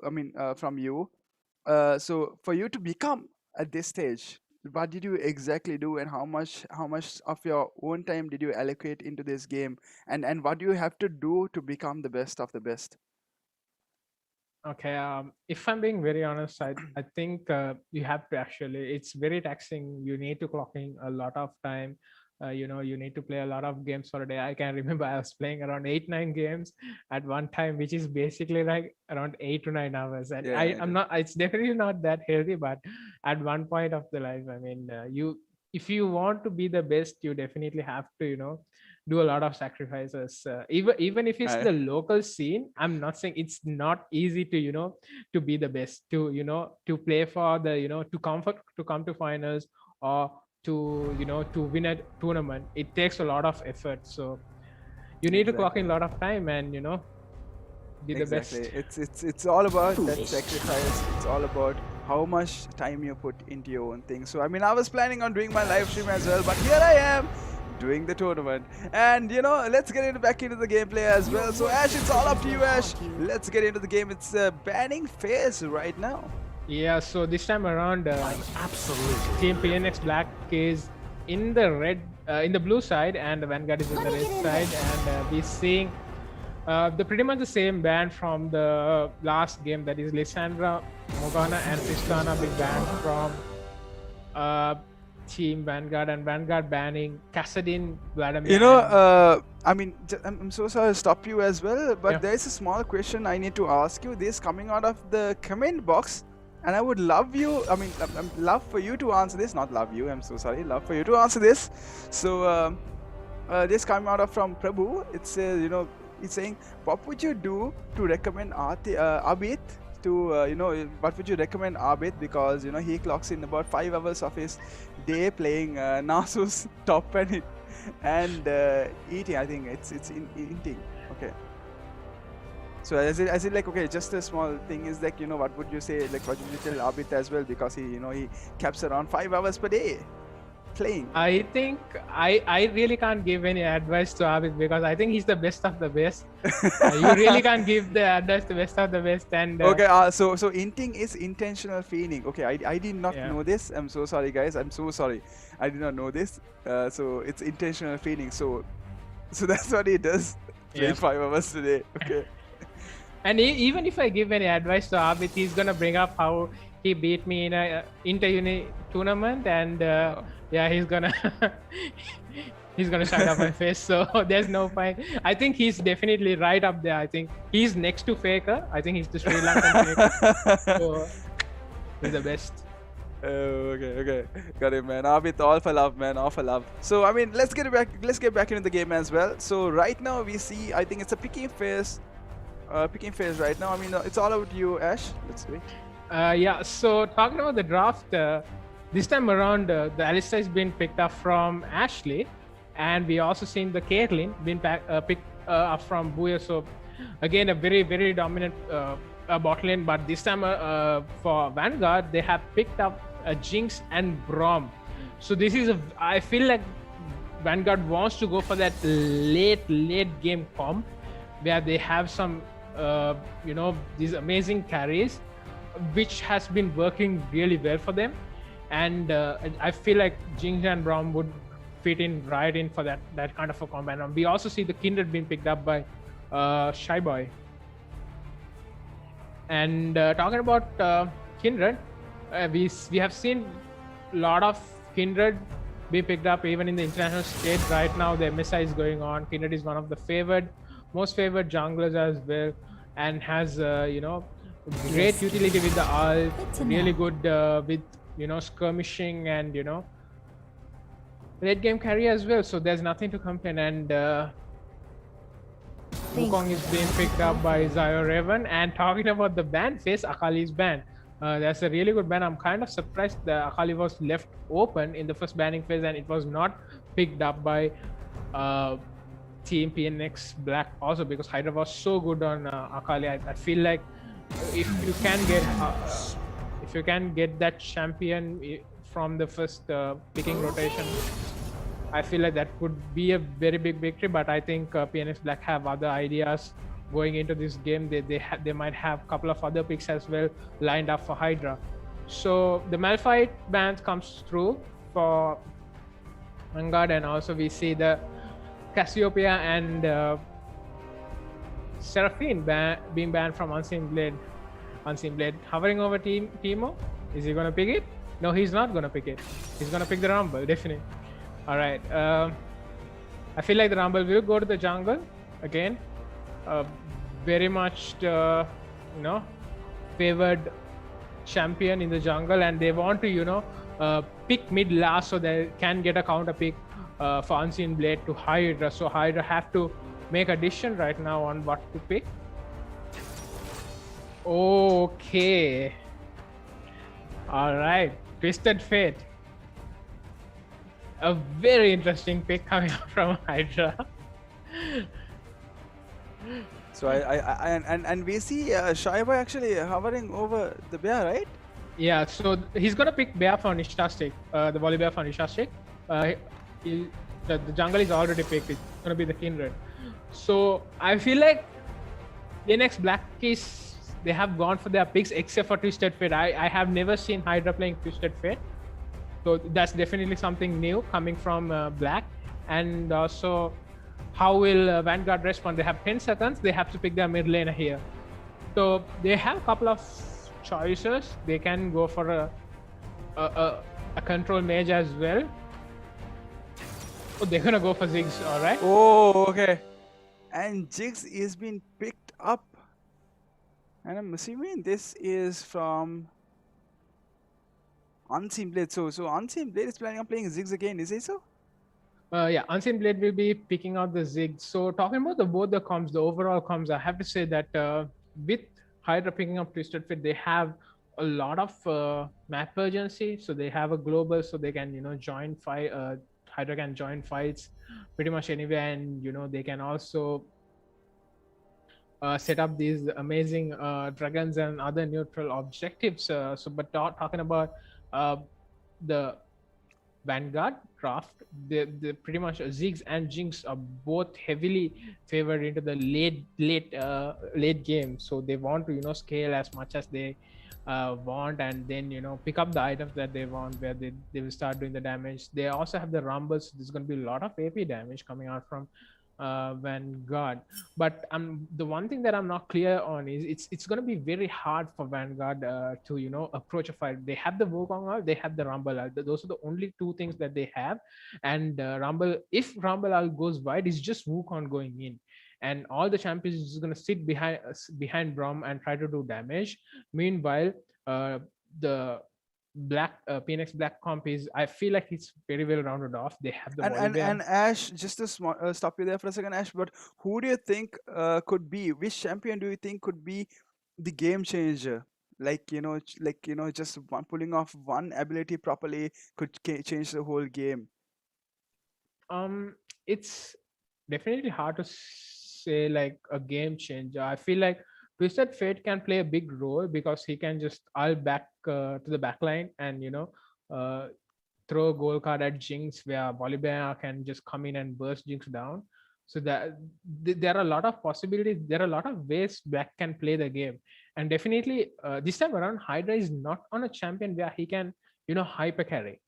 so for you to become at this stage, what did you exactly do, and how much of your own time did you allocate into this game, and what do you have to do to become the best of the best? Okay, if I'm being very honest, I think you have to actually, it's very taxing. You need to clock in a lot of time. You know, you need to play a lot of games for a day. I can remember I was playing around 8-9 games at one time, which is basically like around 8 to 9 hours. And Yeah, I'm not, it's definitely not that healthy, but at one point of the life, I mean, if you want to be the best, you definitely have to, you know, do a lot of sacrifices. Even if it's I, the local scene, I'm not saying it's not easy to, you know, to be the best, to, you know, to play for the, you know, to come to finals, or to, you know, to win a tournament. It takes a lot of effort, so you need to clock in a exactly. lot of time and, you know, be the Exactly. best. It's all about that sacrifice. It's all about how much time you put into your own thing. So I mean, I was planning on doing my live stream as well, but here I am doing the tournament. And let's get back into the gameplay as well. So Ash, it's all up to you, Ash. Let's get into the game. It's a banning phase right now. Yeah, so this time around, Team PnX Black is in the in the blue side, and the Vanguard is in the red side, and we're seeing the pretty much the same ban from the last game, that is Lissandra, Morgana, and Tristana being banned from Team Vanguard, and Vanguard banning Kassadin, Vladimir. I'm so sorry to stop you as well, but Yeah. there is a small question I need to ask you. This coming out of the comment box, and I would love love for you to answer this. Not love you, I'm so sorry. Love for you to answer this. So, this coming out of from Prabhu, it says, it's saying, what would you do to recommend Abid to, what would you recommend Abid, because, he clocks in about 5 hours of his day playing Nasus top and eating. I think it's eating. Okay. So as it like, okay, just a small thing is like, what would you say, like, what would you tell Abid as well, because he caps around 5 hours per day playing. I think I really can't give any advice to Abid, because I think he's the best of the best. You really can't give the advice to best of the best. And okay, so inting is intentional feeding. Okay, I did not know this. I'm so sorry, guys. I'm so sorry. I did not know this. So it's intentional feeding. So that's what he does. Play 5 hours a day. Okay. And even if I give any advice to Abid, he's gonna bring up how he beat me in a inter-uni tournament, and he's gonna shut up my face. So there's no point. I think he's definitely right up there. I think he's next to Faker. I think he's the Sri Lankan Faker. So he's the best. Okay, got it, man. Abid, all for love, man, all for love. So I mean, let's get back into the game as well. So right now we see, I think it's a picking phase right now. I mean, it's all about you, Ash. Let's see. So talking about the draft, this time around, the Alistar has been picked up from Ashley, and we also seen the Caitlyn being picked up from Booyah. So again, a very very dominant bot lane. But this time for Vanguard, they have picked up Jinx and Braum. So this is I feel like Vanguard wants to go for that late game comp where they have some these amazing carries, which has been working really well for them. And I feel like Jinx and Braum would fit in right in for that kind of a combat. And we also see the Kindred being picked up by Shy Boy. And talking about Kindred, we have seen a lot of Kindred be picked up even in the international stage. Right now, the MSI is going on. Kindred is one of the most favored junglers as well, and has great utility with the ult, really good with skirmishing and late game carry as well. So there's nothing to complain. And Wukong is being picked up by Zio Raven. And talking about the ban phase, Akali's ban. That's a really good ban. I'm kind of surprised that Akali was left open in the first banning phase and it was not picked up by Team PnX Black also, because Hydra was so good on Akali. I feel like if you can get that champion from the first picking rotation, I feel like that could be a very big victory. But I think PnX Black have other ideas going into this game. They might have a couple of other picks as well lined up for Hydra. So the Malphite ban comes through for Vanguard, and also we see the Cassiopeia and Seraphine being banned from Unseen Blade. Unseen Blade hovering over Teemo. Is he gonna pick it? No, he's not gonna pick it. He's gonna pick the Rumble, definitely. All right. I feel like the Rumble will go to the jungle again. Very much favored champion in the jungle, and they want to pick mid last so they can get a counter pick for Unseen Blade to Hydra. So Hydra have to make a decision right now on what to pick. Okay. All right. Twisted Fate. A very interesting pick coming up from Hydra. So and we see Shy Boy actually hovering over the bear, right? Yeah, so he's gonna pick Bear for Nisha Stick, the volley bear for Nisha Stick. The jungle is already picked. It's gonna be the Kindred. So I feel like PnX Black is, they have gone for their picks except for Twisted Fate. I have never seen Hydra playing Twisted Fate. So that's definitely something new coming from Black. And also, how will Vanguard respond? They have 10 seconds. They have to pick their mid laner here. So they have a couple of choices. They can go for a control mage as well. Oh, they're gonna go for Ziggs, all right? Oh, okay. And Jigs is being picked up. And I'm assuming this is from Unseen Blade. So Unseen Blade is planning on playing Ziggs again, is it so? Yeah, Unseen Blade will be picking out the Ziggs. So talking about both the comps, the overall comps, I have to say that with Hydra picking up Twisted Fate, they have a lot of map urgency. So they have a global, so they can join fight. Hydra can join fights pretty much anywhere, and they can also set up these amazing dragons and other neutral objectives. But talking about the Vanguard draft, the pretty much Ziggs and Jinx are both heavily favored into the late game. So they want to scale as much as they want, and then pick up the items that they want, where they will start doing the damage. They also have the rumbles. There's going to be a lot of AP damage coming out from Vanguard. But the one thing that I'm not clear on is it's going to be very hard for Vanguard to approach a fight. They have the Wukong ult, they have the Rumble ult. Those are the only two things that they have. And if Rumble ult goes wide, it's just Wukong going in, and all the champions is going to sit behind Braum and try to do damage. Meanwhile, the PnX Black comp is, I feel like it's very well rounded off. They have the and Ash, just to stop you there for a second, Ash. But who do you think could be? Which champion do you think could be the game changer? Just pulling off one ability properly could change the whole game. It's definitely hard to say like a game changer. I feel like Twisted Fate can play a big role because he can just ult back to the back line and uh, throw a goal card at Jinx where Bolivia can just come in and burst Jinx down. So that there are a lot of possibilities. There are a lot of ways Black can play the game, and definitely this time around, Hydra is not on a champion where he can hyper carry.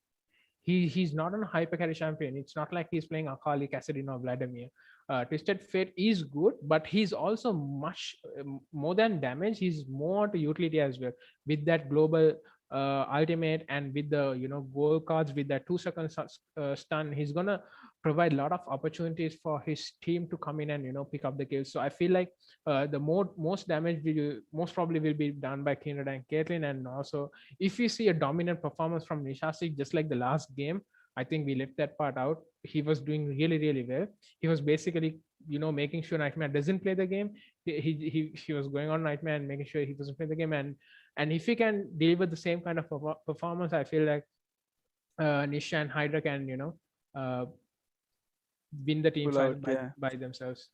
He's not on a hyper carry champion. It's not like he's playing Akali, Cassidy, or Vladimir. Twisted Fate is good, but he's also much more than damage. He's more to utility as well with that global ultimate and with the goal cards with that 2 second stun. He's gonna provide a lot of opportunities for his team to come in and pick up the kills. So I feel like the most damage will most probably will be done by Kindred and Caitlyn, and also if you see a dominant performance from Nishasik just like the last game, I think we left that part out. He was doing really well. He was basically making sure Nightmare doesn't play the game. He was going on Nightmare and making sure he doesn't play the game, and if he can deliver the same kind of performance, I feel like Nisha and Hydra can win the team Pull fight out, yeah. by themselves.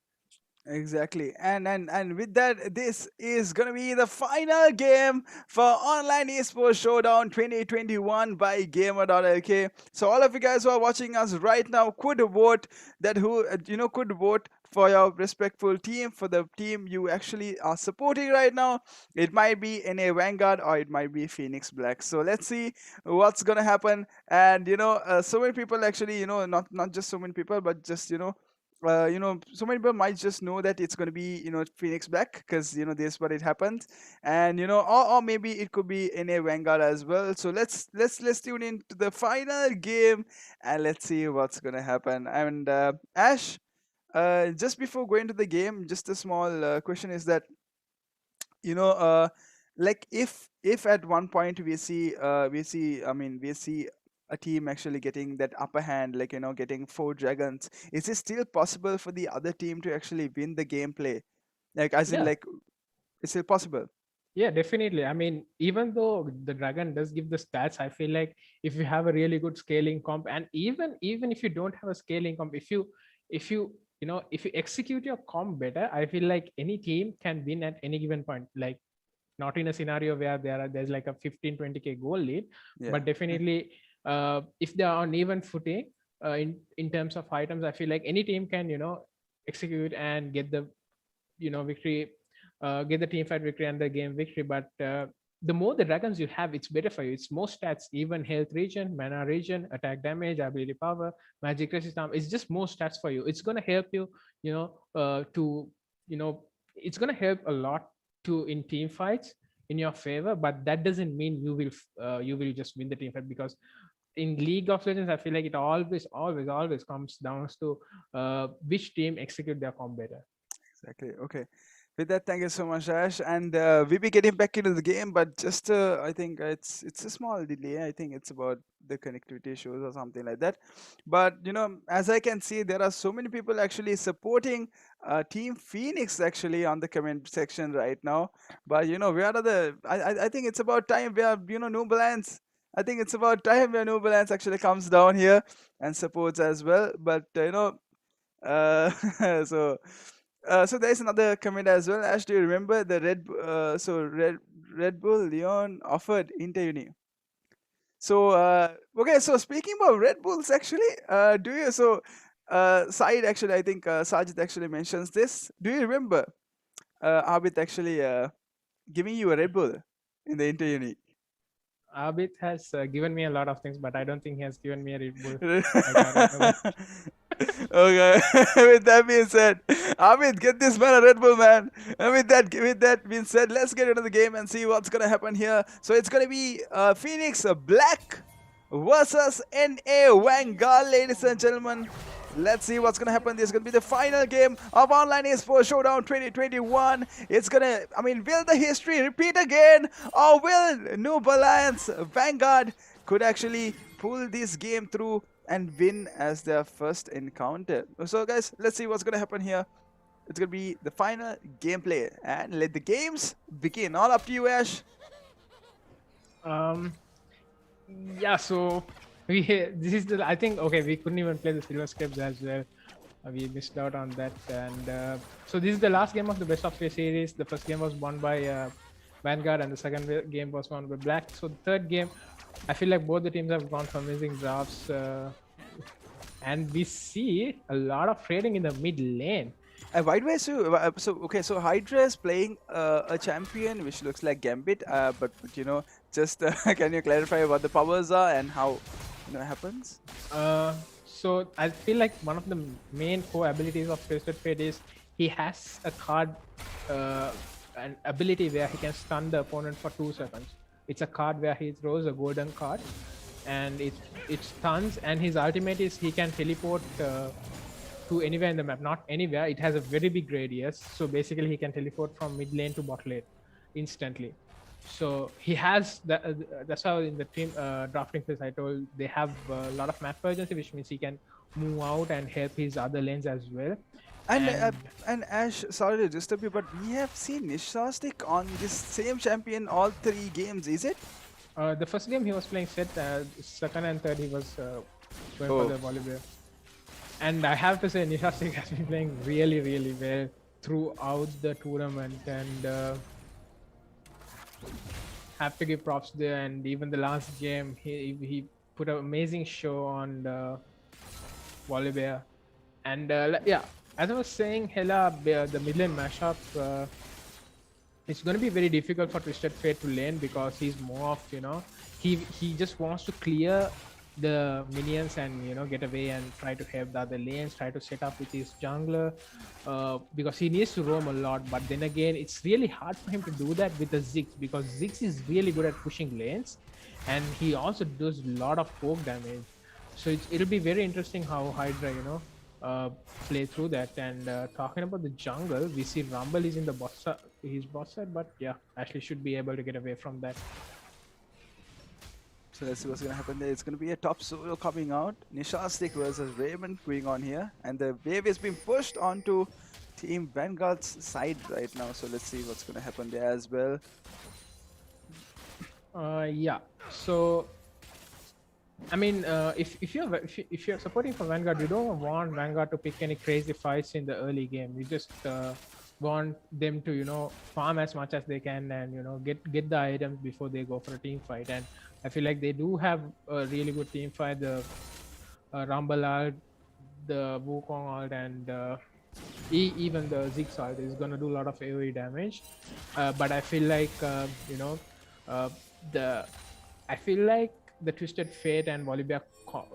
Exactly. And with that, this is gonna be the final game for Online Esports Showdown 2021 by Gamer.LK. So all of you guys who are watching us right now could vote that who could vote for your respectful team, for the team you actually are supporting right now. It might be NA Vanguard or it might be Phoenix Black. So let's see what's gonna happen. And so many people actually, not just so many people, but just so many people might just know that it's going to be Phoenix Black because this is what it happened, and or maybe it could be NA Vanguard as well. So let's tune in to the final game and let's see what's going to happen. And Ash, just before going to the game, just a small question is that like if at one point we see a team actually getting that upper hand, like getting 4 dragons, is it still possible for the other team to actually win the gameplay, like as in Yeah. like it's still possible? Yeah, definitely. I mean, even though the dragon does give the stats, I feel like if you have a really good scaling comp, and even if you don't have a scaling comp, if you if you execute your comp better, I feel like any team can win at any given point. Like not in a scenario where there's like a 15-20k goal lead, Yeah. but definitely if they are on even footing in terms of items, I feel like any team can execute and get the victory, get the team fight victory and the game victory. But the more the dragons you have, it's better for you. It's more stats, even health regen, mana regen, attack damage, ability power, magic resistance. It's just more stats for you. It's gonna help you, it's gonna help a lot to in team fights in your favor. But that doesn't mean you will just win the team fight, because in League of Legends, I feel like it always comes down to which team execute their comp better. Exactly. Okay. With that, thank you so much, Ash. And we'll be getting back into the game, but just I think it's a small delay. I think it's about the connectivity issues or something like that. But as I can see, there are so many people actually supporting Team Phoenix actually on the comment section right now. But where are the? I think it's about time where New Balance. I think it's about time where New Balance actually comes down here and supports as well. But so. So there's another comment as well. Ash, do you remember the Red Bull Leon offered Interuni? So okay, so speaking about Red Bulls, actually, do you Said actually, I think Sajid actually mentions this. Do you remember Abid actually giving you a Red Bull in the Interuni? Abid has given me a lot of things, but I don't think he has given me a Red Bull. Okay. With that being said, Amit, get this man a Red Bull, man. And with that being said, let's get into the game and see what's gonna happen here. So it's gonna be Phoenix Black versus NA Vanguard, ladies and gentlemen. Let's see what's gonna happen. This is gonna be the final game of Online Esports Showdown 2021. It's gonna, will the history repeat again, or will New Balance Vanguard could actually pull this game through and win as their first encounter? So guys, let's see what's gonna happen here. It's gonna be the final gameplay, and let the games begin. All up to you, Ash. Yeah, so this is I think, okay, we couldn't even play the silver scripts as well. We missed out on that, and so this is the last game of the best of 3 series. The first game was won by Vanguard, and the second game was won by Black. So the third game, I feel like both the teams have gone for amazing drafts, and we see a lot of trading in the mid lane. Why do I so Hydra is playing a champion which looks like Gambit, but you know, just can you clarify what the powers are and how it happens? So I feel like one of the main core abilities of Twisted Fate is he has a card, an ability where he can stun the opponent for 2 seconds. It's a card where he throws a golden card, and it stuns. And his ultimate is he can teleport to anywhere in the map. Not anywhere. It has a very big radius. So basically, he can teleport from mid lane to bot lane instantly. So he has that. That's how in the team drafting phase I told they have a lot of map urgency, which means he can move out and help his other lanes as well. And Ash, sorry to disturb you, but we have seen Nishastic on this same champion all 3 games. Is it? The first game he was playing Set. Second and third he was going for the Volibear. And I have to say, Nishastic has been playing really, really well throughout the tournament, and have to give props there. And even the last game, he put an amazing show on the Volibear. And yeah, as I was saying, Hela, the mid lane mashup, it's going to be very difficult for Twisted Fate to lane because he's more of, you know, he just wants to clear the minions and, you know, get away and try to help the other lanes, try to set up with his jungler, because he needs to roam a lot. But then again, it's really hard for him to do that with the Ziggs, because Ziggs is really good at pushing lanes, and he also does a lot of poke damage. So it'll be very interesting how Hydra, you know, play through that. And talking about the jungle, we see Rumble is in the his bot side, but yeah, Ashley should be able to get away from that. So let's see what's going to happen there. It's going to be a top solo coming out. Nishastic versus Raven going on here. And the wave is being pushed onto Team Vanguard's side right now. So let's see what's going to happen there as well. Yeah. So, I mean, if you're supporting for Vanguard, you don't want Vanguard to pick any crazy fights in the early game. You just want them to, you know, farm as much as they can and, you know, get the items before they go for a team fight. And I feel like they do have a really good team fight. The Rumble ult, the Wukong ult, and even the Ziggs ult is going to do a lot of AoE damage. But I feel like, you know, I feel like the Twisted Fate and Volibear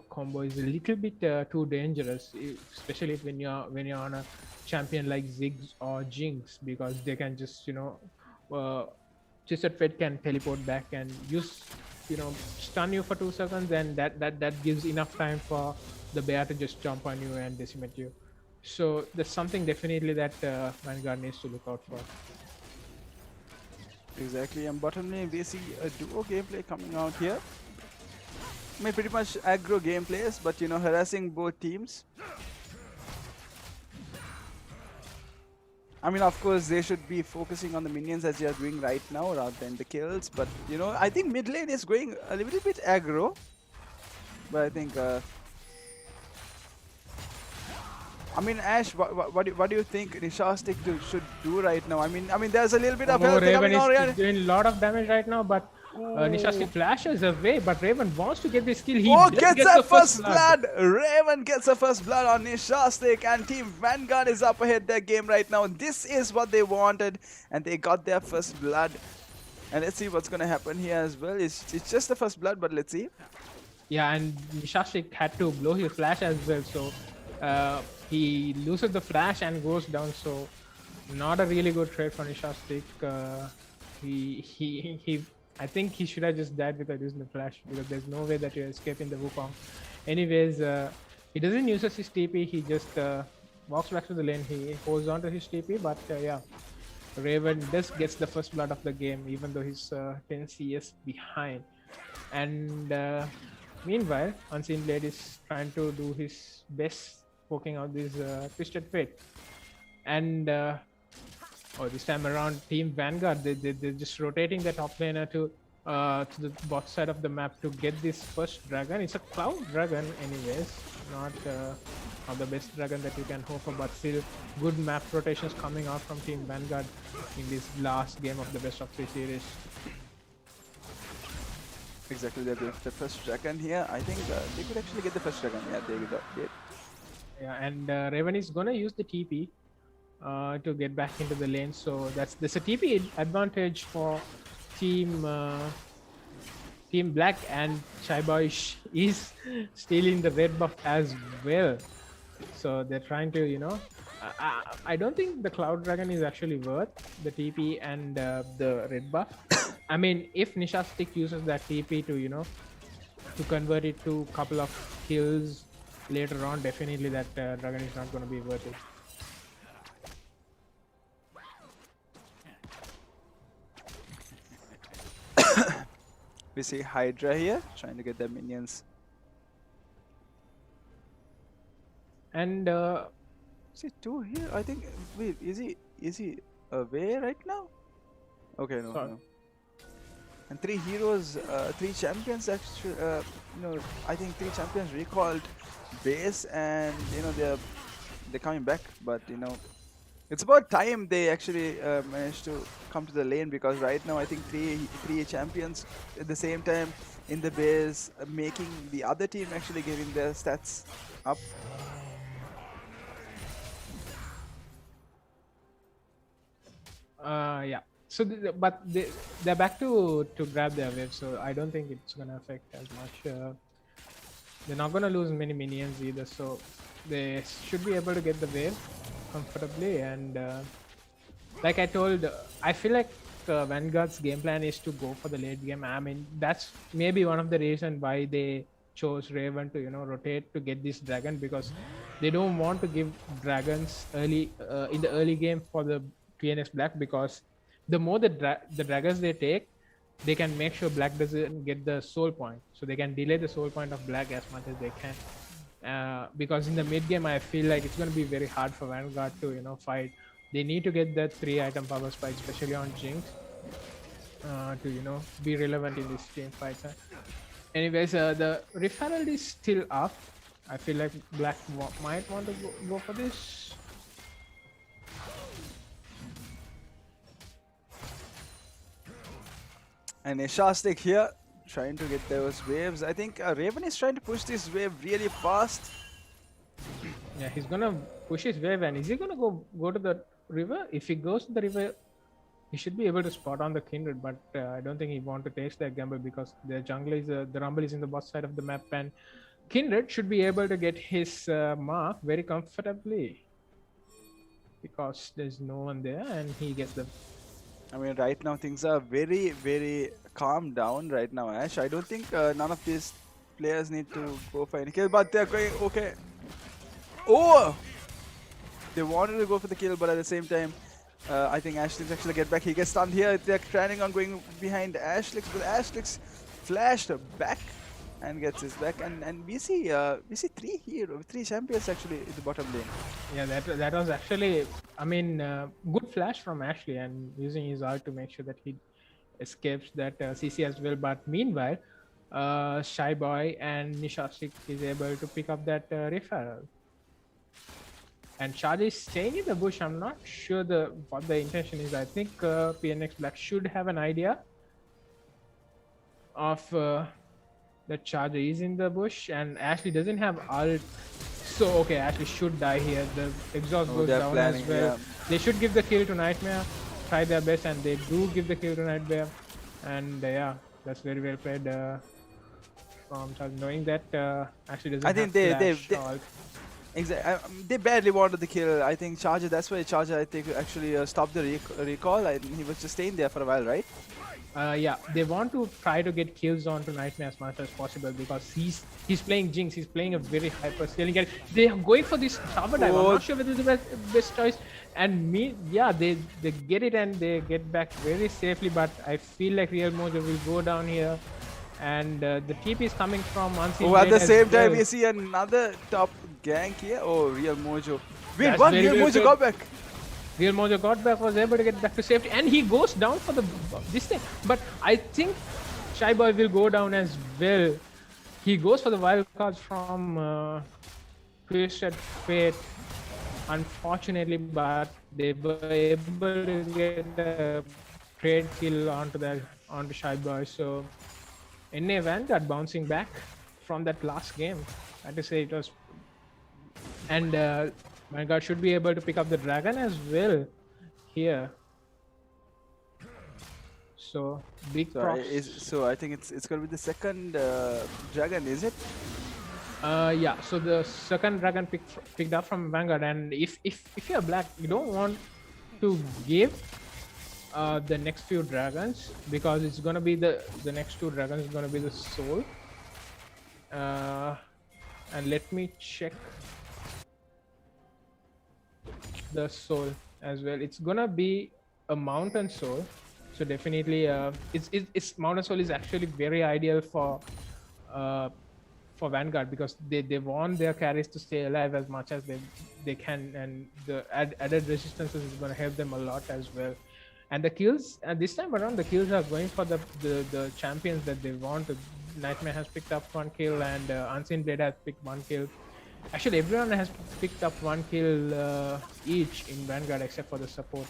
combo is a little bit too dangerous, especially when you're on a champion like Ziggs or Jinx, because they can just, you know, Twisted Fate can teleport back and use, you know, stun you for 2 seconds, and that gives enough time for the bear to just jump on you and decimate you. So there's something definitely that Vanguard needs to look out for. Exactly, and bottom lane we see a duo gameplay coming out here. I mean, pretty much aggro gameplays, but you know, harassing both teams. I mean, of course, they should be focusing on the minions as they are doing right now rather than the kills. But, you know, I think mid lane is going a little bit aggro. But I think... I mean, Ash, what do you think Nishastic should do right now? I mean, there's a little bit of health Raven coming is doing a lot of damage right now, but Nishastic flashes away, but Raven wants to get this kill. He gets the first blood. Raven gets the first blood on Nishastic, and Team Vanguard is up ahead their game right now. This is what they wanted, and they got their first blood. And let's see what's going to happen here as well. It's just the first blood, but let's see. Yeah, and Nishastic had to blow his flash as well, so he loses the flash and goes down. So not a really good trade for Nishastic. I think he should have just died without using the flash, because there's no way that you're escaping the Wukong. Anyways, he doesn't use his TP, he just walks back to the lane, he holds on to his TP, but yeah, Raven just gets the first blood of the game, even though he's 10 CS behind. And meanwhile, Unseen Blade is trying to do his best, poking out this Twisted Fate. And this time around, Team Vanguard, they're just rotating the top laner to the bot side of the map to get this first dragon. It's a cloud dragon anyways, not or the best dragon that you can hope for, but still good map rotations coming out from Team Vanguard in this last game of the best of 3 series. Exactly, they're the first dragon here. I think they could actually get the first dragon. Yeah, they did. Yeah, and Raven is gonna use the TP to get back into the lane, so there's a TP advantage for Team Team Black, and Shyboy is stealing the red buff as well. So they're trying to, I don't think the Cloud Dragon is actually worth the TP and the red buff. I mean, if Nishastic uses that TP to, to convert it to a couple of kills later on, definitely that dragon is not going to be worth it. We see Hydra here trying to get their minions. And See 2 here. I think. Wait, is he away right now? Okay, no. And 3 heroes, 3 champions actually. I think 3 champions recalled base, and they're coming back. But it's about time they actually managed to come to the lane, because right now I think 3 champions at the same time in the base, making the other team actually getting their stats up. Yeah. So, but they're back to grab their wave, so I don't think it's gonna affect as much. They're not gonna lose many minions either, so they should be able to get the wave comfortably. And like I told, I feel like Vanguard's game plan is to go for the late game. I mean, that's maybe one of the reasons why they chose Raven to rotate to get this dragon, because they don't want to give dragons early in the early game for the PnX Black, because the more the dragons they take, they can make sure Black doesn't get the soul point, so they can delay the soul point of Black as much as they can. Because in the mid game, I feel like it's going to be very hard for Vanguard to fight. They need to get that 3-item power spike, especially on Jinx, to be relevant in this team fights. Anyways, the referral is still up. I feel like Black might want to go for this. And Nishastic here trying to get those waves. I think Raven is trying to push this wave really fast. Yeah, he's gonna push his wave, and is he gonna go to the river? If he goes to the river, he should be able to spot on the Kindred, but I don't think he want to taste that gamble, because the jungle is the Rumble is in the bot side of the map, and Kindred should be able to get his mark very comfortably, because there's no one there, and he gets the. I mean, right now things are very, very calm down right now, Ash. I don't think none of these players need to go for any kill, but they're going okay. Oh! They wanted to go for the kill, but at the same time, I think Ashlix actually get back. He gets stunned here. They're planning on going behind Ashlix, but Ashlix flashed back and gets his back. And we see 3 champions actually in the bottom lane. Yeah, that was actually, I mean, good flash from Ashley, and using his ult to make sure that he escapes that CC as well. But meanwhile, Shy Boy and Nishastic is able to pick up that referral. And Charge is staying in the bush. I'm not sure what the intention is. I think PnX Black should have an idea of that Charger is in the bush, and Ashley doesn't have ult. So okay, Ashley should die here. The exhaust goes down as well. Yeah. They should give the kill to Nightmare, try their best, and they do give the kill to Nightmare. And yeah, that's very well played from Charge, knowing that Ashley doesn't have flash. Exactly. They barely wanted the kill. I think Charger, that's why Charger, I think, actually stopped the recall. He was just staying there for a while, right? Yeah, they want to try to get kills onto Nightmare as much as possible, because he's playing Jinx. He's playing a very hyper scaling character. They are going for this tower dive. I'm not sure whether it's the best choice. And they get it and they get back very safely. But I feel like Real Mojo will go down here. And the TP is coming from Unseen. Oh, at the same time, we see another top gank here. Oh, Real Mojo. Wait, what? Real Mojo got back. Real Mojo got back, was able to get back to safety, and he goes down for this thing. But I think Shy Boy will go down as well. He goes for the wild cards from Twisted Fate, unfortunately, but they were able to get a trade kill onto Shy Boy. So NA Vanguard bouncing back from that last game. I have to say it was, and Vanguard should be able to pick up the dragon as well here. So big props. So I think it's gonna be the second dragon, is it? Yeah, so the second dragon picked up from Vanguard, and if you're black, you don't want to give the next few dragons, because it's gonna be the next two dragons is gonna be the soul. And let me check the soul as well. It's gonna be a mountain soul, so definitely it's mountain soul is actually very ideal for Vanguard, because they want their carries to stay alive as much as they can, and the added resistances is going to help them a lot as well. And the kills, and this time around the kills are going for the champions that they want. Nightmare has picked up 1 kill, and Unseen Blade has picked 1 kill. Actually, everyone has picked up 1 kill each in Vanguard except for the support.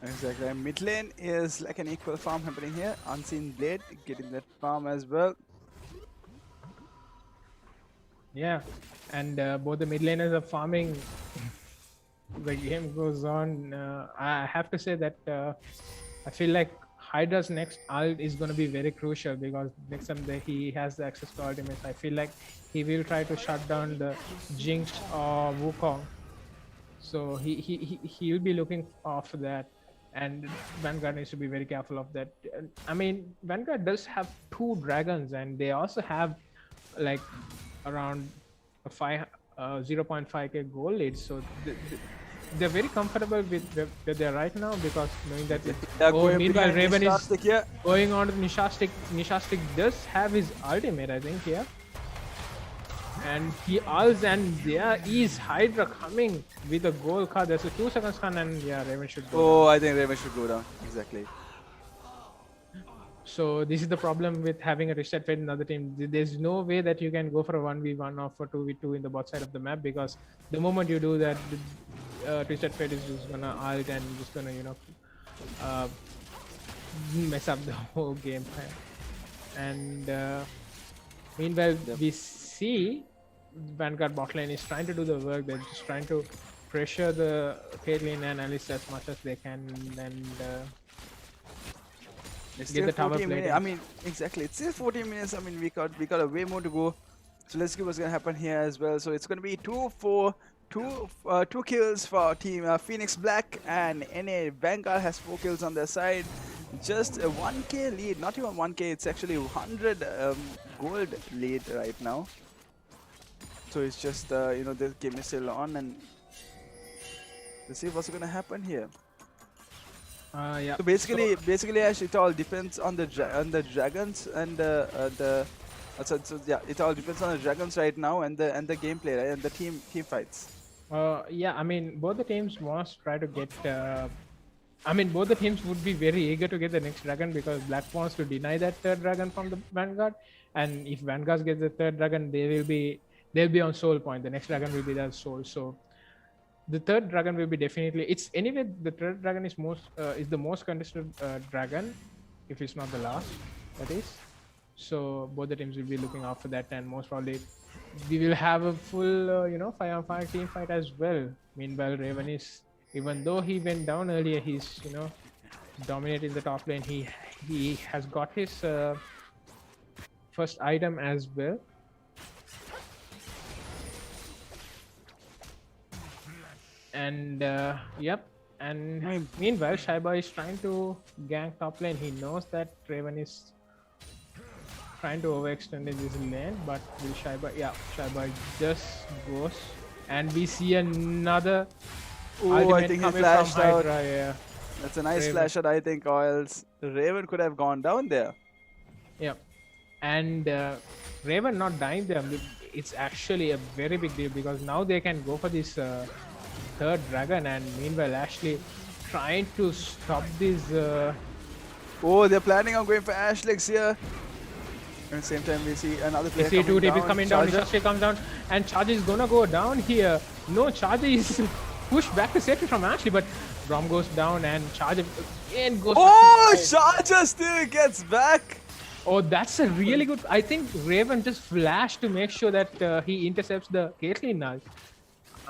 Exactly. And mid lane is like an equal farm happening here. Unseen Blade getting that farm as well. Yeah, and both the mid laners are farming. The game goes on. I have to say that I feel like Hydra's next ult is going to be very crucial, because next time that he has the access to ultimates, I feel like he will try to shut down the Jinx or Wukong. So he will be looking for that, and Vanguard needs to be very careful of that. I mean, Vanguard does have 2 dragons, and they also have like around a 0.5k goal lead, so they're very comfortable with where they're right now, because knowing that meanwhile Raven is going on to Nishastic. Nishastic does have his ultimate, I think, here. And he ults, and there is Hydra coming with a gold card. There's a 2 second stun, and yeah, Raven should go down. I think Raven should go down. Exactly. So this is the problem with having a reset fate in another team. There's no way that you can go for a 1v1 or for 2v2 in the bot side of the map, because the moment you do that, reset fate is just gonna ult and just gonna, you know, mess up the whole game. And meanwhile, we see Vanguard bot lane is trying to do the work. They're just trying to pressure the Caitlyn and Alice as much as they can, and get the tower played. I mean, exactly. It's still 14 minutes. I mean, we got a way more to go. So let's see what's gonna happen here as well. So it's gonna be 2 kills for team Phoenix Black, and NA Vanguard has 4 kills on their side. Just a 1k lead, not even 1k. It's actually 100 gold lead right now. So it's just you know, the game is still on, and let's see what's gonna happen here. Yeah. So basically, Ash, it all depends on the dragons and so yeah, it all depends on the dragons right now, and the gameplay, right, and the team fights. Yeah, I mean, both the teams must try to get. I mean, both the teams would be very eager to get the next dragon, because Black wants to deny that 3rd dragon from the Vanguard, and if Vanguard gets the 3rd dragon, they'll be on soul point. The next dragon will be their soul. So the 3rd dragon will be definitely. It's anyway, the 3rd dragon is the most contested dragon, if it's not the last. That is. So both the teams will be looking out for that, and most probably we will have a full, you know, 5-on-5 team fight as well. Meanwhile, Raven is, even though he went down earlier, he's, you know, dominating the top lane. He has got his first item as well. And yep. And meanwhile, Shaiba is trying to gank top lane. He knows that Raven is trying to overextend in this lane, but will Shaiba? Yeah, Shaiba just goes, and we see another ultimate I think he coming flashed from out. Hydra. Yeah, That's a nice Raven. flash out, I think, or else Raven could have gone down there. yeah. And Raven not dying there, it's actually a very big deal, because now they can go for this 3rd dragon, and meanwhile Ashley trying to stop these. Oh, they're planning on going for Ashlex here. At the same time, we see another player See two TPs coming down. Charger. Nishastik comes down, and Charger is gonna go down here. No, Charger is pushed back to safety from Ashley, but Brom goes down, and Charger again goes. Oh, Charger still gets back. Oh, that's a really good. I think Raven just flashed to make sure that he intercepts the Caitlyn nudge.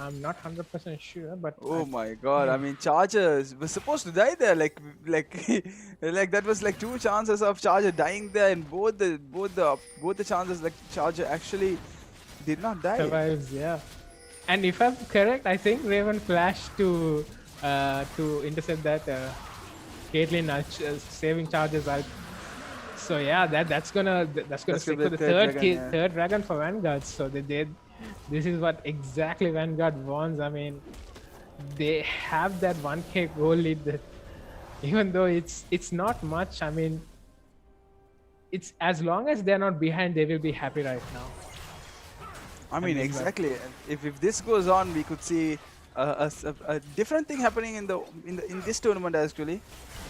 I'm not 100% sure, but Oh my god, I mean Charger was supposed to die there, like like that was like 2 chances of Charger dying there, and both the chances like Charger actually did not die. survives, yeah. And if I'm correct, I think Raven flashed to intercept that Caitlyn nudge, saving Charger's ult. So yeah, that's gonna stick be for the the third dragon, yeah. third dragon for Vanguard. So they did. This is what exactly Vanguard wants. I mean, they have that 1k goal lead. That even though it's not much. I mean, it's as long as they're not behind, they will be happy right now. I mean exactly. If this goes on, we could see a different thing happening in this tournament actually.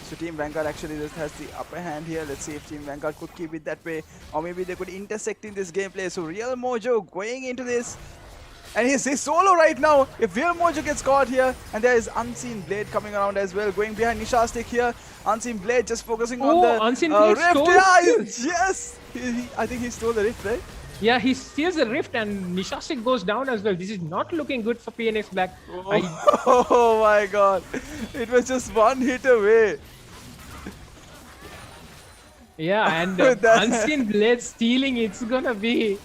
So Team Vanguard actually just has the upper hand here. Let's see if Team Vanguard could keep it that way, or maybe they could intersect in this gameplay. So Real Mojo going into this, and he's solo right now. If Real Mojo gets caught here, and there is Unseen Blade coming around as well, going behind Nishastik here. Unseen Blade just focusing on the Unseen Blade rift. stole Yes, I think he stole the rift, right? Yeah, he steals the rift, and Nishastik goes down as well. This is not looking good for PnX Black. Oh my god, it was just one hit away. Yeah, and Unseen Blade stealing, this is gonna be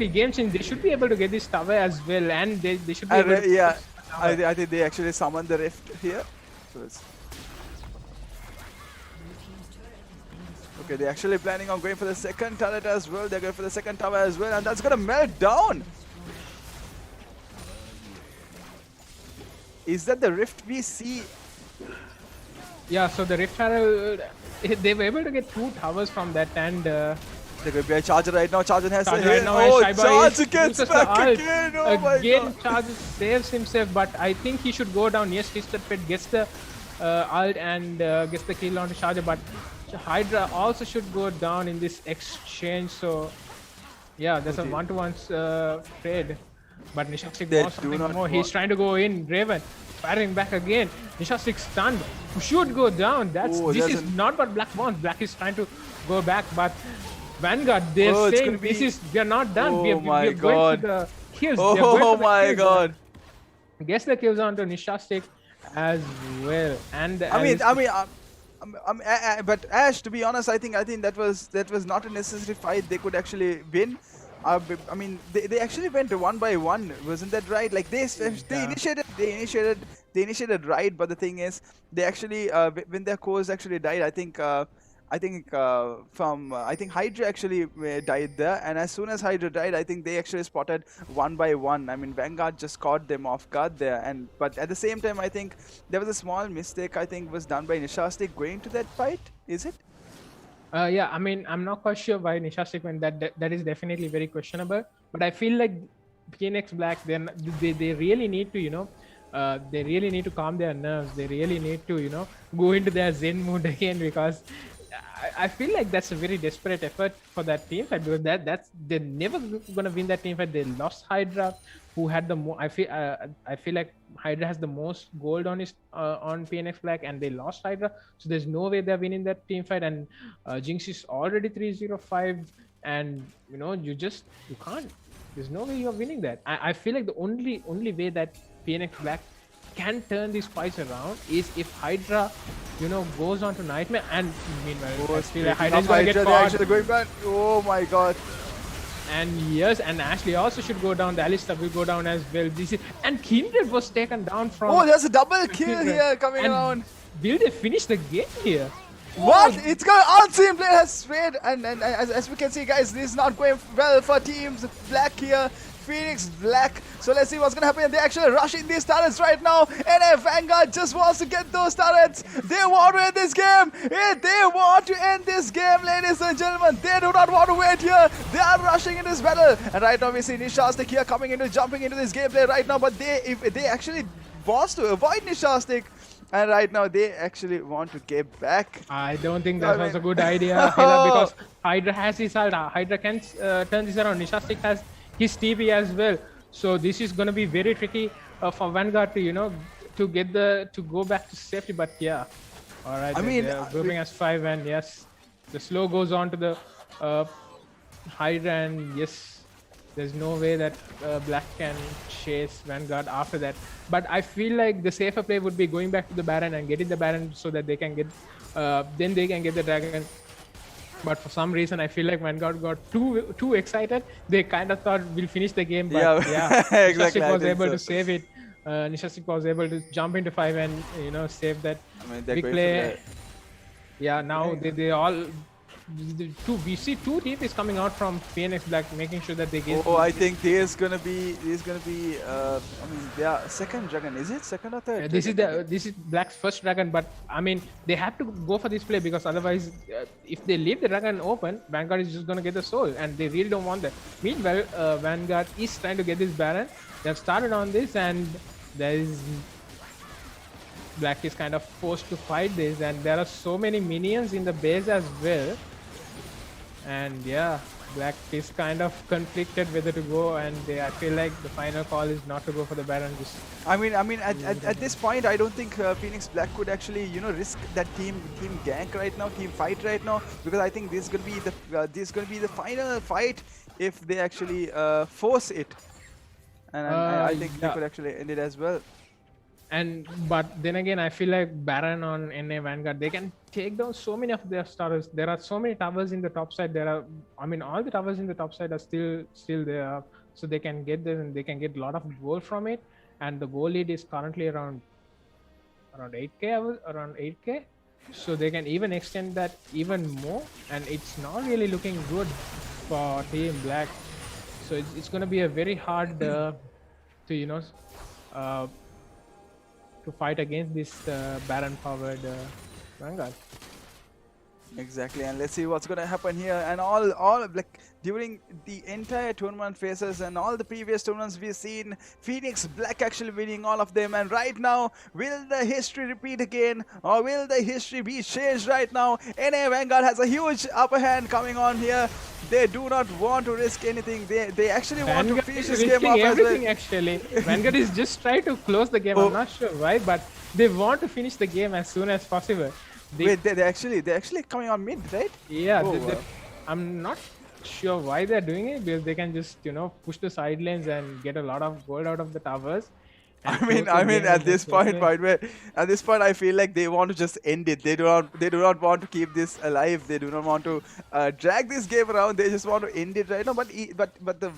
game changing. They should be able to get this tower as well, and they should be able to yeah, I think they actually summoned the rift here. So it's okay, they're actually planning on going for the second turret as well. They're going for the second tower as well, and that's gonna melt down. Is that the rift we see? Yeah, so the Rift Herald, they were able to get 2 towers from that, and They're going to be a Charger right now. Charger has Charger a right hit. now, Oh, and Shaiba Charger gets uses back the ult. again. Oh my Again, god. Charger saves himself, but I think he should go down. Yes, Twisted Pit gets the ult and gets the kill onto Charger, but Hydra also should go down in this exchange. So yeah, there's a 1-to-1 trade. But Nishastik wants something more. He's trying to go in. Raven firing back again. Nishastik stunned. Should go down. This is not what Black wants. Black is trying to go back, but Vanguard, they're saying we're not done. Oh we're going for the kills. Oh my god. Gets the kills onto Nishastik as well. And but Ash, to be honest, I think that was not a necessary fight. They could actually win. I mean, they actually went 1 by 1, wasn't that right? Like they initiated right, but the thing is, they actually when their cores actually died, I think Hydra actually died there, and as soon as Hydra died, I think they actually spotted 1 by 1. I mean, Vanguard just caught them off guard there, but at the same time, I think there was a small mistake. I think was done by Nishastik going to that fight. Is it? Yeah, I mean, I'm not quite sure why Nishastik went. That is definitely very questionable. But I feel like PnX Black, they really need to, they really need to calm their nerves. They really need to, go into their Zen mood again, because I feel like that's a very desperate effort for that team fight, because they're never gonna win that team fight. They lost Hydra, who had the I feel like Hydra has the most gold on PnX Black, and they lost Hydra, so there's no way they're winning that team fight. And Jinx is already 3-0-5, and you can't. There's no way you're winning that. I feel like the only way that PnX Black can turn these fights around is if Hydra, goes on to Nightmare, and meanwhile, I feel like Hydra's gonna get caught. Going back. Oh my god. And yes, and Ashley also should go down. The Alistar will go down as well. And Kindred was taken down from. Oh, there's a double kill here coming around. Will they finish the game here? What? It's got Unseen Blade has sprayed, and as we can see, guys, this is not going well for teams Black here. PnX Black. So let's see what's gonna happen. They're actually rushing these turrets right now, and if Vanguard just wants to get those turrets, they want to end this game. They want to end this game, ladies and gentlemen. They do not want to wait here. They are rushing in this battle, and right now we see Nishastik here jumping into this gameplay right now. But if they actually wants to avoid Nishastik, And right now they actually want to get back. I don't think I that was a mean- good idea, Hela, because Hydra has his ult. Hydra can turn this around. Nishastik has his TP as well. So this is going to be very tricky for Vanguard to, to go back to safety. But yeah, all right. I mean, they're grouping as 5, and yes, the slow goes on to the Hydra, and yes, there's no way that Black can chase Vanguard after that. But I feel like the safer play would be going back to the Baron and getting the Baron so that they can get, then they can get the Dragon. But for some reason, I feel like Vanguard got too excited. They kind of thought we'll finish the game, but yeah, exactly. Nishastik was I think able so. to save it. Nishastik was able to jump into 5 and save that I mean, they're big going play. for Yeah, now they all. We see 2 TPs coming out from PnX Black, making sure that they get. Oh, I think there's gonna be. I mean, their second dragon. Is it second or third? This dragon? is Black's first dragon, but I mean they have to go for this play because otherwise, if they leave the dragon open, Vanguard is just gonna get the soul, and they really don't want that. Meanwhile, Vanguard is trying to get this Baron. They have started on this, and there is Black is kind of forced to fight this, and there are so many minions in the base as well. And yeah, Black is kind of conflicted whether to go, and I feel like the final call is not to go for the Baron. Just I mean, at this point, I don't think PnX Black could actually, risk that team gank right now, team fight right now, because I think this is gonna be the final fight if they actually force it, and I think they yeah. could actually end it as well. But then again, I feel like Baron on NA Vanguard, they can take down so many of their starters. There are so many towers in the top side. All the towers in the top side are still there, so they can get this and they can get a lot of gold from it. And the goal lead is currently around 8k, so they can even extend that even more. And it's not really looking good for Team Black, so it's going to be a very hard to fight against this Baron-powered Vanguard. Exactly, and let's see what's gonna happen here. And all like during the entire tournament phases and all the previous tournaments we've seen PnX Black actually winning all of them. And right now, will the history repeat again, or will the history be changed right now? NA Vanguard has a huge upper hand coming on here. They do not want to risk anything. They actually want to finish this game off as everything well. actually. Vanguard is just trying to close the game. I'm not sure why, but they want to finish the game as soon as possible. Wait, they're actually coming on mid, right? Yeah, Oh, wow. I'm not sure why they're doing it, because they can just push the side lanes and get a lot of gold out of the towers. I mean, at this point, I feel like they want to just end it. They do not want to keep this alive. They do not want to drag this game around. They just want to end it right now. But the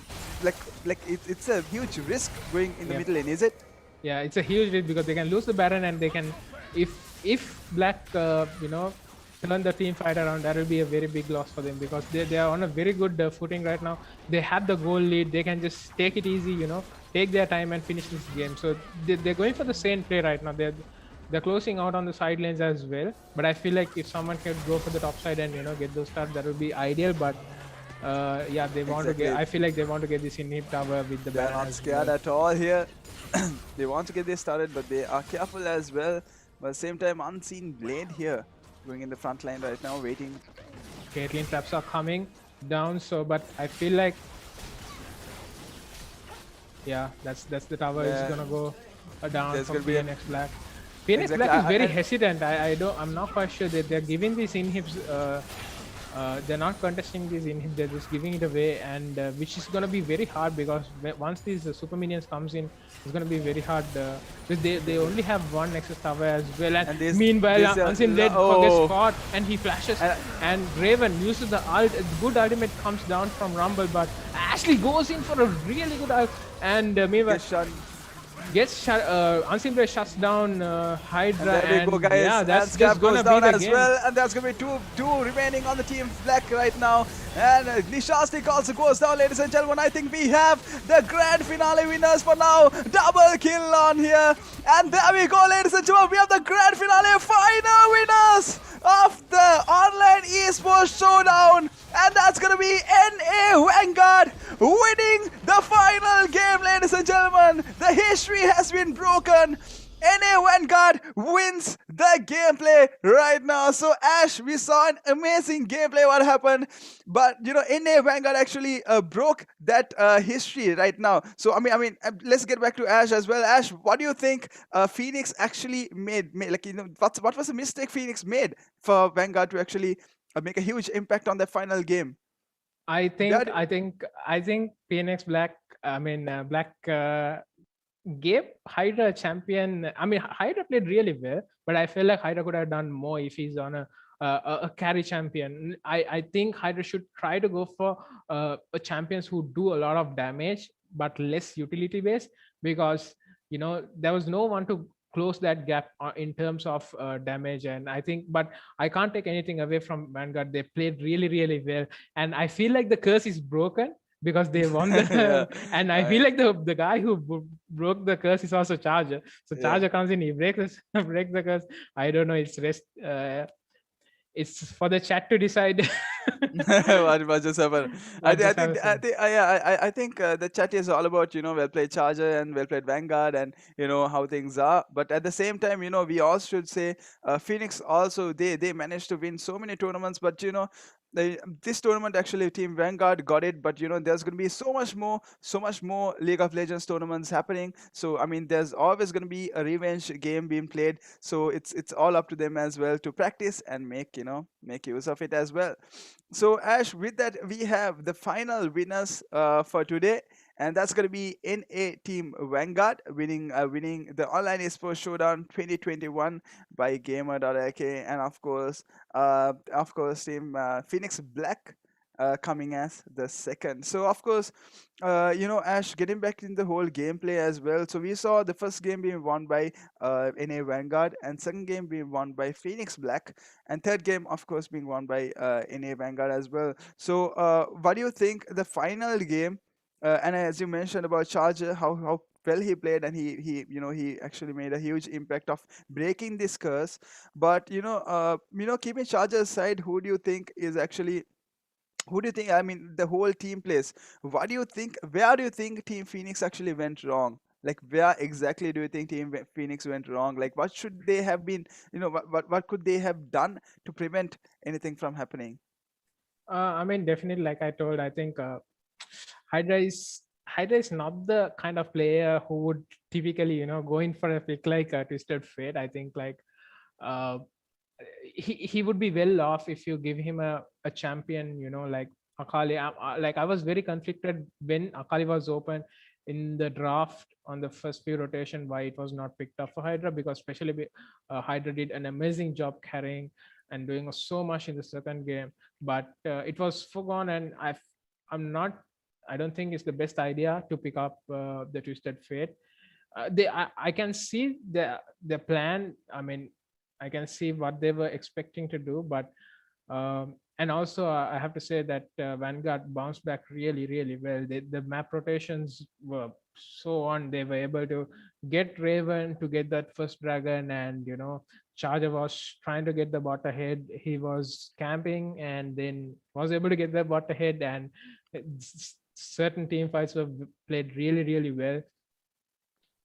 it's a huge risk going in the middle lane, is it? Yeah, it's a huge risk because they can lose the Baron, and they can, if Black turn the team fight around, that will be a very big loss for them, because they are on a very good footing right now. They have the goal lead. They can just take it easy, take their time and finish this game. So they're going for the same play right now. They're closing out on the side lanes as well. But I feel like if someone can go for the top side and get those stars, that would be ideal. But yeah, they want to get. I feel like they want to get this inhib tower with the They're Baron not as scared well. at all here. They want to get this started, but they are careful as well. But at the same time, Unseen Blade here, going in the front line right now, waiting. Caitlyn traps are coming down. So, but I feel like, yeah, that's the tower is gonna go down There's from gonna be PnX Black. PnX Exactly. Black is very hesitant. I'm not quite sure that they're giving these inhibs. They're not contesting these inhibs. They're just giving it away, and which is gonna be very hard, because once these super minions comes in, it's gonna be very hard. Because they only have one Nexus tower as well. And meanwhile, Unseen Blade gets caught, and he flashes. And Raven uses the ult. Good ultimate comes down from Rumble, but Ashley goes in for a really good ult. And meanwhile, Unseen Blade shuts down Hydra, And there we go, guys. yeah, that's and just Scab gonna goes down be the as game. well, and that's gonna be two remaining on the team Black right now. And Nishastik also goes down, ladies and gentlemen. I think we have the grand finale winners for now. Double kill on here, and there we go, ladies and gentlemen. We have the grand finale final winners of the online esports showdown, and that's gonna be NA Vanguard winning the final game, ladies and gentlemen. The history has been broken. NA Vanguard wins the gameplay right now. So Ash, we saw an amazing gameplay. What happened? But NA Vanguard actually broke that history right now. So let's get back to Ash as well. Ash, what do you think Phoenix actually made? Like what was the mistake Phoenix made for Vanguard to actually make a huge impact on the final game? I That think I think I think PnX Black. Black gave Hydra a champion. I mean, Hydra played really well, but I feel like Hydra could have done more if he's on a carry champion. I think Hydra should try to go for champions who do a lot of damage but less utility based, because there was no one to close that gap in terms of damage. And I think, but I can't take anything away from Vanguard. They played really, really well, and I feel like the curse is broken because they won the yeah, and I feel like the guy who broke the curse is also Charger. So yeah. Charger comes in, he breaks breaks the curse. I don't know, it's rest it's for the chat to decide. what just happened? What just happened. I think the chat is all about well played Charger and well played Vanguard, and how things are. But at the same time, we all should say Phoenix also, they managed to win so many tournaments, but this tournament actually Team Vanguard got it. But there's going to be so much more League of Legends tournaments happening. So there's always going to be a revenge game being played. So it's all up to them as well to practice and make use of it as well. So Ash, with that, we have the final winners for today, and that's going to be NA Team Vanguard winning the Online Esports Showdown 2021 by Gamer.LK, and of course Team Phoenix Black coming as the second. So of course, Ash, getting back in the whole gameplay as well. So we saw the first game being won by NA Vanguard, and second game being won by Phoenix Black, and third game, of course, being won by NA Vanguard as well. So what do you think the final game? And as you mentioned about Charger, how well he played, and he actually made a huge impact of breaking this curse. But keeping Charger aside, who do you think is actually, who do you think, the whole team plays? What do you think? Where do you think Team Phoenix actually went wrong? Like, where exactly do you think Team Phoenix went wrong? Like, what should they have been? What could they have done to prevent anything from happening? Definitely, like I told, I think Hydra is not the kind of player who would typically go in for a pick like Twisted Fate. I think like he would be well off if you give him a champion, like Akali. I was very conflicted when Akali was open in the draft on the first few rotation, why it was not picked up for Hydra, because especially Hydra did an amazing job carrying and doing so much in the second game, but it was forgone. And I don't think it's the best idea to pick up the Twisted Fate. I can see the plan. I can see what they were expecting to do, but and also I have to say that Vanguard bounced back really, really well. The map rotations were so on. They were able to get Raven to get that first dragon, and Charger was trying to get the bot ahead. He was camping and then was able to get the bot ahead, and certain team fights were played really, really well.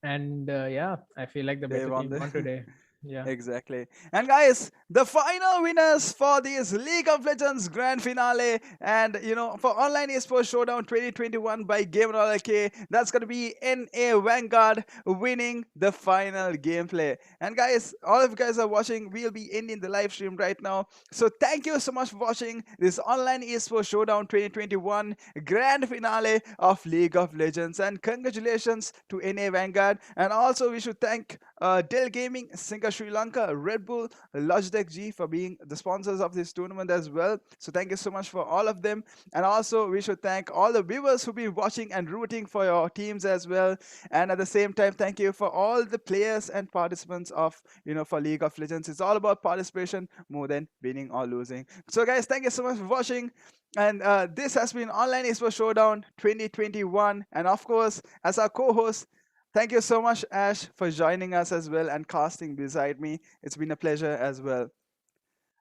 And I feel like the better team won today. Yeah, exactly. And guys, the final winners for this League of Legends grand finale, and for Online Esports Showdown 2021 by Gamer.LK, that's gonna be NA Vanguard winning the final gameplay. And guys, all of you guys are watching, we'll be ending the live stream right now. So thank you so much for watching this Online Esports Showdown 2021 grand finale of League of Legends, and congratulations to NA Vanguard. And also we should thank DELL Gaming, Singapore, Sri Lanka, Red Bull, Logitech G for being the sponsors of this tournament as well. So thank you so much for all of them. And also we should thank all the viewers who've been watching and rooting for your teams as well. And at the same time, thank you for all the players and participants of for League of Legends. It's all about participation more than winning or losing. So guys, thank you so much for watching. And this has been Online Esports Showdown 2021. And of course, as our co-host, thank you so much, Ash, for joining us as well and casting beside me. It's been a pleasure as well.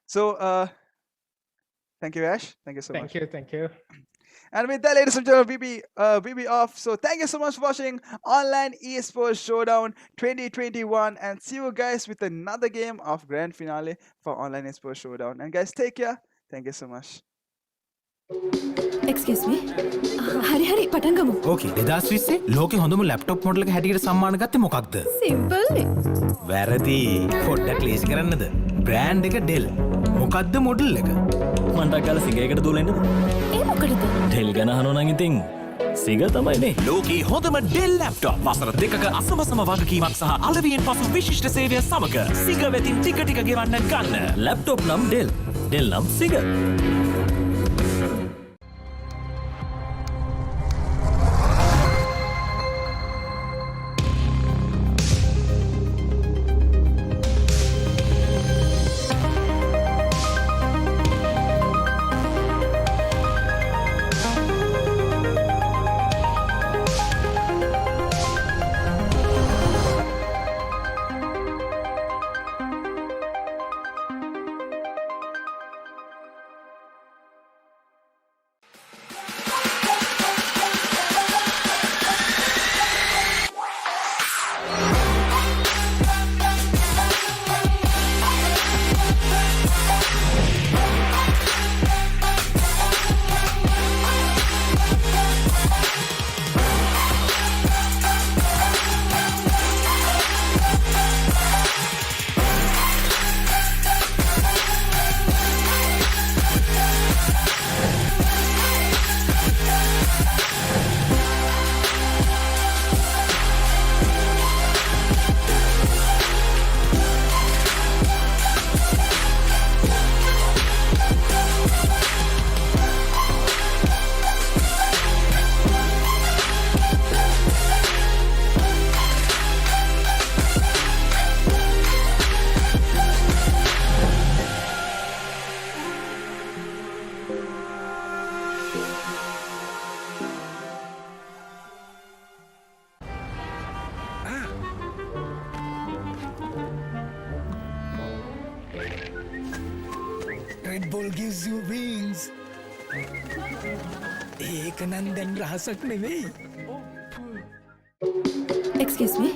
So, thank you, Ash. Thank you so much. Thank you. And with that, ladies and gentlemen, VB off. So thank you so much for watching Online Esports Showdown 2021. And see you guys with another game of Grand Finale for Online Esports Showdown. And guys, take care. Thank you so much. Excuse මී හරි හරි පටන් ගමු ඕකේ 2020 ලෝකෙ හොඳම laptop model එක හැටියට සම්මාන ගත්තේ මොකක්ද? සිම්පල් නේ වැරදි. පොඩ්ඩක් ලේසි කරන්නද? බ්‍රෑන්ඩ් එක ඩෙල්. මොකක්ද මොඩල් එක? මන්ටක් කාලා සිගයකට දූලෙන්නද? ඒ මොකටද ඩෙල් ගැන අහනවා නම් ඉතින් සිග තමයිනේ. ලෝකී හොඳම ඩෙල් ලැප්ටොප් වසර දෙකක අසමසම වගකීමක් සහ අලවියෙන් පසු විශිෂ්ට සේවය සමග සිග වෙතින් ටික ටික ගෙවන්න ගන්න. ලැප්ටොප් නම් ඩෙල්. ඩෙල් නම් සිග. Red Bull gives you wings. ඒක නම් දැන් රහසක් නෙවෙයි. එක්ස්කියුස් මී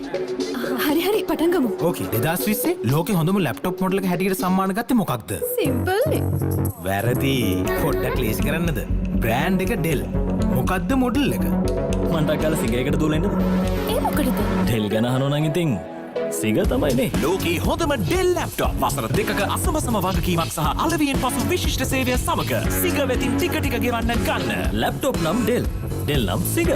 හරි හරි පටන් ගමු ඕකේ 2020 ලෝකෙ හොඳම ලැප්ටොප් මොඩල් එක හැටියට සම්මාන ගත්තේ මොකක්ද? සිම්පල් නේ වැරදි. පොඩ්ඩක් ලේසි කරන්නද? බ්‍රෑන්ඩ් එක ඩෙල්. මොකක්ද මොඩල් එක? මන්ටක් කාලා සිගයකට දූලෙන්නද? ඒ මොකටද ඩෙල් ගැන අහනවා නම් ඉතින් සිග තමයිනේ. ලෝකී හොඳම ඩෙල් ලැප්ටොප් වසර දෙකක අසමසම වගකීමක් සහ අලවියෙන් පසු විශිෂ්ට සේවය සමග සිග වෙතින් ටික ටික ගෙවන්න ගන්න. ලැප්ටොප් නම් ඩෙල්. ඩෙල් නම් සිග.